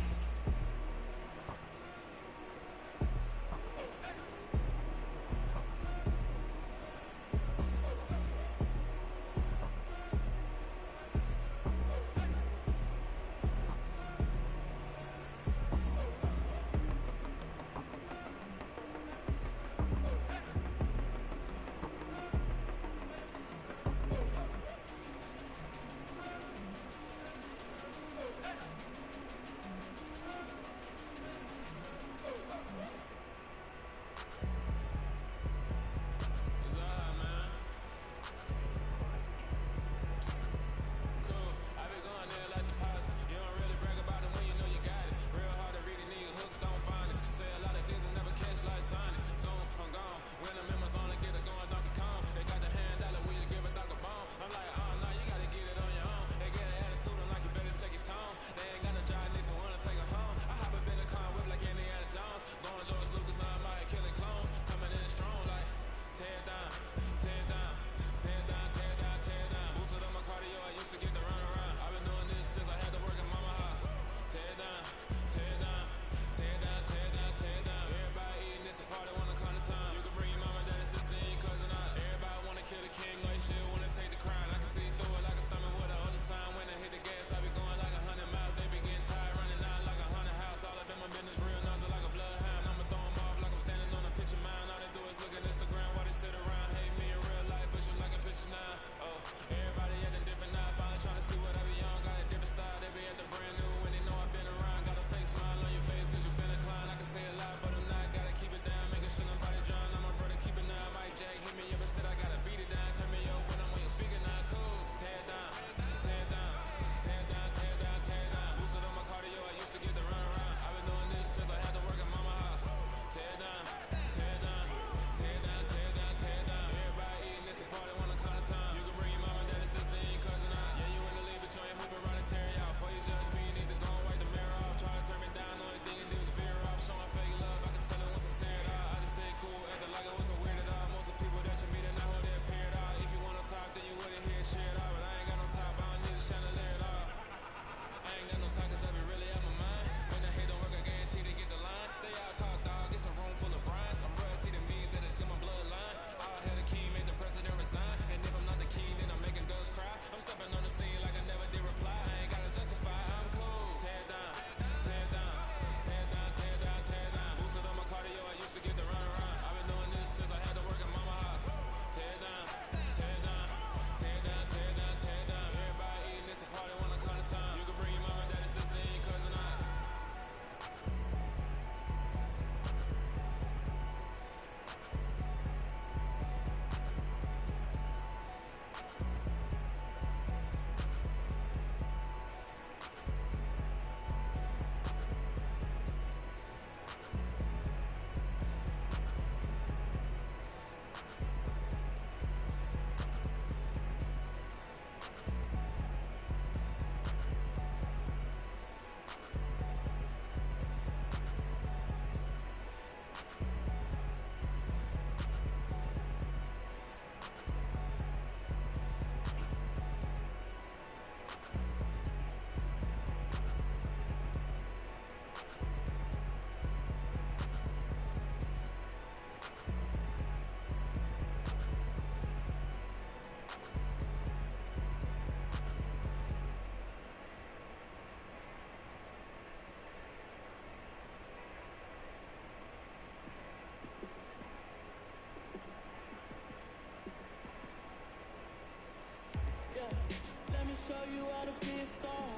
show you how to be a star.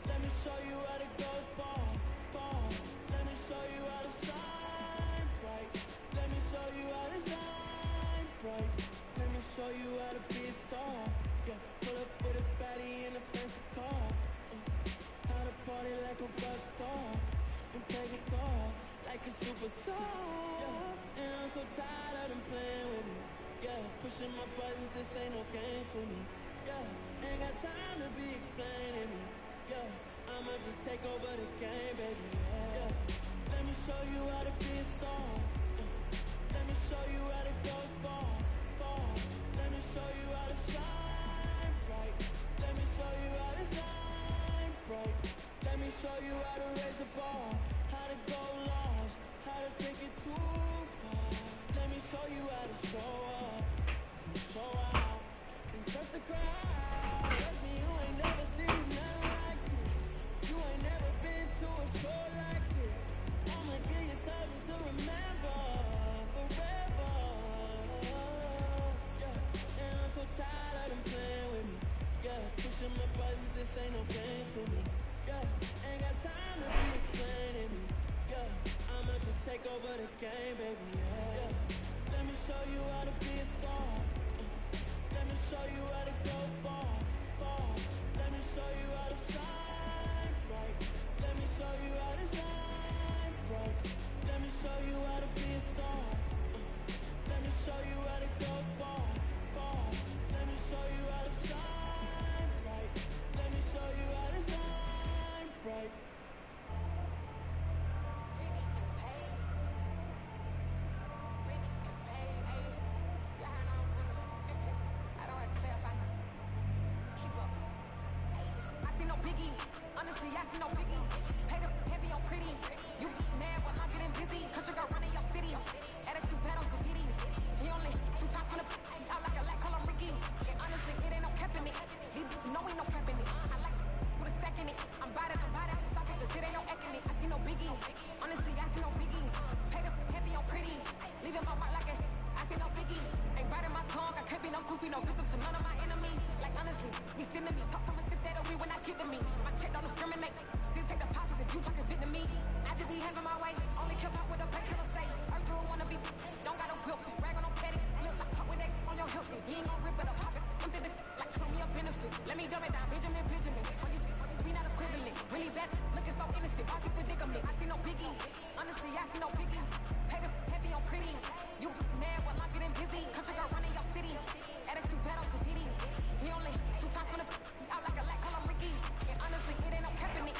Let me show you how to go far, far. Let me show you how to shine bright. Let me show you how to shine bright. Let me show you how to be a star. Yeah, pull up with a baddie in a fancy car. How to party like a rock star. And take it superstar. Yeah, and I'm so tired of them playing with me. Yeah, pushing my buttons, this ain't no game to me. Yeah, ain't got time to be explaining me. Yeah, I'ma just take over the game, baby. Yeah, let me show you how to be a star. Let me show you how to go far, far. Let me show you how to shine bright. Let me show you how to shine bright. Let me show you how to raise the bar, how to go large, how to take it too far. Let me show you how to show up, show out, and surf the crowd. Rushing, you ain't never seen nothing like this. You ain't never been to a show like this. I'ma give you something to remember forever. Yeah, and I'm so tired of them playing with me. Yeah, pushing my buttons, this ain't no game to me. Yeah, ain't got time to be explaining me. Yeah, I'ma just take over the game, baby. Yeah, let me show you how to be a star. Let me show you how to go far, far. Let me show you how to shine bright. Let me show you how to shine bright. Let me show you how to be a star. Let me show you how to go far, far. Let me show you how to shine bright. Let me show you how to shine bright. Honestly, I see no biggie. Pay the heavy on pretty. You mad while I'm getting busy. Country girl running your city. Attitude bad on Diddy. He only 2 times from the out like a light, call him Ricky. And honestly, it ain't no cap in it. These no ain't no cap in it. I like with a stack in it. I'm bad at stop it, cause it ain't no acting it. I see no biggie. Honestly, I see no biggie. Pay the heavy on pretty. Leaving my mark like a I see no biggie. Ain't biting my tongue. I can't be no goofy, no victim to none of my enemies. Like honestly, be sending me talk from a stick that we when I get to me. My check don't discriminate. Still take deposits if you talking fit to me. I just be having my way. Only keep up with the painkiller say. Earth drew wanna be. Don't got no whip. Rag on no petty. Let's not talk with that on your hip. You ain't gon' rip it or pop it. Empty the like show me a benefit. Let me dumb it down. Benjamin. We not equivalent. Really bad. Looking so innocent. Bossy predicament. I see no biggie. Honestly, I see no biggie. Pay the heavy on pretty. You mad while I'm getting busy. Country girl running your city. Attitude bad on Diddy. He only 2 times from the out like a light, call him Ricky. And honestly, it ain't no cap in it.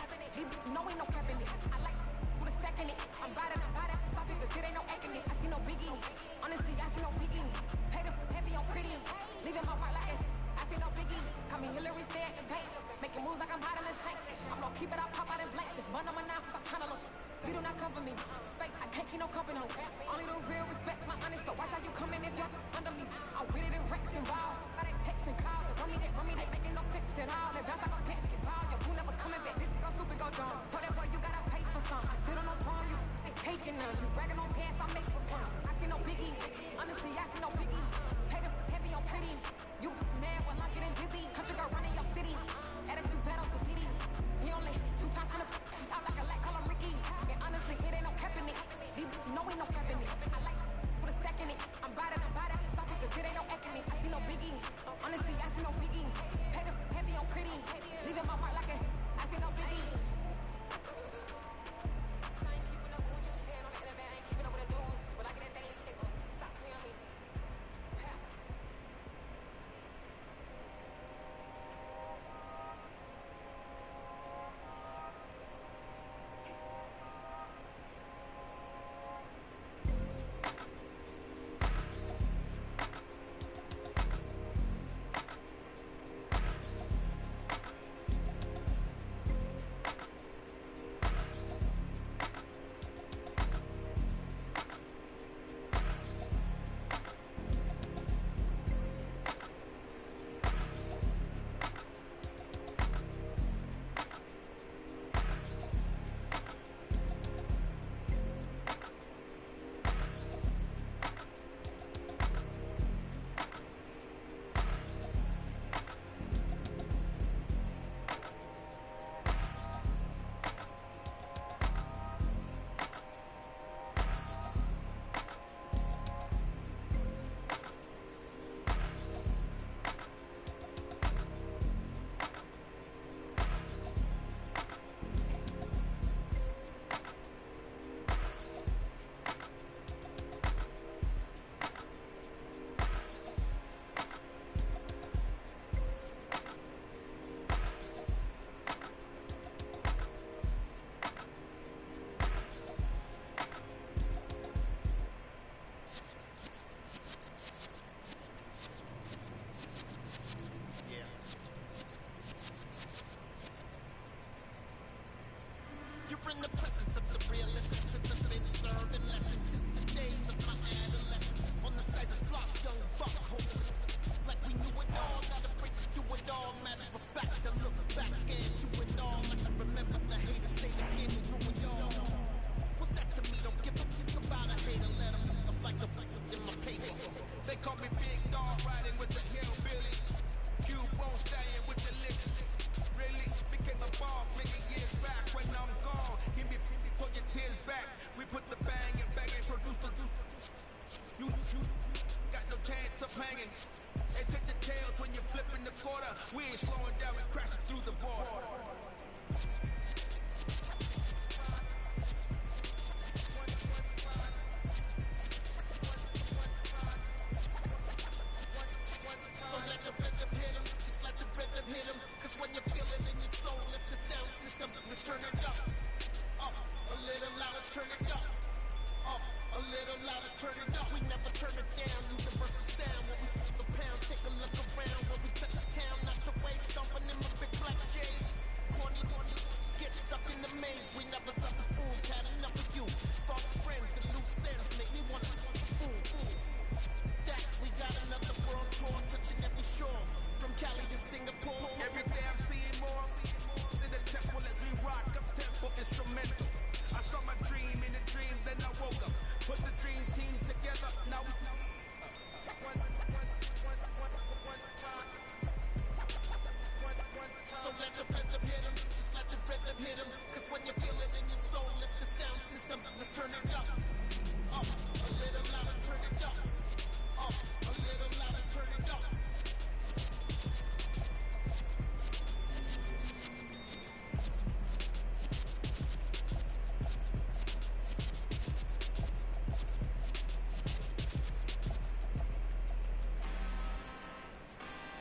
No ain't no cap in it. I like with a stack in it. I'm bad at stop it, cause it ain't no acting it. I see no biggie. Honestly, I see no biggie. Pay the heavy on pretty. Leaving my mark like it. I see no biggie. Call me Hillary, stay at the bank. Making moves like I'm hot in the tank. I'm gonna keep it up, pop out in blank. This bun on my now, cause I'm tryna look. You do not cover me. Fake, I can't keep no company. Only the real respect my honest. So watch how you come in if you're under me. I'm with it in Rex involved. I they text and calls. Run me, they making no sense at all. They bounce like a basketball. Your boo never coming back. This go stupid, go dumb. Told that boy you gotta pay for some. I sit on no throne, you they taking none. You bragging on past, I make for fun. I see no biggie. Honestly, I see no biggie. Pay the heavy on pretty. You mad while I'm getting busy. Country girl running your city. Attitude bad on Diddy. He only 2 times from the out like a light, call him Ricky. And honestly, it ain't no cap in it. No ain't no cap in it. I like with a stack in it. I'm bad at stop it, cause it ain't no acting it. I see no biggie. Honestly, I see no biggie. Pay the heavy on pretty. Leaving my mark like a I see no biggie. I ain't keeping up with what you saying on the internet. I ain't keeping up with the news. But I get that daily paper. Stop playing me. back to look back and do it all. Like I remember the haters say the game will ruin y'all. What's that to me? Don't give a fuck about a hater. Let them I'm like the in my paper. They call me Big Dog, riding with the hillbilly. Cubone staying with the lick. Really became a boss many years back. When I'm gone, give me put your tears back. We put the bang and bang and produce the juice. You got no chance of hanging. They take the tails when you're flipping the quarter. We ain't slowing down, we crashing through the border. So let the rhythm hit him, just let the rhythm hit him. Cause when you feel it in your soul, lift the sound system, we turn it up. A little louder, turn it up. A little louder, turn it up. We never turn it down, universal sound. When we put the pound, take a look around. When we touch the town, not the way, stomping in my big black J's. Corny, get stuck in the maze. We never suffer fools, had enough of you. False friends and loose ends make me wanna fool. That we got another world tour, touching every shore. From Cali to Singapore. Every day I'm seeing more. In the temple as we rock up tempo instrumental. I saw my dream in a dream, then I woke up. Put the dream team together, now we So let the rhythm hit him, just let the rhythm hit him. Cause when you feel it in your soul, lift the sound system, turn it up. A little louder, turn it up. A little louder, turn it up.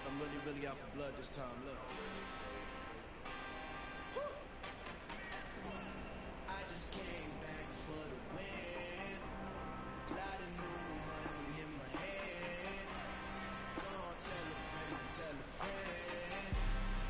I'm really out for blood this time, look. I just came back for the win. Lot of new money in my hand. Go on, tell a friend and tell a friend.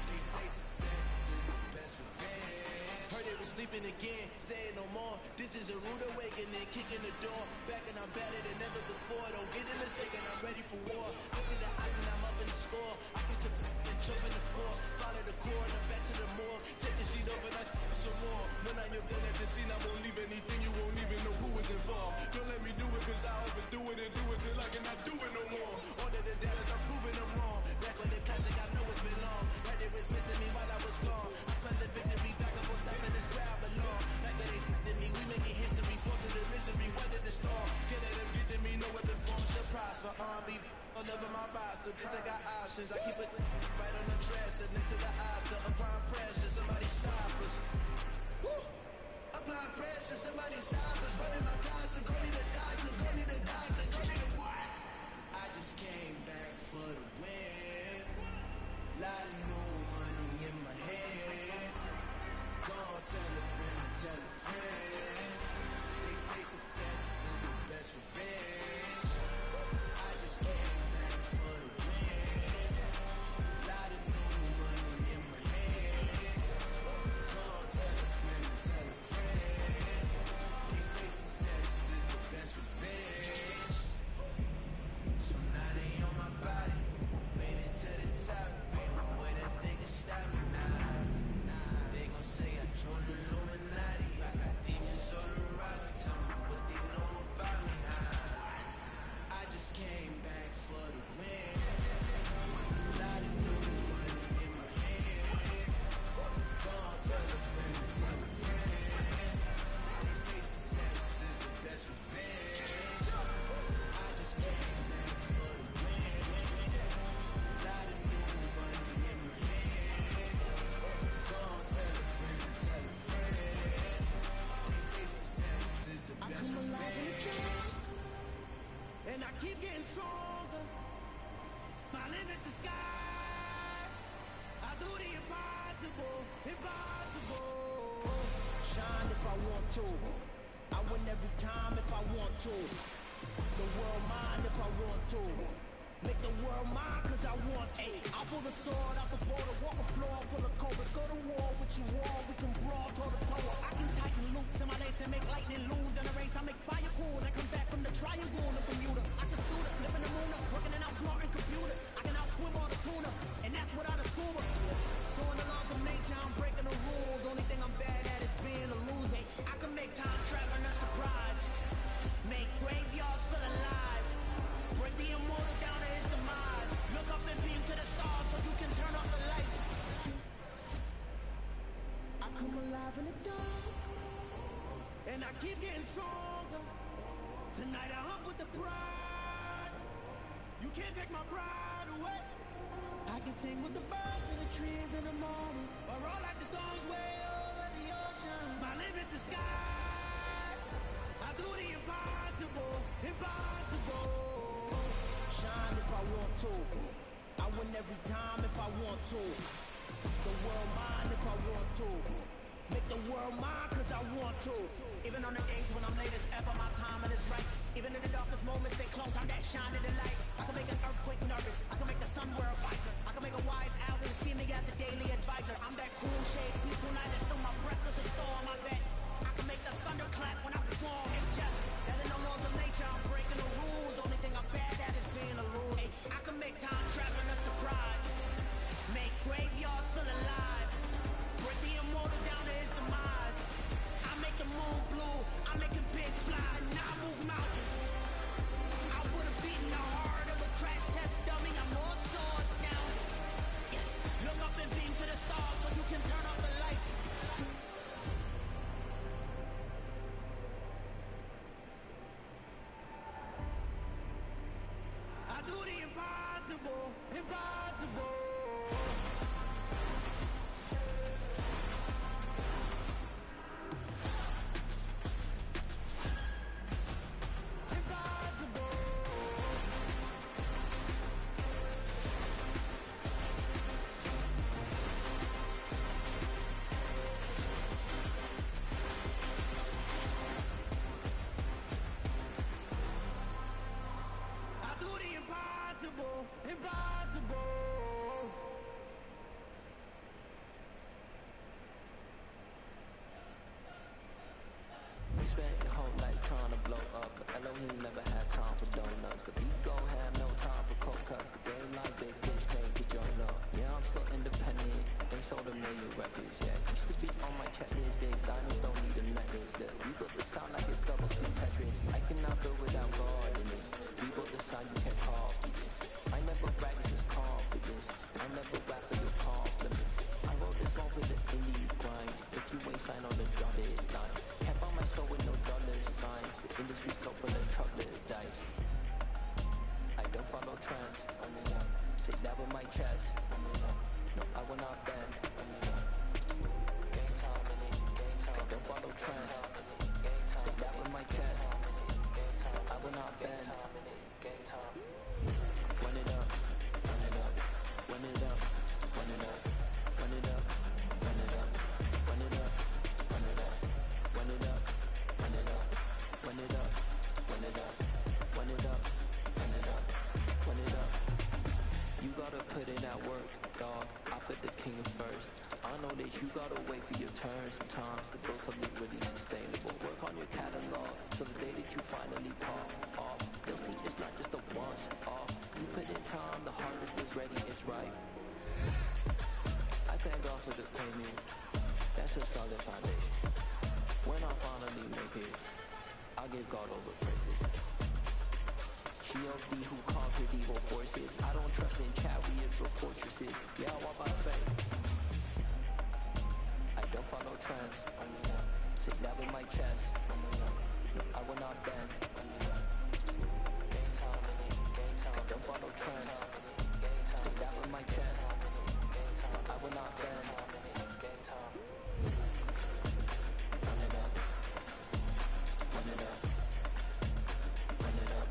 They say success is the best revenge. Heard they was sleeping again, saying no more. This is a rude awakening, kicking the door. Back and I'm better than ever before. Don't get it mistaken, I'm ready for war. I see the eyes and I'm up in the score. I get to and jump in the course. Follow the core and I'm back to the morgue. Take the sheet off and I some more. When I am done at the scene, I won't leave anything. You won't even know who is involved. Don't let me do it cause I overdo it and do it till I cannot do it no more. Order the Dallas, I'm proving them wrong. Back on the classic, I know it's been long. Like they was missing me while I was gone. I smell the victory back up on top and it's where I belong. Like that ain't me, we making history. Fall through the misery, weather the storm. Can't let them get to me, no weapon forms to prosper. R&B all over my roster, they got options. I keep it right on the dresser, next to the Oscar. Applying pressure, somebody stop us. Woo! Applying pressure, somebody stop us. Running my closet, go need a doctor, go need a doctor, go need a what? I just came back for the win. Lot of new money in my head. Go on, tell a friend and tell a friend. They say success is the best revenge. I just came back for the win. Lot of new money in my head. Go on, tell a friend and tell a friend. They say success is the best revenge. So now they on my body, made it to the top. Ain't no way that they can stop me now. They gon' say I joined the Illuminati. I got demons all around me, tell me what they know about me. I just came back for the win. Lot of new money in my hand. Go on, tell a friend, tell a friend. They say success is the best revenge. I just came back for the win. Lot of new money in my hand. Go on, tell a friend, tell a friend. They say success is the best revenge. And I keep getting stronger. My limit's the sky. I do the impossible, impossible. Shine if I want to. I win every time if I want to. The world mine if I want to. Make the world mine cause I want to. I'll pull the sword out the border, walk a floor full of cobras. Go to war with you all, we can brawl toe to toe. I can tighten loops in my lace and make lightning lose. In a race I make fire cool and come back from the triangle in Bermuda. I can suit up, live in the moon up, working and outsmarting computers. I can outswim all the tuna, and that's without a scuba. alive in the dark, and I keep getting stronger. Tonight I hunt with the pride. You can't take my pride away. I can sing with the birds and the trees in the morning, or roll like the storms way over the ocean. My limit's the sky. I do the impossible, impossible. Shine if I want to. I win every time if I want to. The world mine if I want to. Make the world mine cause I want to. Even on the days when I'm late as ever, my timing is right. Even in the darkest moments, they close, I'm that shining the light. I can make an earthquake nervous, I can make the sun wear a visor. I can make a wise owl see me as a daily advisor. I'm that cool shade, peaceful night, and still my breath is a storm, I bet. I can make the thunder clap when I perform. It's just that in the laws of nature, I'm breaking the rules. Only thing I'm bad at is being a rule. Hey, I can make time traveling a surprise. Make graveyards feel alive. Break the immortal down to his demise. I make the moon blue, I'm making pigs fly. Now I move mountains. I would've beaten the heart of a crash test dummy. I'm more so astounded. Yeah. Look up and beam to the stars so you can turn off the lights. I do the impossible, impossible. Impossible. We spent your whole life trying to blow up, but Elohim never had time for donuts. The beat go have no time for cold cuts. The game like big bitch can't get joined up. Yeah, I'm still independent, ain't sold a million records yet. Used to be on my checklist, big diamonds don't need a necklace. That we built the sound like it's double speed Tetris. I cannot build without God in it. We built the sound you can't copy this. I never brag, it's just confidence. I never rap for your compliments. I wrote this one for the indie grind. If you ain't signed on the dotted line, can't buy my soul with no dollar signs. The industry so full of chocolate dice. I don't follow trends. Say that with my chest. No, I will not bend. I don't follow trends. Say that with my chest. I will not bend. Run it up, run it up, run it up, run it up, run it up, run it up, run it up, run it up, run it up, run it up, run it up, run it up, run it up, run it up, run it up. You gotta put in that work, dog. I put the king first. I know that you gotta wait for your turn sometimes to build something really sustainable. Work on your catalog, so the day that you finally pop off, they'll see it's not just a once off. You put in time, the harvest is ready, it's right. I thank God for the payment, that's a solid foundation. When I finally make it, I'll give God all the praises. G.O.D. who conquered evil forces. I don't trust in chariots or fortresses. Yeah, I walk by faith. I don't follow trends. Sit that with my chest. No, I will not bend. I don't follow trends. Sit that with my chest. No, I will not bend. Run it up. Run it up. Run it up.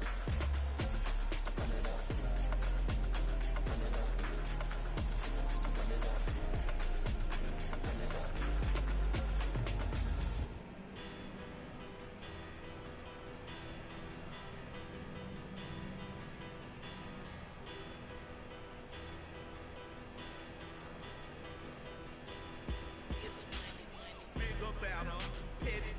Run it up. Run it up. Run it up. Run it up. Bigger battle, petty,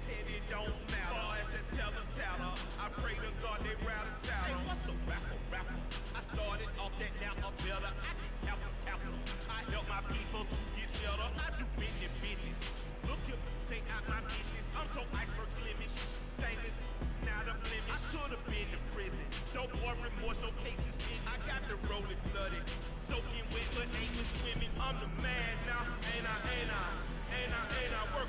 don't matter. Far as the teller, I pray to God they rattle tattle. Hey, what's a rapper? I started off that, now I'm better. I get capital. I help my people to get cheddar. I do business. Look here, stay out my business. I'm so iceberg slimish, stainless, not a blemish. I should've been in prison. No more remorse, no cases pending. I got the rolling flooded, soaking wet, but ain't been swimming. I'm the man now, ain't I? Work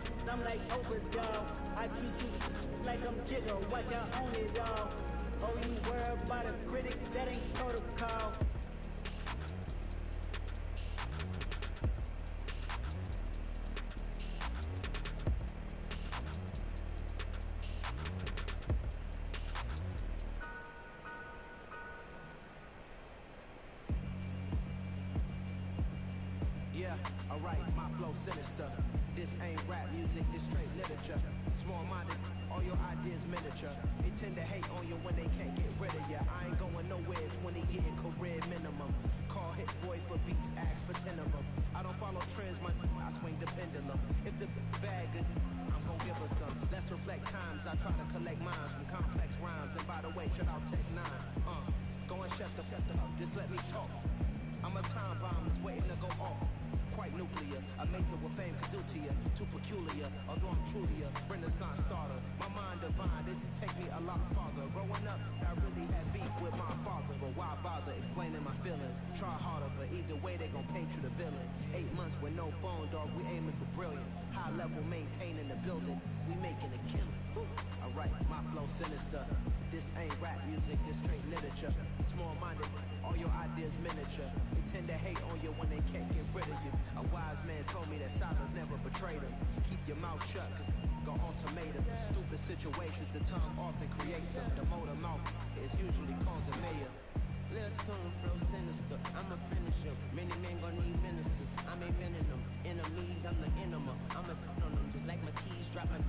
I'm like Oprah, dog. I treat you like I'm Jigga, watch I own it all. Oh, you worry about a critic, that ain't protocol. Yeah, alright, my flow sinister. This ain't rap music, it's straight literature. Small-minded, all your ideas miniature. They tend to hate on you when they can't get rid of you. I ain't going nowhere, 20-year career minimum. Call hit boy for beats, ask for 10 of them. I don't follow trends, I swing the pendulum. If the bag good, I'm gon' give her some. Let's reflect times, I try to collect minds from complex rhymes. And by the way, shout out Tech 9. Go and shut the up, just let me talk. I'm a time bomb that's waiting to go off. Quite nuclear, amazing what fame can do to you. Too peculiar, although I'm truly a Renaissance starter. My mind divine, it take me a lot farther. Growing up, I really had beef with my father. But why bother explaining my feelings? Try harder, but either way they gon' paint you the villain. 8 months with no phone, dog, we aiming for brilliance. High level maintaining the building, we making a killing. Alright, my flow sinister. This ain't rap music, this straight literature. Small-minded, all your ideas miniature. They tend to hate on you when they can't get rid of you. A wise man told me that silence never betrayed him. Keep your mouth shut, cause go ultimatum. Stupid situations, the tongue often creates them. The motor mouth is usually causing mayhem. Little tune flow sinister, I'ma finish him. Many men gon' need ministers, I'm inventing them. Enemies, I'm the enema. I'ma on them, just like my keys drop my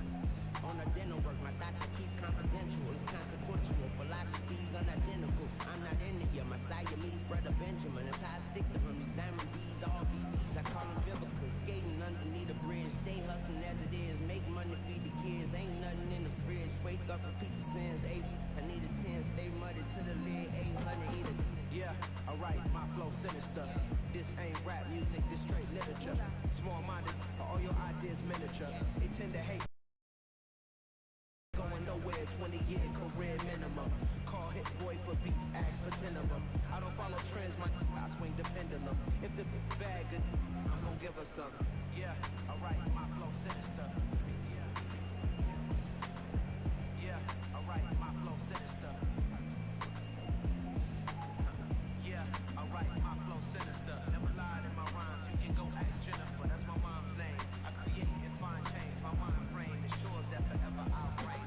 on a dental work. My thoughts I keep confidential, it's consequential. Philosophies unidentical, I'm not India. My Siamese brother Benjamin, that's how I stick to him. These diamond bees, all BBs, I call them biblical. Skating underneath the bridge, stay hustling as it is. Make money, feed the kids, ain't nothing in the fridge. Wake up, repeat the sins, 8. I need a 10, stay muddy to the lid, 800, eat a. Yeah, alright, my flow sinister. This ain't rap music, this straight literature. Small-minded, all your ideas miniature. They tend to hate. Going nowhere, 20-year career minimum. Call hit boy for beats, ask for 10 of them. I don't follow trends, I swing the pendulum. If the bag good, I'm gon' give her some. Yeah, alright, my flow sinister. Yeah, alright, my flow sinister. Yeah, alright, my flow sinister. Never lied in my rhymes, you can go ask Jennifer, that's my mom's name. I create and find change, my mind frame ensures that forever I'll reign.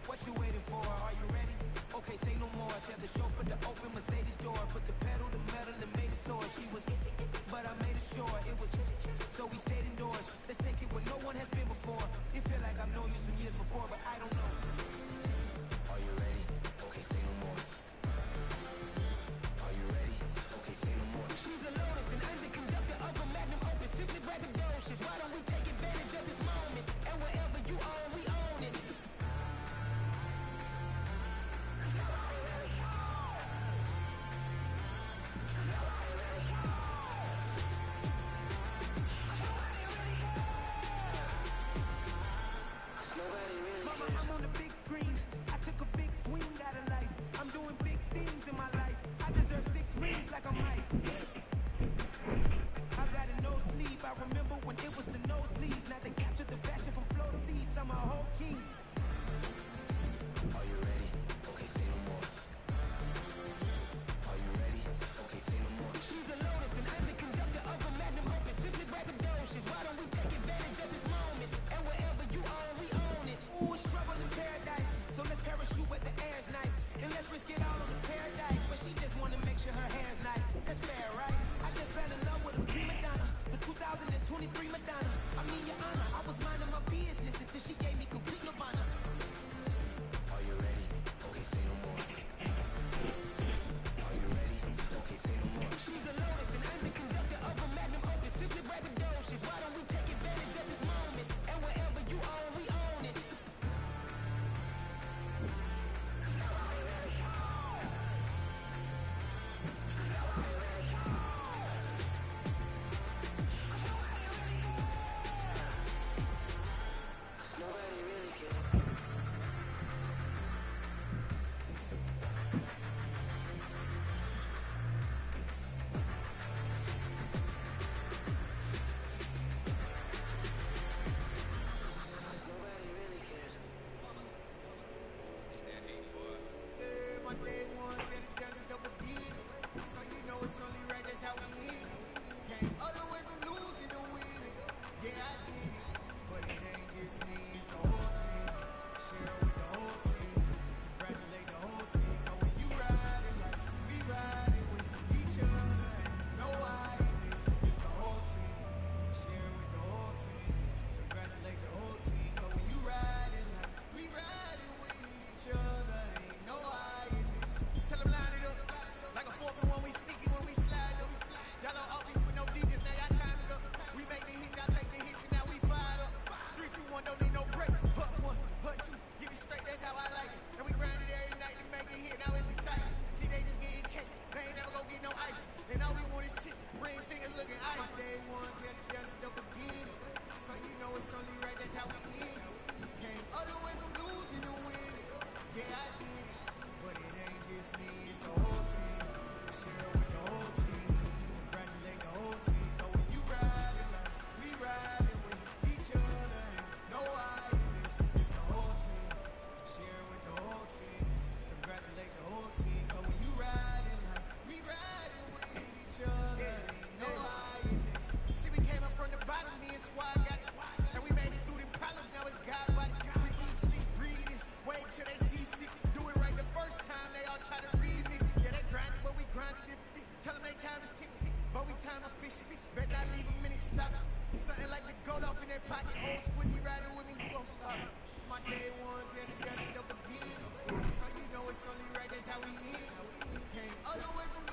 What you waiting for? Are you ready? Okay, say no more. Tell the chauffeur to open Mercedes door. Put the pedal to metal and made it soar. She was, but I made it sure it was. So we stayed indoors. Let's take it where no one has been before. It feel like I've known you some years before, but I don't know. Are you ready? Okay, say no more. Are you ready? Okay, say no more. She's a lotus and I'm the conductor of a magnum opus. Simply braggadocious. Why don't we take advantage of this moment? And wherever you are, we own it. Mama, I'm on the big screen. I took a big swing out of life. I'm doing big things in my life. I deserve 6 rings like I'm Mike. I got a no sleeve. I remember when it was the nosebleeds. Now they captured the fashion from floor seats. I'm a whole king. Are you ready? Okay, say no more. Are you ready? Okay, say no more. She's a lotus and I'm the conductor of a magnum opus. Simply braggadocious. Why don't we take advantage of this moment? And wherever you are, we own it. Ooh, it's trouble in paradise. So let's parachute where the air's nice. And let's risk it all on the paradise. But she just wanna make sure her hair's nice. That's fair, right? I just fell in love with a prima donna. The 2023 Madonna. I mean, your honor, I was minding my business until she gave me complete nirvana. Are you ready? Okay, say no more. Are you ready? Okay, say no more. She's a lotus and I'm the conductor of a magnum opus. Simply braggadocious. Why don't we take advantage of this moment? And wherever you are, we own it. time is ticking, but we time efficient. Bet not leave a minute stop. Something like the gold off in that pocket. Old squizzy riding with me, who gon' stop? My day ones and the dust up again. So you know it's only right, that's how we end. Came all the way from